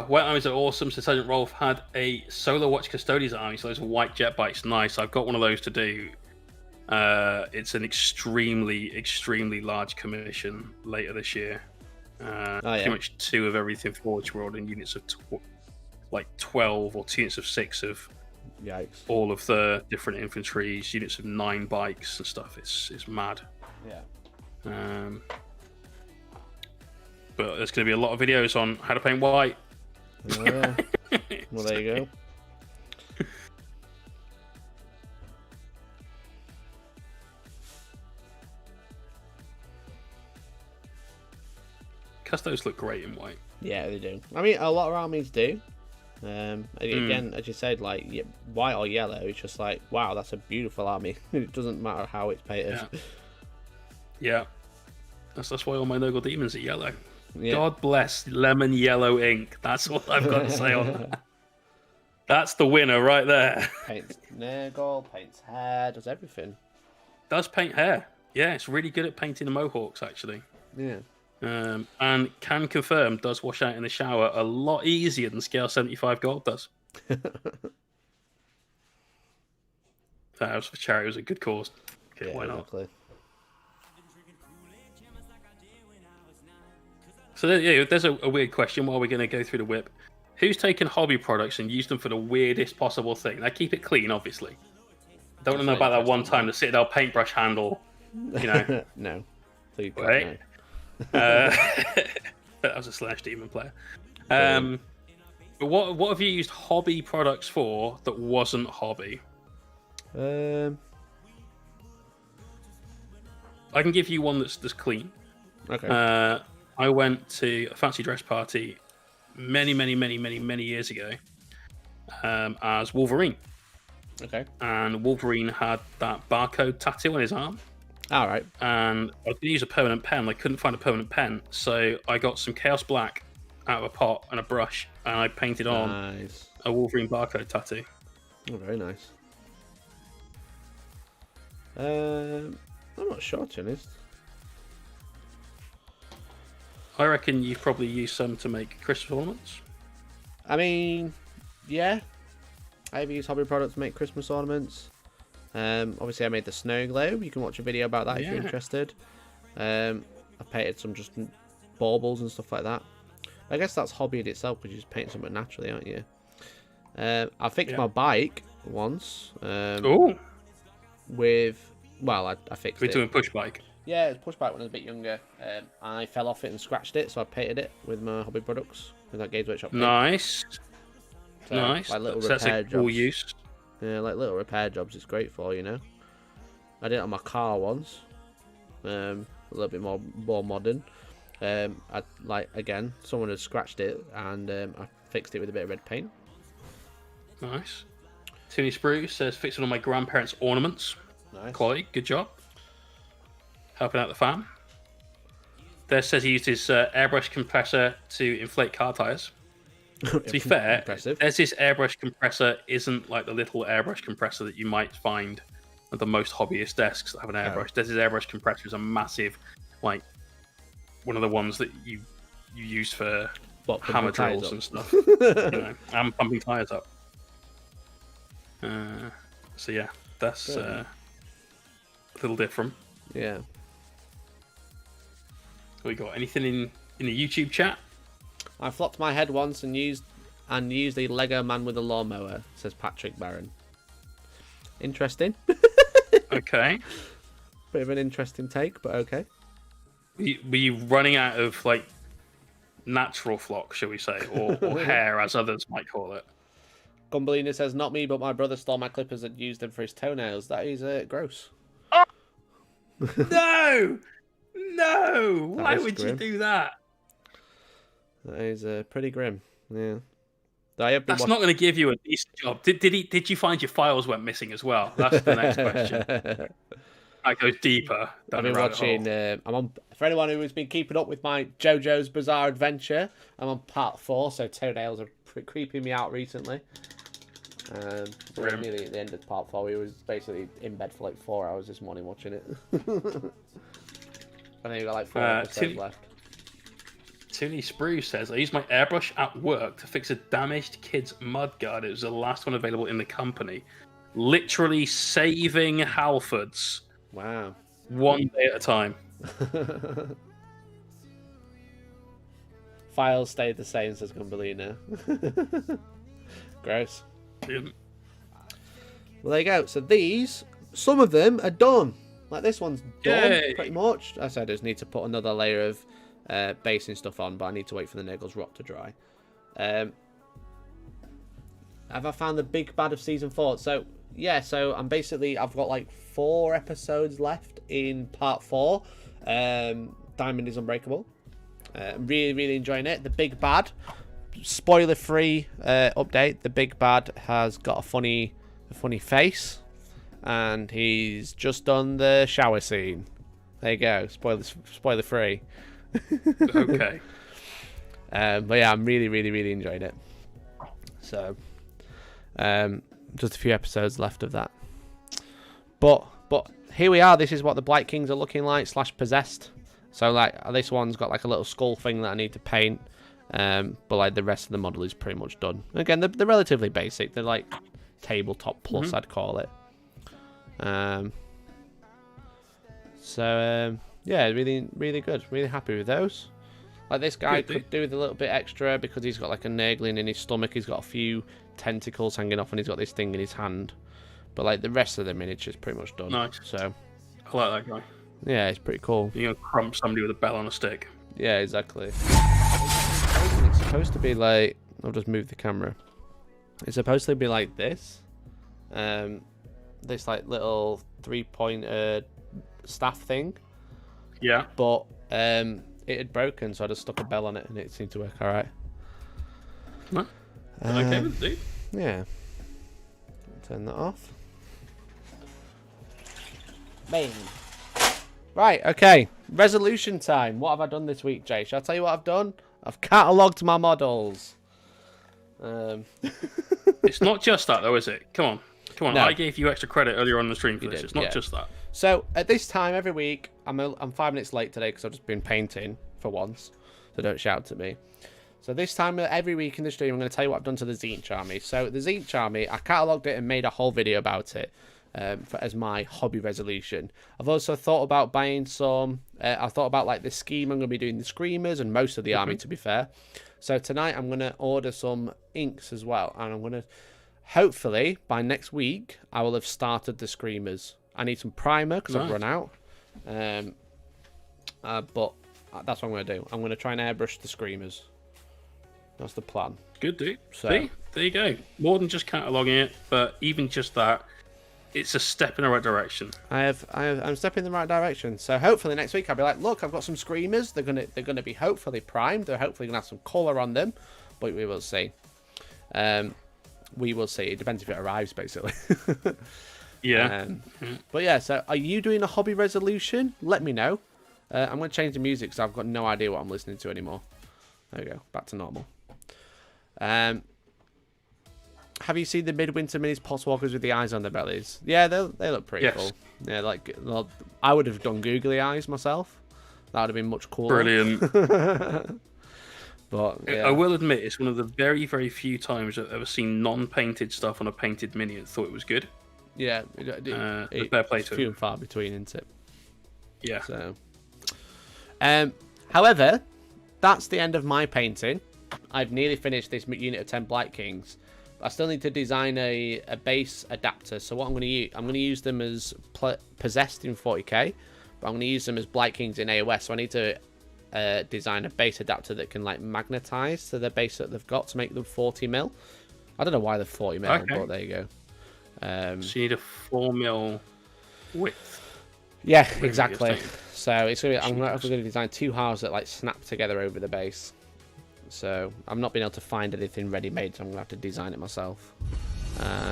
White armies are awesome. So Sergeant Rolf had a Solar Watch Custodians army, so those are white jet bikes. Nice. I've got one of those to do. It's an extremely large commission later this year. Pretty much 2 of everything Forge World and units of like 12 or 2 units of 6 of all of the different infantries, units of 9 bikes and stuff. It's mad. Yeah. But there's going to be a lot of videos on how to paint white. Oh, yeah. Well, there you go. Custos look great in white. Yeah, they do. I mean, a lot of armies do. Again, as you said, like white or yellow, it's just like, wow, that's a beautiful army. It doesn't matter how it's painted. Yeah. That's why all my Nurgle demons are yellow. Yeah. God bless lemon yellow ink. That's what I've got to say on that. That's the winner right there. Paints Nurgle, paints hair, does everything. Does paint hair. Yeah, it's really good at painting the mohawks, actually. Yeah. And can confirm does wash out in the shower a lot easier than Scale 75 Gold does. That was for charity. It was a good cause. Okay, Yeah, why not? exactly. So yeah, there's a weird question while we're going to go through the whip. Who's taken hobby products and used them for the weirdest possible thing? Now keep it clean, obviously. Don't want to know about that one time the Citadel paintbrush handle. You know. No. Please, God, Right? no. That was a Slash Demon player. But what have you used hobby products for that wasn't hobby? Um. I can give you one that's clean. Okay. I went to a fancy dress party many years ago as Wolverine. Okay. And Wolverine had that barcode tattoo on his arm. All right. And I was going to use a permanent pen. I couldn't find a permanent pen. So I got some Chaos Black out of a pot and a brush, and I painted on a Wolverine barcode tattoo. Oh, very nice. I'm not sure, to be honest. I reckon you've probably used some to make Christmas ornaments. I mean, yeah. I've used hobby products to make Christmas ornaments. Obviously, I made the snow globe. You can watch a video about that if you're interested. I painted some just baubles and stuff like that. I guess that's hobby in itself because you just paint something naturally, aren't you? I fixed my bike once. Oh. Well, I fixed it. We're doing push bike. Yeah, it's push bike when I was a bit younger. I fell off it and scratched it, so I painted it with my hobby products with that Games Workshop. Nice. So, nice. Like little that's repair a cool jobs. use. Yeah, like little repair jobs. It's great for, you know. I did it on my car once. A little bit more modern. Again, someone had scratched it and I fixed it with a bit of red paint. Nice. Tony Spruce says fixing all my grandparents' ornaments. Nice. Quality, good job. Helping out the fam. There says he used his airbrush compressor to inflate car tires. To be fair, Impressive. there's this airbrush compressor isn't like the little airbrush compressor that you might find at the most hobbyist desks that have an airbrush. There's this airbrush compressor is a massive, like one of the ones that you use for hammer drills and stuff. You know, and pumping tires up. So yeah, that's a little different. Yeah. We got anything in the YouTube chat? I flopped my head once and used a Lego man with a lawnmower, says Patrick Barron. Interesting. Okay. Bit of an interesting take, but okay. Were you running out of like natural flock, shall we say, or hair, as others might call it? Gumbelina says, not me, but my brother stole my clippers and used them for his toenails. That is gross. Oh! No! Why would grim. you do that? That is pretty grim. Yeah. That's not going to give you a decent job. Did you find your files went missing as well? That's the next question. That goes deeper. I've been watching. I'm on. For anyone who has been keeping up with my JoJo's Bizarre Adventure, I'm on part 4, so toenails are creeping me out recently. So we're nearly at the end of part 4. We was basically in bed for like 4 hours this morning watching it. I think we got like 4 episodes left. Tony Spruce says, I used my airbrush at work to fix a damaged kid's mudguard. It was the last one available in the company. Literally saving Halfords. Wow. One day at a time. Files stayed the same, says Gumbelina. Gross. Yeah. Well, there you go. So these, some of them are done. Like this one's done, Yay. pretty much. I said I just need to put another layer of basing stuff on, but I need to wait for the Nurgle's Rock to dry. Have I found the big bad of season 4? So yeah, so I've got like 4 episodes left in part 4. Diamond is Unbreakable. Really enjoying it. The big bad, spoiler free update. The big bad has got a funny face, and he's just done the shower scene. There you go. Spoiler free. Okay. But yeah, I'm really enjoying it. So, just a few episodes left of that. But here we are. This is what the Blight Kings are looking like / possessed. So like this one's got like a little skull thing that I need to paint. But like the rest of the model is pretty much done. Again, they're relatively basic. They're like tabletop plus, I'd call it. Yeah, really good. Really happy with those. Like this guy could do with a little bit extra because he's got like a nurgling in his stomach. He's got a few tentacles hanging off, and he's got this thing in his hand. But like the rest of the miniature's pretty much done. Nice. So I like that guy. Yeah, it's pretty cool. You're gonna crump somebody with a bell on a stick. Yeah, exactly. It's supposed to be like, I'll just move the camera. It's supposed to be like this. This like little 3-point staff thing. Yeah. But it had broken, so I just stuck a bell on it, and it seemed to work all right. No. Okay, with it, yeah. Turn that off. Bang. Right, okay. Resolution time. What have I done this week, Jay? Shall I tell you what I've done? I've catalogued my models. It's not just that, though, is it? Come on. No. I gave you extra credit earlier on the stream for this. It's not just that. So at this time every week, I'm 5 minutes late today because I've just been painting for once. So don't shout at me. So this time every week in the stream, I'm going to tell you what I've done to the Tzeentch army. So the Tzeentch army, I catalogued it and made a whole video about it as my hobby resolution. I've also thought about buying some. I thought about like the scheme. I'm going to be doing the screamers and most of the army, to be fair. So tonight I'm going to order some inks as well, and I'm going to. Hopefully, by next week, I will have started the screamers. I need some primer because I've run out. But that's what I'm going to do. I'm going to try and airbrush the screamers. That's the plan. Good, dude. So, see? There you go. More than just cataloguing it, but even just that, it's a step in the right direction. I'm stepping in the right direction. So hopefully next week I'll be like, look, I've got some screamers. They're gonna be hopefully primed. They're hopefully gonna have some colour on them. But we will see. We will see. It depends if it arrives, basically. Yeah. But yeah, so are you doing a hobby resolution? Let me know. I'm going to change the music because I've got no idea what I'm listening to anymore. There we go. Back to normal. Have you seen the Midwinter Minis Potswalkers with the eyes on their bellies? Yeah, they look pretty cool. Yeah, like I would have done googly eyes myself. That would have been much cooler. Brilliant. But yeah. I will admit, it's one of the very, very few times I've ever seen non-painted stuff on a painted mini and thought it was good. Yeah, fair play to few and far between, isn't it? Yeah. So, however, that's the end of my painting. I've nearly finished this unit of 10 Blight Kings. I still need to design a base adapter. So what I'm going to use them as possessed in 40k, but I'm going to use them as Blight Kings in AOS. So I need to design a base adapter that can like magnetize to the base that they've got to make them 40 mil. I don't know why they're 40 mil, but there you go. So you need a 4 mil width. Yeah, exactly. So it's gonna be, I'm going to design 2 halves that like snap together over the base. So I'm not being able to find anything ready-made, so I'm going to have to design it myself.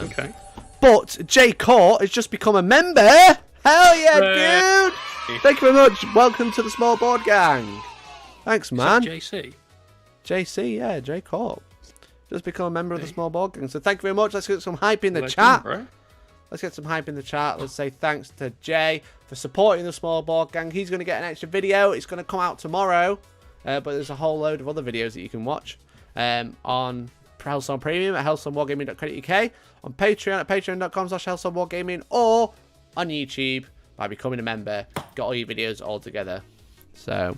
Okay. But Jay Court has just become a member. Hell yeah, dude! Thank you very much. Welcome to the Small Board Gang. Thanks, man. JC. JC, yeah, Jay Court. Just become a member of the Small Board Gang. So thank you very much. Let's get some hype in the chat. Let's get some hype in the chat. Let's say thanks to Jay for supporting the Small Board Gang. He's going to get an extra video. It's going to come out tomorrow. But there's a whole load of other videos that you can watch on Hellstorm Premium at hellstormwargaming.co.uk, on Patreon at patreon.com/hellstormwargaming, or on YouTube by becoming a member. Got all your videos all together. So,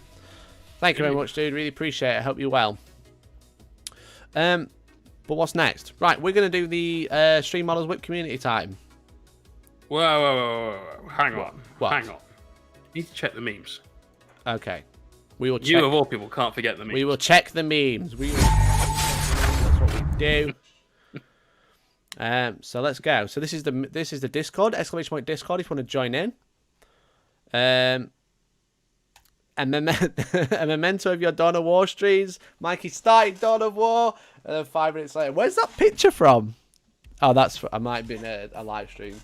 thank you very much, dude. Really appreciate it. I hope you're well. But what's next? Right, we're going to do the Stream Models Whip community time. Whoa. Hang on. What? Hang on. You need to check the memes. Okay. We will check. You, of all people, can't forget the memes. We will check the memes. That's what we do. So let's go. So this is the Discord, ! Discord if you want to join in. A memento of your Dawn of War streams. Mikey started Dawn of War, and then 5 minutes later, where's that picture from? Oh, I might have been a live stream.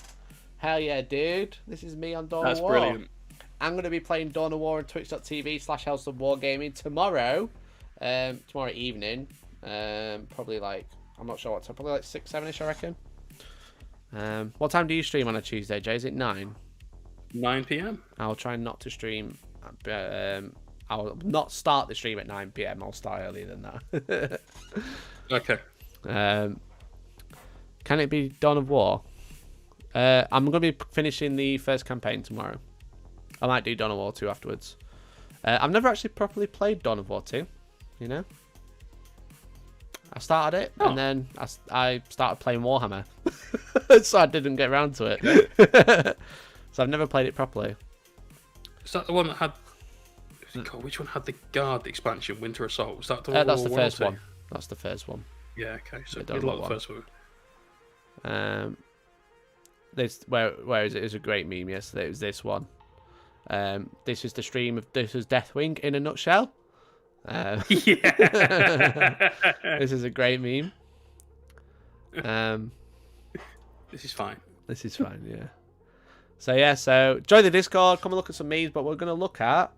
Hell yeah, dude! This is me on Dawn of War. That's brilliant. I'm going to be playing Dawn of War on twitch.tv/hellstormwargaming tomorrow. Tomorrow evening. Probably like, I'm not sure what time. Probably like 6, 7ish, I reckon. What time do you stream on a Tuesday, Jay? Is it 9? 9 p.m. I'll try not to stream. I'll not start the stream at 9 p.m. I'll start earlier than that. Okay. Can it be Dawn of War? I'm going to be finishing the first campaign tomorrow. I might do Dawn of War 2 afterwards. I've never actually properly played Dawn of War 2, you know? I started it, and then I started playing Warhammer. So I didn't get around to it. So I've never played it properly. Is that the one that had... God, which one had the Guard expansion, Winter Assault? Was that the That's the first one. That's the first one. Yeah, okay. So The good luck with the first one. This where is it? It was a great meme yesterday. It was this one. This is the stream of this is Deathwing in a nutshell. Yeah. This is a great meme. This is fine. This is fine, yeah. So join the Discord, come and look at some memes, but we're going to look at...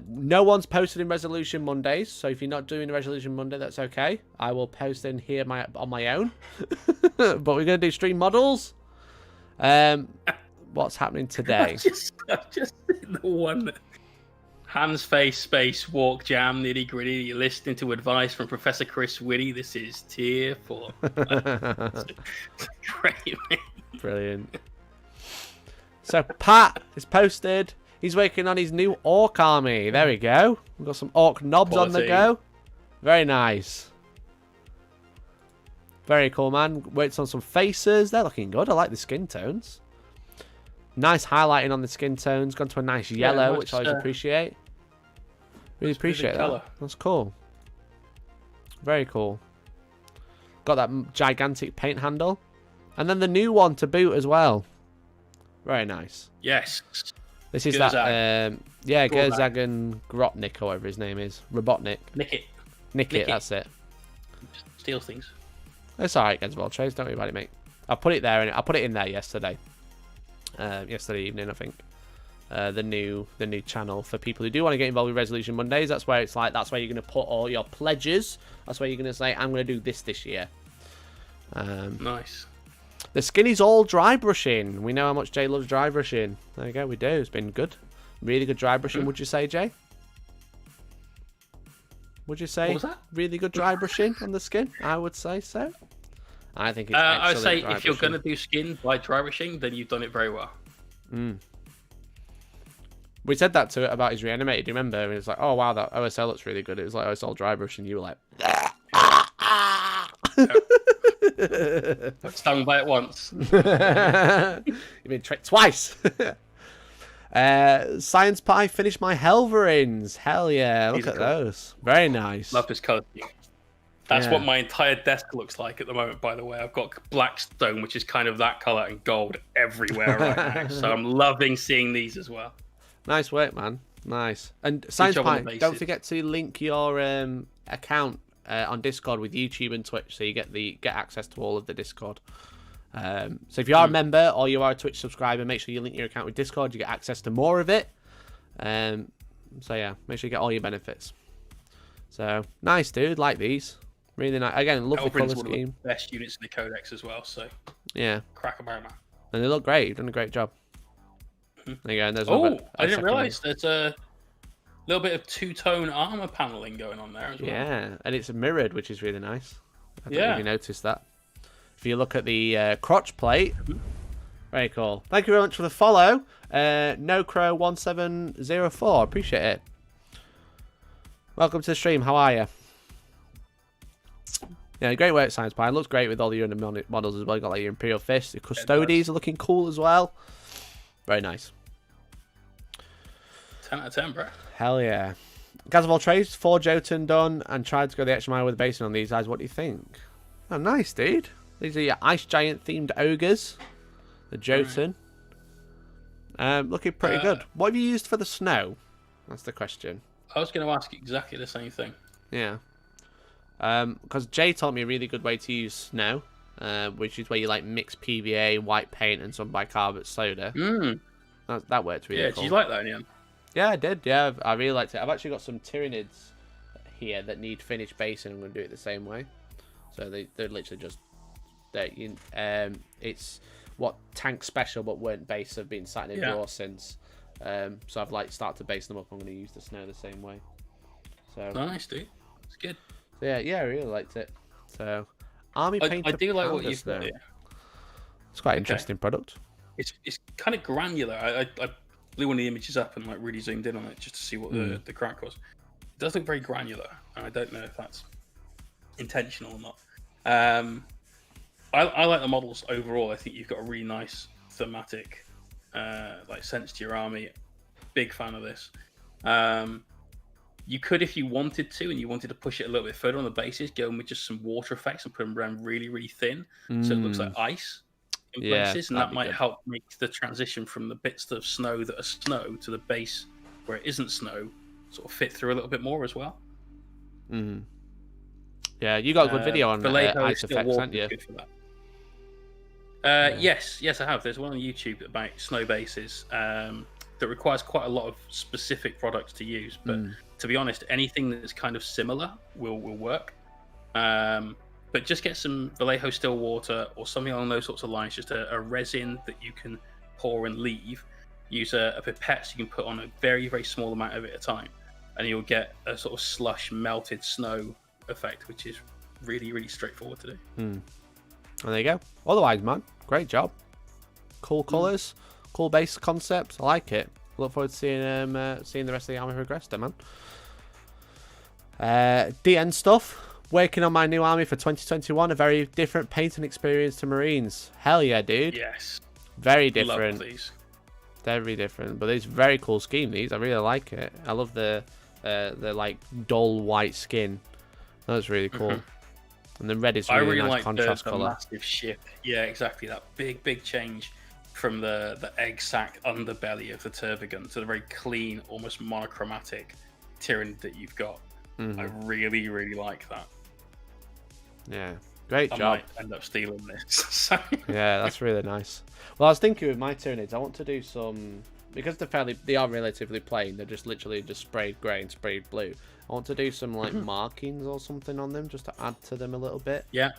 no one's posted in Resolution Mondays, so if you're not doing a Resolution Monday, that's okay. I will post in here on my own. But we're going to do stream models. What's happening today? just the one that... Hands, face, space, walk, jam, nitty gritty. You're listening to advice from Professor Chris Whitty. This is tier 4. Great, man. Brilliant. So Pat is posted. He's working on his new orc army. There we go. We've got some orc knobs on the go. Very nice. Very cool, man. Worked on some faces. They're looking good. I like the skin tones. Nice highlighting on the skin tones. Gone to a nice yellow, which I always appreciate. Really appreciate that. That's cool. Very cool. Got that gigantic paint handle. And then the new one to boot as well. Very nice. Yes. This is that, yeah, Gerzagen Grotnik, or whatever his name is. Robotnik. Nick it, that's it. Steal things. It's alright, Genswell Trace, don't worry about it, mate. I put it there, and I put it in there yesterday. Yesterday evening, I think. The new channel for people who do want to get involved with Resolution Mondays. That's where it's like, that's where you're going to put all your pledges. That's where you're going to say, I'm going to do this year. Nice. The skin is all dry brushing. We know how much Jay loves dry brushing. There you go, we do. It's been good. Really good dry brushing, would you say, Jay? Would you say? What was that? Really good dry brushing on the skin? I would say so. I think it's I would say dry if you're brushing. going to do skin by dry brushing, then you've done it very well. We said that to it about his reanimated, do you remember? And it's like, oh wow, that OSL looks really good. It was like OSL dry brush, and you were like, Stung by it once. you've been tricked twice. Science Pie finished my Helverins. Hell yeah, look at those. Very nice. Love his colour scheme. That's what my entire desk looks like at the moment, by the way. I've got Blackstone, which is kind of that colour, and gold everywhere right now. So I'm loving seeing these as well. Nice work, man. Nice. And Science Pie, don't forget to link your account on Discord with YouTube and Twitch, so you get access to all of the Discord. So if you are a member or you are a Twitch subscriber, make sure you link your account with Discord. You get access to more of it. So yeah, make sure you get all your benefits. So nice, dude. Like these. Really nice. Again, lovely colour scheme. One of the best units in the Codex as well. So yeah, crack them out, man. And they look great. You've done a great job. There you go. And there's I didn't realise there's a little bit of two-tone armor paneling going on there as well. Yeah, and it's mirrored, which is really nice. I don't know if you noticed that. If you look at the crotch plate, very cool. Thank you very much for the follow, NoCrow1704. Appreciate it. Welcome to the stream. How are you? Yeah, great work, Science Pie. Looks great with all the unit models as well. You got like your Imperial Fist. The Custodies are looking cool as well. Very nice. 10 out of 10, bro. Hell yeah. Guys of all trades, 4 Jotun done, and tried to go the extra mile with the basing on these guys. What do you think? Oh, nice, dude. These are your Ice Giant themed ogres. The Jotun. Looking pretty good. What have you used for the snow? That's the question. I was going to ask exactly the same thing. Yeah. Because Jay taught me a really good way to use snow, which is where you like mix PVA, white paint, and some bicarbonate soda. That worked really cool. Did you like that in the end? Yeah, I did. Yeah, I really liked it. I've actually got some Tyranids here that need finished basing. I'm going to do it the same way. So they're literally just... it's what tank special but weren't base have been sat in a drawer since. So I've like started to base them up. I'm going to use the snow the same way. So nice, dude. It's good. So yeah, I really liked it. So army painter. I do like what powder you've got snow. here. It's quite an interesting product. It's kind of granular. I blew one of the images up and like really zoomed in on it just to see what the crack was. It does look very granular, and I don't know if that's intentional or not. I like the models overall. I think you've got a really nice thematic like sense to your army. Big fan of this. You could, if you wanted to, and you wanted to push it a little bit further on the bases, go in with just some water effects and put them around really, really thin, so it looks like ice in places, and that might help make the transition from the bits of snow that are snow to the base where it isn't snow sort of fit through a little bit more as well. Yeah, you got a good video on ice effects, haven't you? Yes, I have. There's one on YouTube about snow bases that requires quite a lot of specific products to use, but to be honest, anything that's kind of similar will work. But just get some Vallejo still water or something along those sorts of lines, just a resin that you can pour and leave. Use a pipette so you can put on a very, very small amount of it at a time, and you'll get a sort of slush melted snow effect, which is really, really straightforward to do. And there you go. Otherwise, man, great job. Cool colours, cool base concept. I like it. Look forward to seeing the rest of the army progress there, man. DN stuff. Working on my new army for 2021. A very different painting experience to Marines. Hell yeah, dude. Yes. Very different. Love these. Very different, but it's a very cool scheme. These, I really like it. I love the like dull white skin. That's really cool. And the red is really nice like contrast color. Massive shift. Yeah, exactly. That big change from the egg sac underbelly of the Turbogun to the very clean, almost monochromatic Tyrant that you've got. I really, really like that. Yeah, great job. I might end up stealing this. So. Yeah, that's really nice. Well, I was thinking with my Tyranids, I want to do some, because they are relatively plain. They're just literally just sprayed grey and sprayed blue. I want to do some like markings or something on them just to add to them a little bit. Yeah,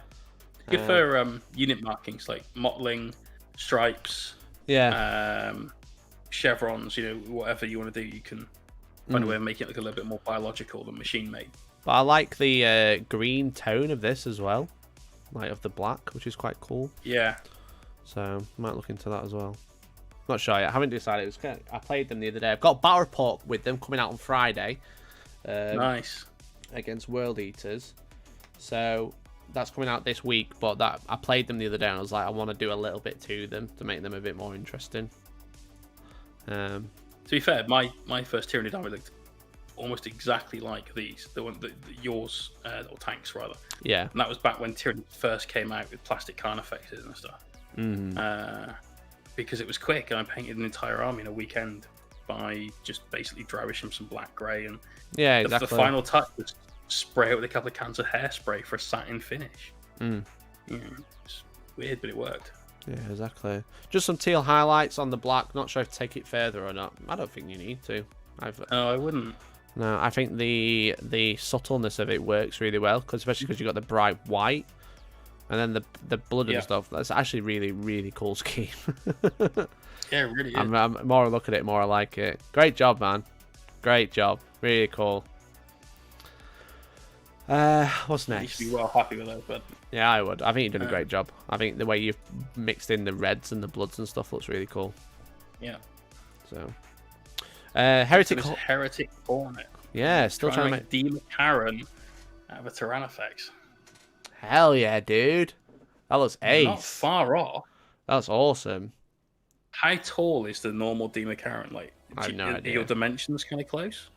good for unit markings like mottling, stripes. Yeah. Chevrons. Whatever you want to do, you can find a way of making it look a little bit more biological than machine made. But I like the green tone of this as well, like of the black, which is quite cool. Yeah. So might look into that as well. Not sure yet. I haven't decided. I played them the other day. I've got a battle report with them coming out on Friday. Nice. Against World Eaters. So that's coming out this week. But I played them the other day and I was like, I want to do a little bit to them to make them a bit more interesting. To be fair, my first Tyranid army looked almost exactly like these. The one yours, or tanks rather. Yeah. And that was back when Tyranid first came out with plastic Carnifexes and stuff. Because it was quick, and I painted an entire army in a weekend by just basically dry brushing some black grey, and exactly. The final touch was spray it with a couple of cans of hairspray for a satin finish. It's weird, but it worked. Yeah, exactly. Just some teal highlights on the black. Not sure if to take it further or not. I don't think you need to. I wouldn't. No, I think the subtleness of it works really well, especially because you've got the bright white. And then the blood and stuff. That's actually really, really cool scheme. Yeah, it really is. I'm more I look at it, more I like it. Great job, man. Great job. Really cool. What's next? You should be well happy with that, but yeah, I would. I think you've done a great job. I think the way you've mixed in the reds and the bloods and stuff looks really cool. Yeah. So, Heretic Hornet. Yeah, still trying to make Demon Karen out of a Tyrannofex. Hell yeah, dude. That looks ace. Not far off. That's awesome. How tall is the normal Demon Karen? Like, I have no idea. Are your dimensions kind of close?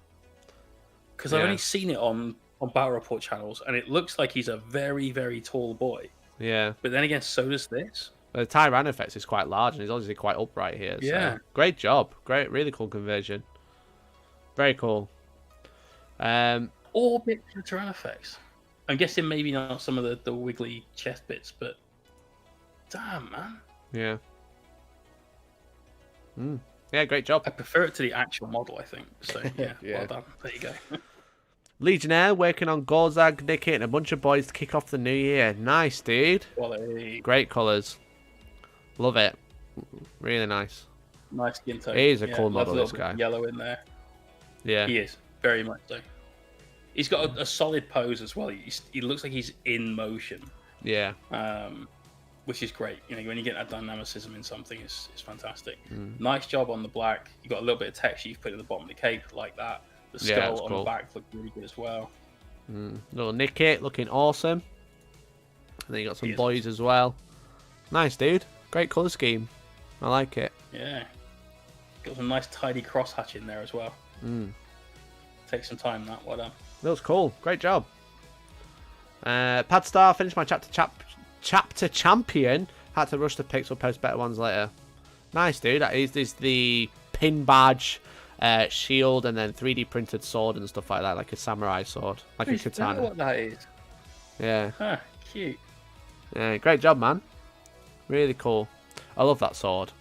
Because I've only seen it on Battle Report channels, and it looks like he's a very, very tall boy. Yeah. But then again, so does this. The Tyrannofex is quite large, and he's obviously quite upright here. Yeah. So. Great job. Great, really cool conversion. Very cool. All bits of Tyrannofex. I'm guessing maybe not some of the wiggly chest bits, but damn, man. Yeah. Yeah, great job. I prefer it to the actual model, I think. So, yeah, well done. There you go. Legionnaire working on Gorzag, Nickit, and a bunch of boys to kick off the new year. Nice, dude. Quality. Great colours. Love it. Really nice. Nice skin tone. He is a Yeah, cool loves model, a little this bit guy. of yellow in there. Yeah. He is very much so. He's got a solid pose as well. He looks like he's in motion. Yeah. Which is great. You know, when you get that dynamicism in something, it's fantastic. Nice job on the black. You got a little bit of texture you've put at the bottom of the cape like that. The skull on the back looked really good as well. Little Nicky looking awesome. And then you got some boys as well. Nice, dude. Great colour scheme. I like it. Yeah. Got some nice tidy crosshatch in there as well. Take some time, that. Well done. Looks cool. Great job. Padstar, finished my chapter champion. Had to rush the pics. We'll post better ones later. Nice, dude. That is the pin badge, shield, and then 3D printed sword and stuff like that, like a samurai sword, like a katana. Is that what that is? Yeah. Huh, cute. Yeah, great job, man. Really cool. I love that sword.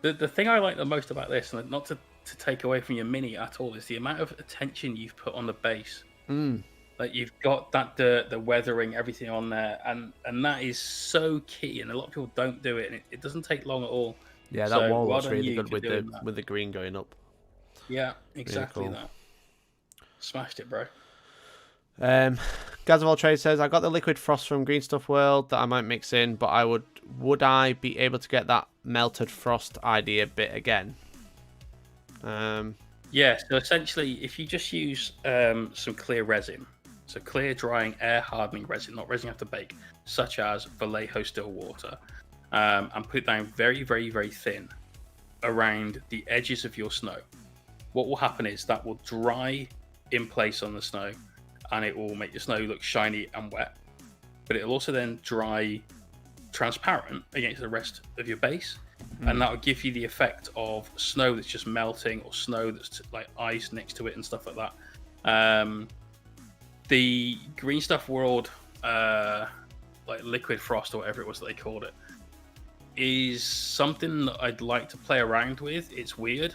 The thing I like the most about this, and not to take away from your mini at all, is the amount of attention you've put on the base. Like you've got that the weathering, everything on there, and that is so key. And a lot of people don't do it, and it doesn't take long at all. Yeah, that wall looks really good with the green going up. Yeah, exactly really cool. that. Smashed it, bro. Gazavol Trade says, I got the liquid frost from Green Stuff World that I might mix in, but would I be able to get that melted frost idea bit again? Yeah, so essentially, if you just use some clear resin, so clear drying air hardening resin, not resin you have to bake, such as Vallejo still water, and put it down very, very, very thin around the edges of your snow. What will happen is that will dry in place on the snow, and it will make the snow look shiny and wet, but it'll also then dry transparent against the rest of your base, and that will give you the effect of snow that's just melting, or snow that's like ice next to it and stuff like that. The Green Stuff World like liquid frost or whatever it was that they called it is something that I'd like to play around with. It's weird.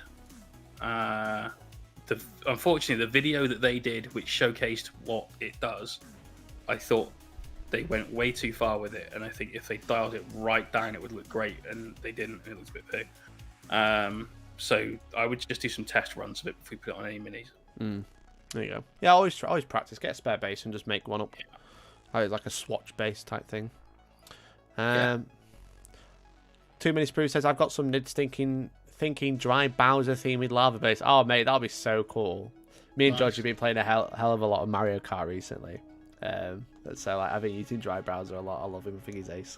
Unfortunately, the video that they did, which showcased what it does, I thought they went way too far with it, and I think if they dialed it right down, it would look great, and they didn't, and it looks a bit pig. So I would just do some test runs of it if we put it on any minis. There you go. Yeah, always practice. Get a spare base and just make one up. Like a swatch base type thing. Too Many Sprue says, I've got some Nid thinking dry Bowser themed lava base. Oh, mate, that'll be so cool. Me and George have been playing a hell of a lot of Mario Kart recently. So like, I've been using dry Bowser a lot. I love him. I think he's ace.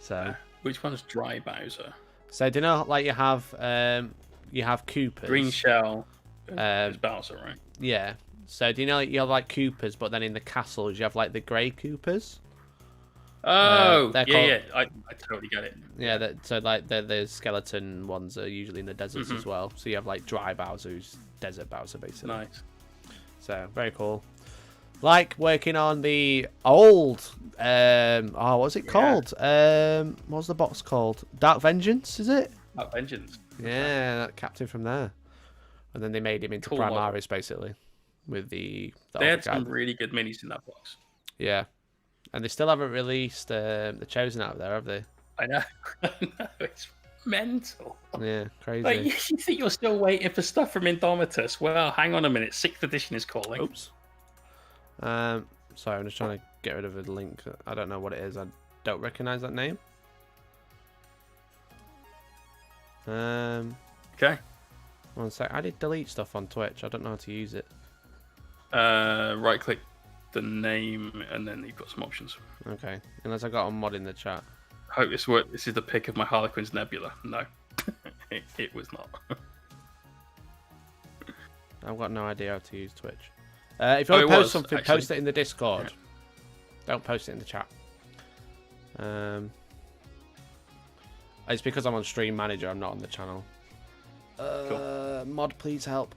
So which one's dry Bowser? So do you know, like you have Koopas. Green shell is Bowser, right? Yeah. So do you know, like, you have like Koopas, but then in the castles you have like the grey Koopas. Oh, yeah. I totally get it. Yeah, so like the skeleton ones are usually in the deserts as well. So you have like dry Bowser, who's desert Bowser basically. Nice. So very cool. Like working on the old, what's it called? What's the box called? Dark Vengeance, is it? Dark Vengeance. Yeah, that captain from there. And then they made him into Cool Primaris model. Basically, with the They had some really good minis in that box. Yeah. And they still haven't released the Chosen out there, have they? I know. It's mental. Yeah, crazy. Like, you think you're still waiting for stuff from Indomitus? Well, hang on a minute. 6th edition is calling. Oops. Sorry, I'm just trying to get rid of a link. I don't know what it is. I don't recognize that name. Okay. One sec. I did delete stuff on Twitch. I don't know how to use it. Right click the name, and then you've got some options. Okay. Unless I got a mod in the chat. I hope this is the pick of my Harlequin's Nebula. No, it was not. I've got no idea how to use Twitch. If you want to post something, actually. post it in the Discord. Yeah. Don't post it in the chat. It's because I'm on Stream Manager. I'm not on the channel. Cool. Mod, please help.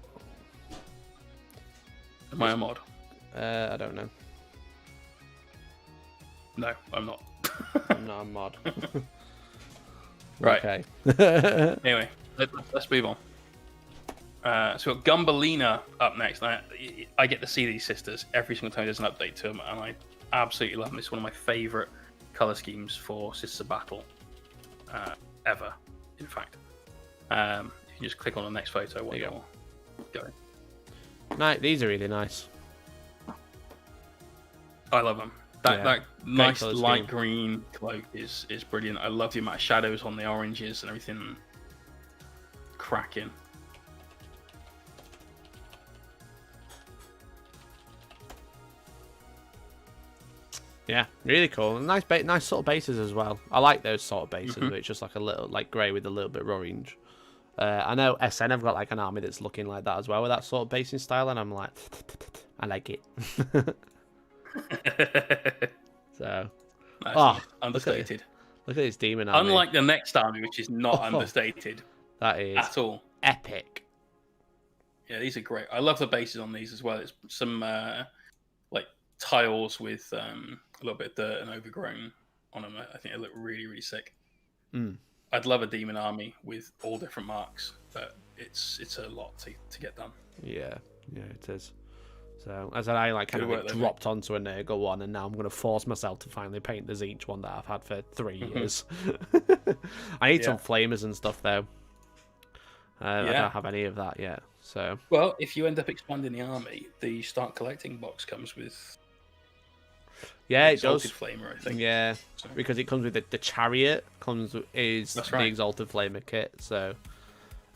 Am I a mod? I don't know. No, I'm not. I'm not a mod. Right. Okay. Anyway, let's move on. So we've got Gumbalina up next. I get to see these sisters every single time there's an update to them, and I absolutely love them. It's one of my favourite color schemes for Sisters of Battle ever. In fact, you can just click on the next photo while you're going. Right, these are really nice. I love them. That nice colour light scheme. green cloak is brilliant. I love the amount of shadows on the oranges and everything. Cracking. Yeah, really cool. Nice sort of bases as well. I like those sort of bases. Where it's just like a little like grey with a little bit of orange. I know SN have got like an army that's looking like that as well with that sort of basing style, and I'm like, I like it. So, Understated. Look at this demon army. Unlike the next army, which is not understated that is at all. Epic. Yeah, these are great. I love the bases on these as well. It's some like tiles with a little bit of dirt and overgrown on them. I think they look really, really sick. I'd love a demon army with all different marks, but it's a lot to get done. Yeah, it is. So as I like kind of dropped onto a Nurgle one, and now I'm going to force myself to finally paint the Zeech one that I've had for 3 years. I need some flamers and stuff though. I don't have any of that yet. So well, if you end up expanding the army, the start collecting box comes with it does. Flamer, I think. Yeah, so. Because it comes with the chariot. Is That's the right. Exalted Flamer kit. So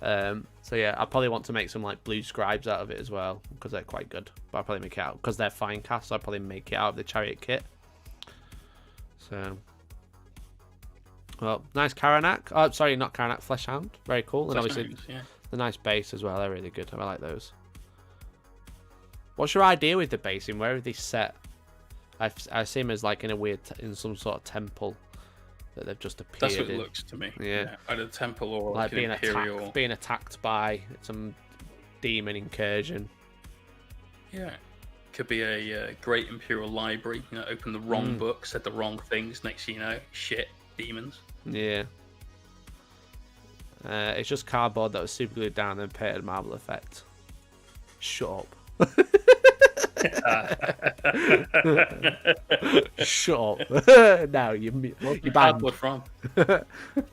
yeah, I probably want to make some like blue scribes out of it as well because they're quite good. But I'll probably make it out because they're fine cast. So I'll probably make it out of the chariot kit. So, well, nice Karanak. Oh, sorry, not Karanak. Fleshhound. Very cool. And obviously the nice base as well. They're really good. I like those. What's your idea with the basing? Where are they set? I see them as like in some sort of temple that they've just appeared. That's what it looks to me. Yeah. Either a temple or like an imperial. being attacked by some demon incursion. Yeah. Could be a great imperial library. Open the wrong book, said the wrong things. Next thing you know, shit, demons. Yeah. It's just cardboard that was super glued down and painted marble effect. Shut up. Shut up. No, you're banned. From?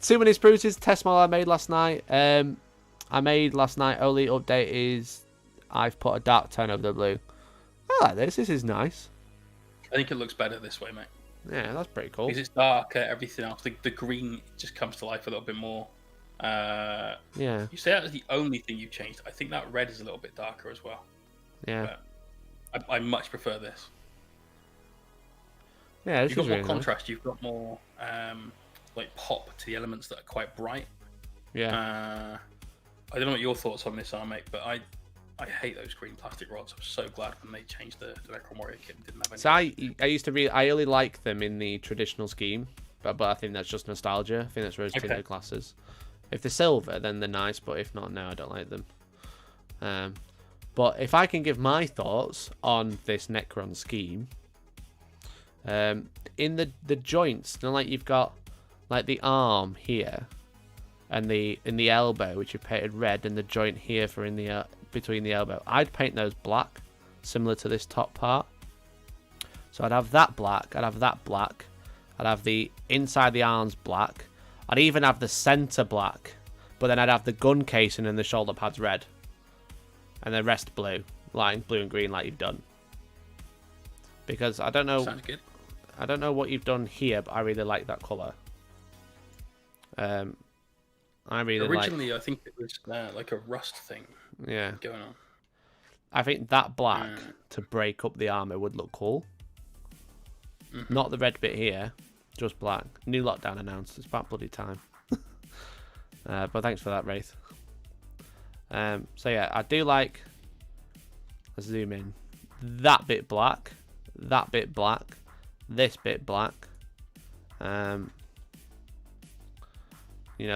Too many spruces. Test model I made last night. Only update is I've put a dark tone over the blue. I like this. This is nice. I think it looks better this way, mate. Yeah, that's pretty cool. Because it's darker, everything else. The green just comes to life a little bit more. Yeah. You say that was the only thing you've changed. I think that red is a little bit darker as well. Yeah. But I much prefer this. Yeah, you've got more contrast. You've got more like pop to the elements that are quite bright. Yeah. I don't know what your thoughts on this are, mate, but I hate those green plastic rods. I'm so glad when they changed the Necron Warrior kit and didn't have any. So I used to I only like them in the traditional scheme, but I think that's just nostalgia. I think that's rose tinted classes. If they're silver, then they're nice, but if not, no, I don't like them. But if I can give my thoughts on this Necron scheme, in the joints, like you've got like the arm here, and in the elbow, which you've painted red, and the joint here for in the between the elbow, I'd paint those black, similar to this top part. So I'd have that black, I'd have that black, I'd have the inside the arms black, I'd even have the center black, but then I'd have the gun casing and the shoulder pads red, and the rest blue, like blue and green, like you've done. Because I don't know, sounds good. I don't know what you've done here, but I really like that color. I really originally I think it was like a rust thing. Yeah. Going on. I think that black to break up the armor would look cool. Not the red bit here, just black. New lockdown announced. It's about bloody time. But thanks for that, Wraith. So yeah, I do like. Let's zoom in. That bit black, that bit black, this bit black.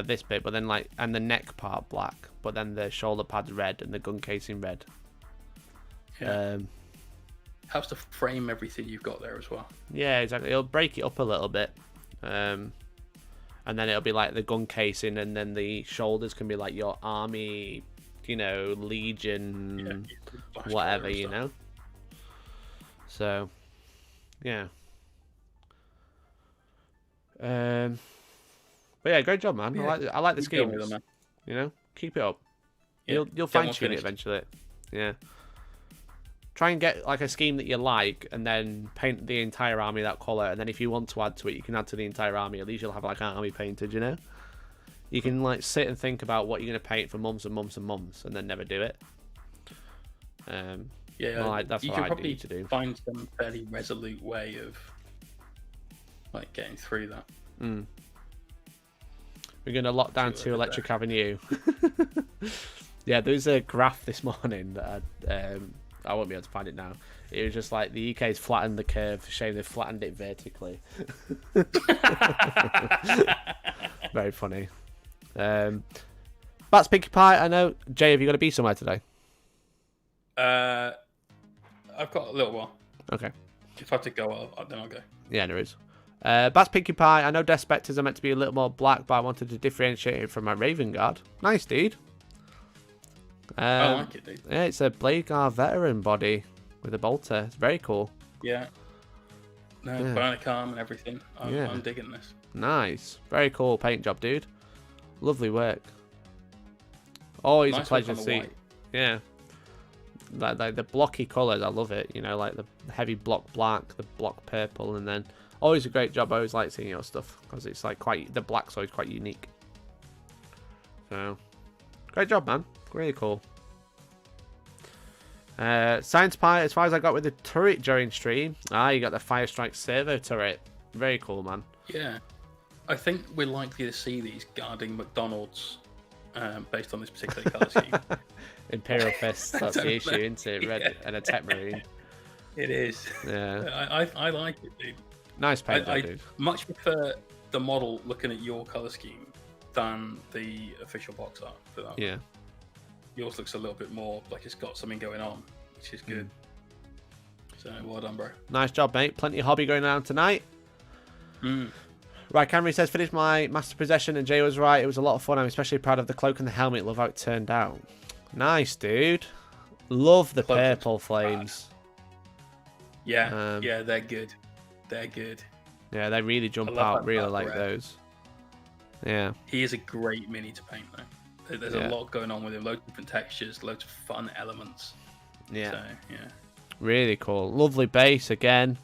This bit, but then and the neck part black, but then the shoulder pads red and the gun casing red. Yeah. Helps to frame everything you've got there as well. Yeah, exactly. It'll break it up a little bit. And then it'll be like the gun casing, and then the shoulders can be like your army, legion, whatever, So, yeah. But yeah, great job, man. Yeah. I like the Keep going schemes. with them, man. You know, keep it up. Yeah, You'll get fine one tune it finished. eventually. Yeah. Try and get like a scheme that you like, and then paint the entire army that colour. And then if you want to add to it, you can add to the entire army. At least you'll have like an army painted. You know. You can like sit and think about what you're gonna paint for months and months and months, and then never do it. Yeah, well, that's you what can I probably need to do. find some fairly resolute way of like getting through that. We're gonna lock down See what to I did Electric Avenue. Yeah, there's a graph this morning that I won't be able to find it now. It was just like the UK's flattened the curve. Shame they've flattened it vertically. Very funny. Bats Pinkie Pie. I know. Jay, have you got to be somewhere today? I've got a little while. Okay. If I have to go, then I'll go. Yeah, there is. Bats Pinkie Pie. I know Death Spectres are meant to be a little more black, but I wanted to differentiate it from my Raven Guard. Nice, dude. I like it, dude. Yeah, it's a Blade Guard veteran body with a bolter. It's very cool. Yeah. No, bionic arm and everything. I'm digging this. Nice. Very cool paint job, dude. Lovely work. Always Nice a pleasure work to on the see. white. Yeah. Like the blocky colours, I love it. You know, like the heavy block black, the block purple, and then always a great job. I always like seeing your stuff because it's like the black's always quite unique. So, great job, man. Really cool. Science Pie, as far as I got with the turret during stream. You got the Firestrike servo turret. Very cool, man. Yeah. I think we're likely to see these guarding McDonald's based on this particular colour scheme. Imperial Fist, that's the issue, isn't it? Red and a Tech Marine. It is. Yeah. I like it, dude. Nice paint job, I dude. much prefer the model looking at your colour scheme than the official box art for that. Yeah. Yours looks a little bit more like it's got something going on, which is good. So well done, bro. Nice job, mate. Plenty of hobby going on tonight. Right, Camry says, finished my Master Possession, and Jay was right. It was a lot of fun. I'm especially proud of the cloak and the helmet. Love how it turned out. Nice, dude. Love the purple flames. Yeah, yeah, they're good. They're good. Yeah, they really jump out. Really like those. Yeah. He is a great mini to paint, though. There's a lot going on with him. Loads of different textures, loads of fun elements. Yeah. So, yeah. Really cool. Lovely base again.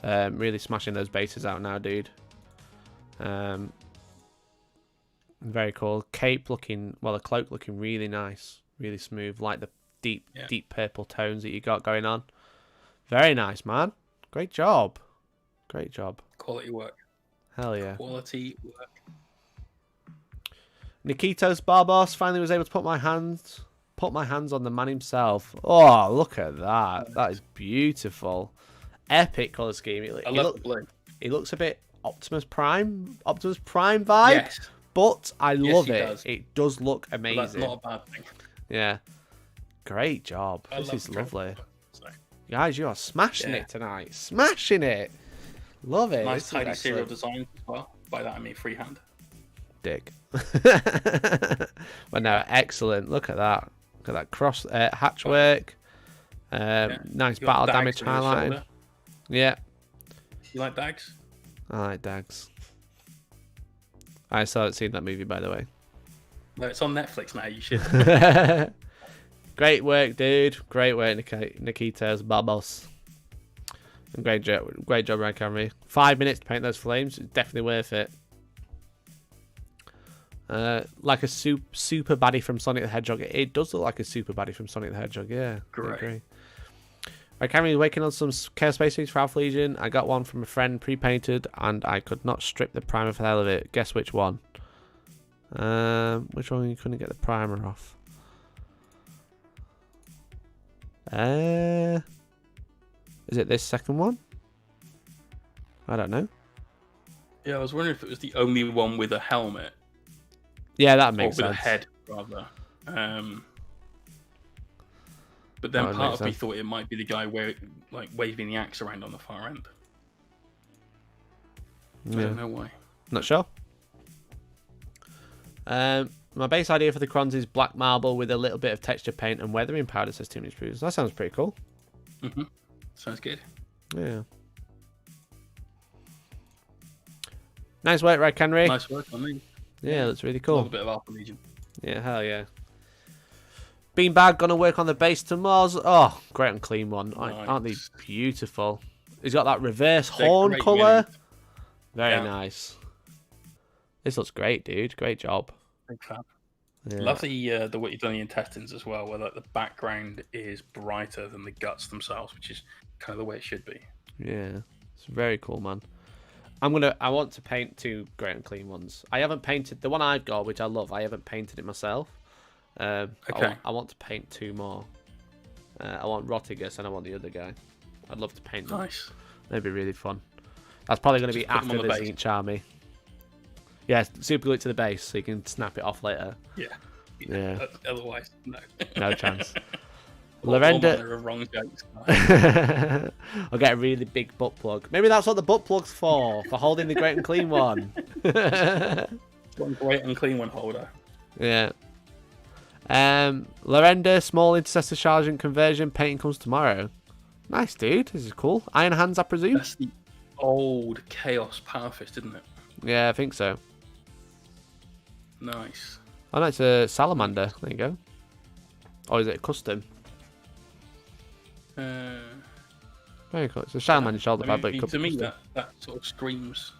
Really smashing those bases out now, dude. Very cool. Cape looking, well, the cloak looking really nice. Really smooth. Like the deep purple tones that you got going on. Very nice, man. Great job. Great job. Quality work. Hell yeah. Quality work. Nikitos Barboss finally was able to put my hands on the man himself. Oh, look at that. That is beautiful. Epic colour scheme. I love the blue. It looks a bit Optimus Prime vibe. Yes. But I love it. Does. It does look amazing. Well, that's not a bad thing. Yeah. Great job. This is lovely. Guys, you are smashing it tonight. Smashing it. Love it. Nice tidy serial design as well. By that I mean freehand. Dick. But no, excellent. Look at that. Look at that cross hatch work. Nice battle damage highlighted. Yeah. You like Dags? I like Dags. I still haven't seen that movie, by the way. No, it's on Netflix now. You should. Great work, dude. Great work, Nikitas Babos. And great job, Ryan Camry. 5 minutes to paint those flames. It's definitely worth it. Like a super baddie from Sonic the Hedgehog. It does look like a super baddie from Sonic the Hedgehog, yeah. Great. I agree. Right, Camry, working on some Chaos Space Suits for Alpha Legion. I got one from a friend pre-painted, and I could not strip the primer for the hell of it. Guess which one? Which one you couldn't get the primer off? Is it this second one? I don't know. Yeah, I was wondering if it was the only one with a helmet. Yeah, that makes sense. Or with a head, rather. But then part of me thought it might be the guy waving the axe around on the far end. I don't know why. Not sure. My base idea for the crons is black marble with a little bit of texture paint and weathering powder, says Too Many Sprues. That sounds pretty cool. Sounds good. Yeah. Nice work, Red Henry. Nice work on me. Yeah, that's really Love cool. a bit of Alpha Legion. Yeah, hell yeah. Beanbag, gonna work on the base to Mars. Oh, great and clean one. Nice. Aren't they beautiful? He's got that reverse They're horn great colour. minis. Very Yeah. nice. This looks great, dude. Great job. Big fan. Yeah. Love the what you've done in the intestines as well, where like the background is brighter than the guts themselves, which is kind of the way it should be. Yeah, it's very cool, man. I want to paint 2 great and clean ones. I haven't painted the one I've got, which I love. I haven't painted it myself. Okay. I want to paint 2 more. I want Rotigus and I want the other guy. I'd love to paint them. Nice. That'd be really fun. That's probably going to be Just put them after on the the Zinch army. Yeah, super glue it to the base so you can snap it off later. Yeah. Yeah. Otherwise, no. No chance. All Lavender. manner of wrong jokes. I'll get a really big butt plug. Maybe that's what the butt plug's for holding the great and clean one. One great and clean one holder. Yeah. Lorenda, small intercessor sergeant conversion. Painting comes tomorrow. Nice, dude. This is cool. Iron hands, I presume. That's the old Chaos Power Fist, isn't it? Yeah, I think so. Nice. Oh no, it's a salamander. There you go. Or is it a custom? Very cool. It's a salamander shoulder pad, but it could to be me, custom. that sort of screams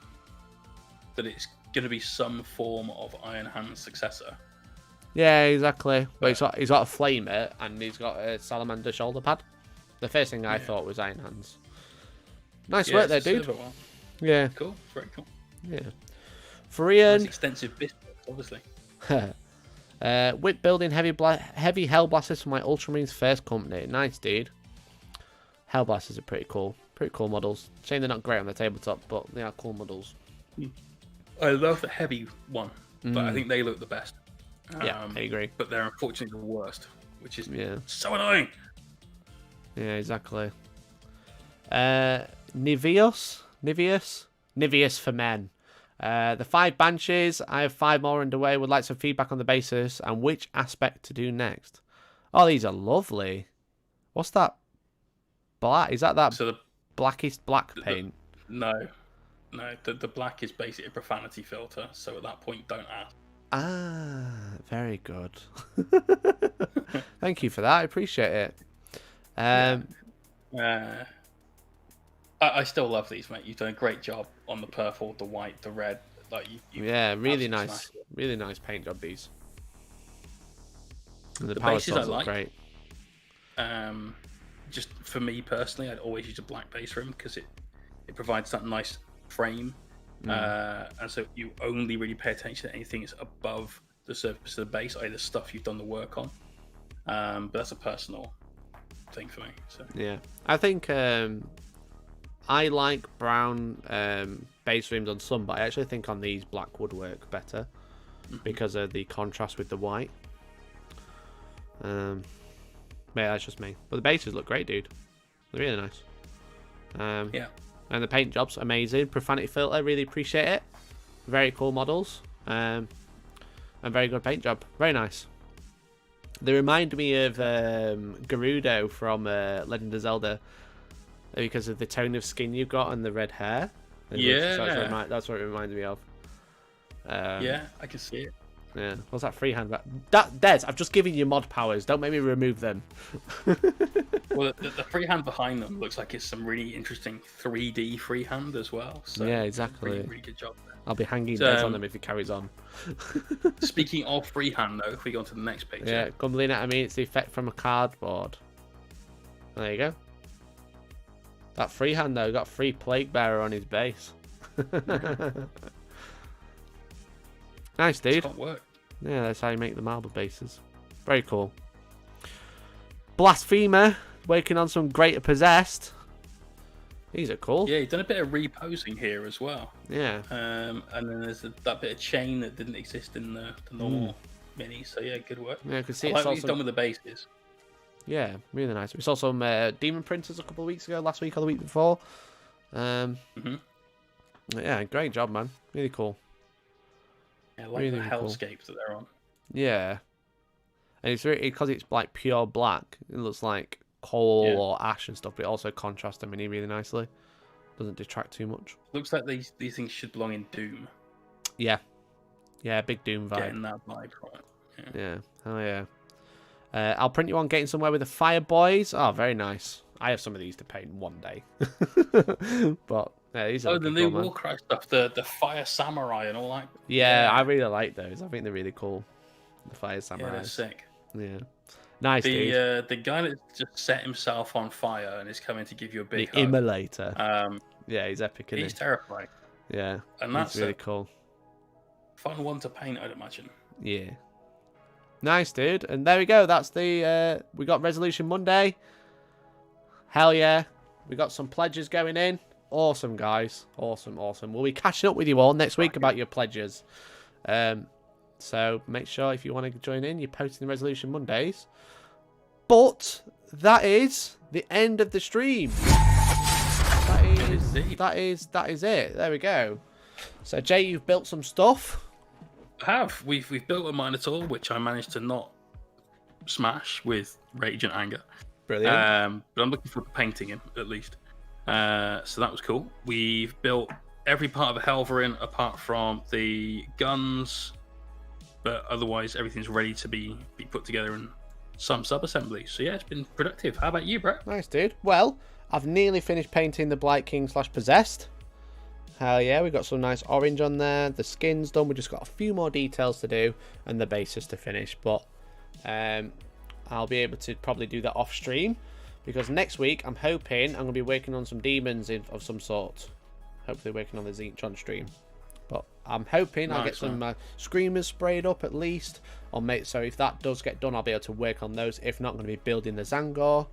that it's going to be some form of Iron Hand's successor. Yeah, exactly. But he's got a flamer and he's got a salamander shoulder pad. The first thing I thought was Iron Hands. Nice work there, it's a dude. silver one. Yeah. Cool. Very cool. Yeah. For Ian, Nice extensive biscuits, obviously. whip building heavy hell blasters for my Ultramarines first company. Nice, dude. Hell blasters are pretty cool. Pretty cool models. Shame they're not great on the tabletop, but they are cool models. I love the heavy one, but I think they look the best. Yeah, I agree. But they're unfortunately the worst, which is so annoying. Yeah, exactly. Niveus for men. The 5 Banshees. I have 5 more underway. Would like some feedback on the basis and which aspect to do next. Oh, these are lovely. What's that? Black? Is that So the blackest black paint? No. The black is basically a profanity filter. So at that point, don't ask. Ah, very good. Thank you for that. I appreciate it. I still love these, mate. You've done a great job on the purple, the white, the red. Like yeah, really absolutely nice. smashed it. Really nice paint job, these. And the The power bases I cells look like. great. Just for me personally, I'd always use a black base for him because it provides that nice frame, and so you only really pay attention to anything that's above the surface of the base, either stuff you've done the work on. But that's a personal thing for me. So Yeah, I think I like brown base rims on some, but I actually think on these black would work better because of the contrast with the white. Yeah, that's just me. But the bases look great, dude. They're really nice. yeah, And the paint job's amazing. Profanity filter, really appreciate it. Very cool models. And very good paint job. Very nice. They remind me of Gerudo from Legend of Zelda because of the tone of skin you've got and the red hair. Yeah. That's what it reminds me of. yeah, I can see it. Yeah. What's that freehand? Des, I've just given you mod powers. Don't make me remove them. Well, the freehand behind them looks like it's some really interesting 3D freehand as well. So Yeah, exactly. Really, really good job there. I'll be hanging Des on them if it carries on. Speaking of freehand, though, if we go on to the next picture. Yeah, Gumbling at me. It's the effect from a cardboard. There you go. That freehand though got free plague bearer on his base. Nice, dude. Can't work. Yeah, that's how you make the marble bases. Very cool. Blasphemer, working on some greater possessed. These are cool. Yeah, you've done a bit of reposing here as well. Yeah. And then there's that bit of chain that didn't exist in the normal mini. So yeah, good work. Yeah, I can see I it's like what also you've done with the bases. Yeah, really nice. We saw some demon printers a couple of weeks ago, last week or the week before. Yeah, great job, man. Really cool. Yeah, I like Really the cool. hellscapes that they're on. Yeah. And it's really, because it's like pure black, it looks like coal or ash and stuff, but it also contrasts the mini really nicely. Doesn't detract too much. Looks like these things should belong in Doom. Yeah. Yeah, big Doom vibe. Getting that vibe from it. Yeah. Oh, yeah. I'll print you one Getting Somewhere with the Fire Boys. Oh, very nice. I have some of these to paint one day. But yeah, these are the new cool, Warcry stuff, the Fire Samurai and all that. Yeah, I really like those. I think they're really cool. The Fire Samurai. Yeah, they're sick. Yeah. Nice, dude. The guy that just set himself on fire and is coming to give you a big The hug. Immolator. Yeah, he's epic, isn't he? He's terrifying. Yeah, And that's really cool. Fun one to paint, I'd imagine. Yeah. Nice, dude. And there we go. That's the... we got Resolution Monday. Hell yeah. We got some pledges going in. Awesome, guys. Awesome, awesome. We'll be catching up with you all next week about your pledges. So make sure if you want to join in, you're posting Resolution Mondays. But that is the end of the stream. That is it. There we go. So Jay, you've built some stuff. We've built a Minotaur, which I managed to not smash with rage and anger. Brilliant. But I'm looking forward to painting him at least. So that was cool. We've built every part of a Helverin apart from the guns, but otherwise everything's ready to be put together in some sub-assemblies. So yeah, it's been productive. How about you, bro? Nice, dude. Well, I've nearly finished painting the Blight King / Possessed. Hell yeah, we got some nice orange on there. The skin's done. We just got a few more details to do and the bases to finish. But I'll be able to probably do that off stream because next week I'm hoping I'm going to be working on some demons of some sort. Hopefully working on the Zetron stream. But I'm hoping I'll get some screamers sprayed up at least. So if that does get done, I'll be able to work on those. If not, I'm going to be building the Zangor,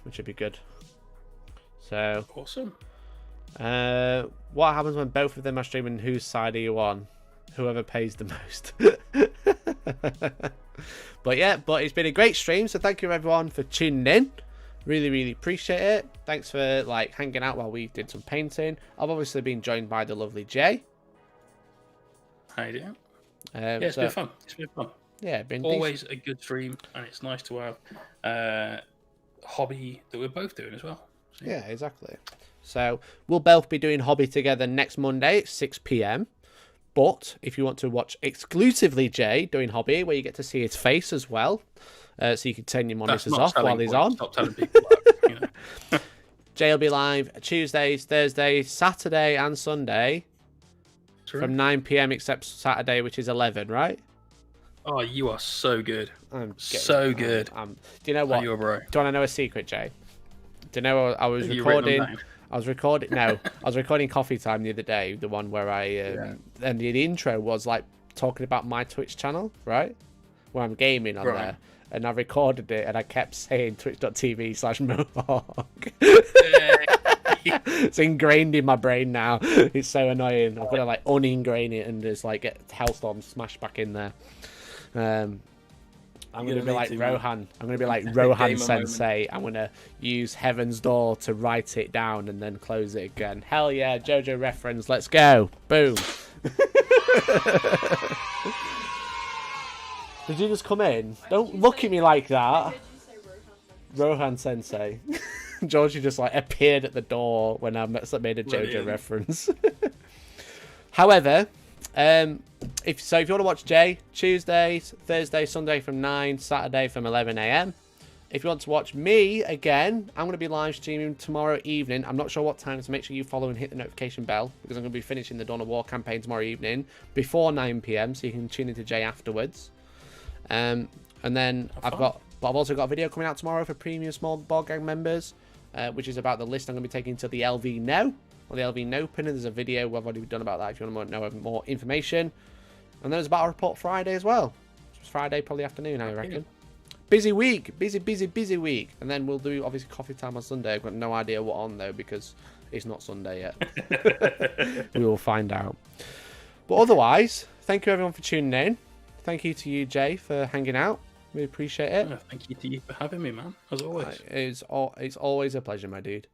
which would be good. So awesome. What happens when both of them are streaming? Whose side are you on? Whoever pays the most. But it's been a great stream. So thank you everyone for tuning in. Really appreciate it. Thanks for hanging out while we did some painting. I've obviously been joined by the lovely Jay. How you doing? Yeah, it's been fun. It's been fun. Yeah, been always a good stream, and it's nice to have a hobby that we're both doing as well. So, yeah, exactly. So we'll both be doing hobby together next Monday at 6 p.m. But if you want to watch exclusively Jay doing hobby, where you get to see his face as well, so you can turn your monitors off while he's on. Stop telling people that, Jay will be live Tuesdays, Thursdays, Saturday, and Sunday from 9 p.m. except Saturday, which is 11, right? Oh, you are so good. I'm so good. Do you know what? You are, bro. Do you want to know a secret, Jay? Do you know I was recording? I was recording Coffee Time the other day, the one where and the intro was talking about my Twitch channel, right? Where I'm gaming on there. And I recorded it and I kept saying twitch.tv/Mohawk. It's ingrained in my brain now. It's so annoying. I'm gonna uningrain it and just get Hellstorm smashed back in there. I'm gonna be like Rohan. I'm gonna be like Rohan Sensei. I'm gonna use Heaven's Door to write it down and then close it again. Hell yeah, JoJo reference. Let's go. Boom. Did you just come in? Don't look at me like that. Rohan Sensei. Georgie just appeared at the door when I made a JoJo reference. However, if you want to watch Jay, Tuesdays, Thursday, Sunday from 9, Saturday from 11 a.m. If you want to watch me again, I'm going to be live streaming tomorrow evening. I'm not sure what time, so make sure you follow and hit the notification bell because I'm going to be finishing the Dawn of War campaign tomorrow evening before 9 p.m. so you can tune into Jay afterwards. And then I've also got a video coming out tomorrow for premium small board gang members, which is about the list I'm going to be taking to the LV No or the LV No pin. And there's a video I've already done about that if you want to know more information. And then there's a battle report Friday as well. It's Friday, probably afternoon, I reckon. Busy week, busy week. And then we'll do obviously coffee time on Sunday. I've got no idea what on though because it's not Sunday yet. We will find out. But otherwise, thank you everyone for tuning in. Thank you to you, Jay, for hanging out. We appreciate it. Thank you to you for having me, man. As always. It's always a pleasure, my dude.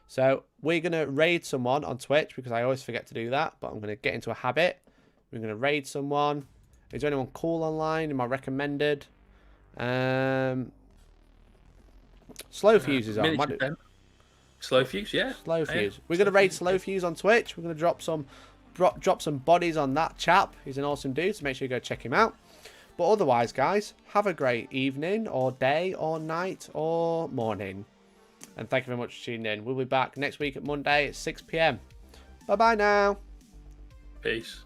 So we're going to raid someone on Twitch because I always forget to do that. But I'm going to get into a habit. We're going to raid someone. Is there anyone cool online? Am I recommended? Slow Fuse is on. Slow Fuse, yeah. Slow Fuse. We're going to raid Slow Fuse on Twitch. We're going to drop some bodies on that chap. He's an awesome dude, so make sure you go check him out. But otherwise, guys, have a great evening or day or night or morning. And thank you very much for tuning in. We'll be back next week at Monday at 6 PM. Bye-bye now. Peace.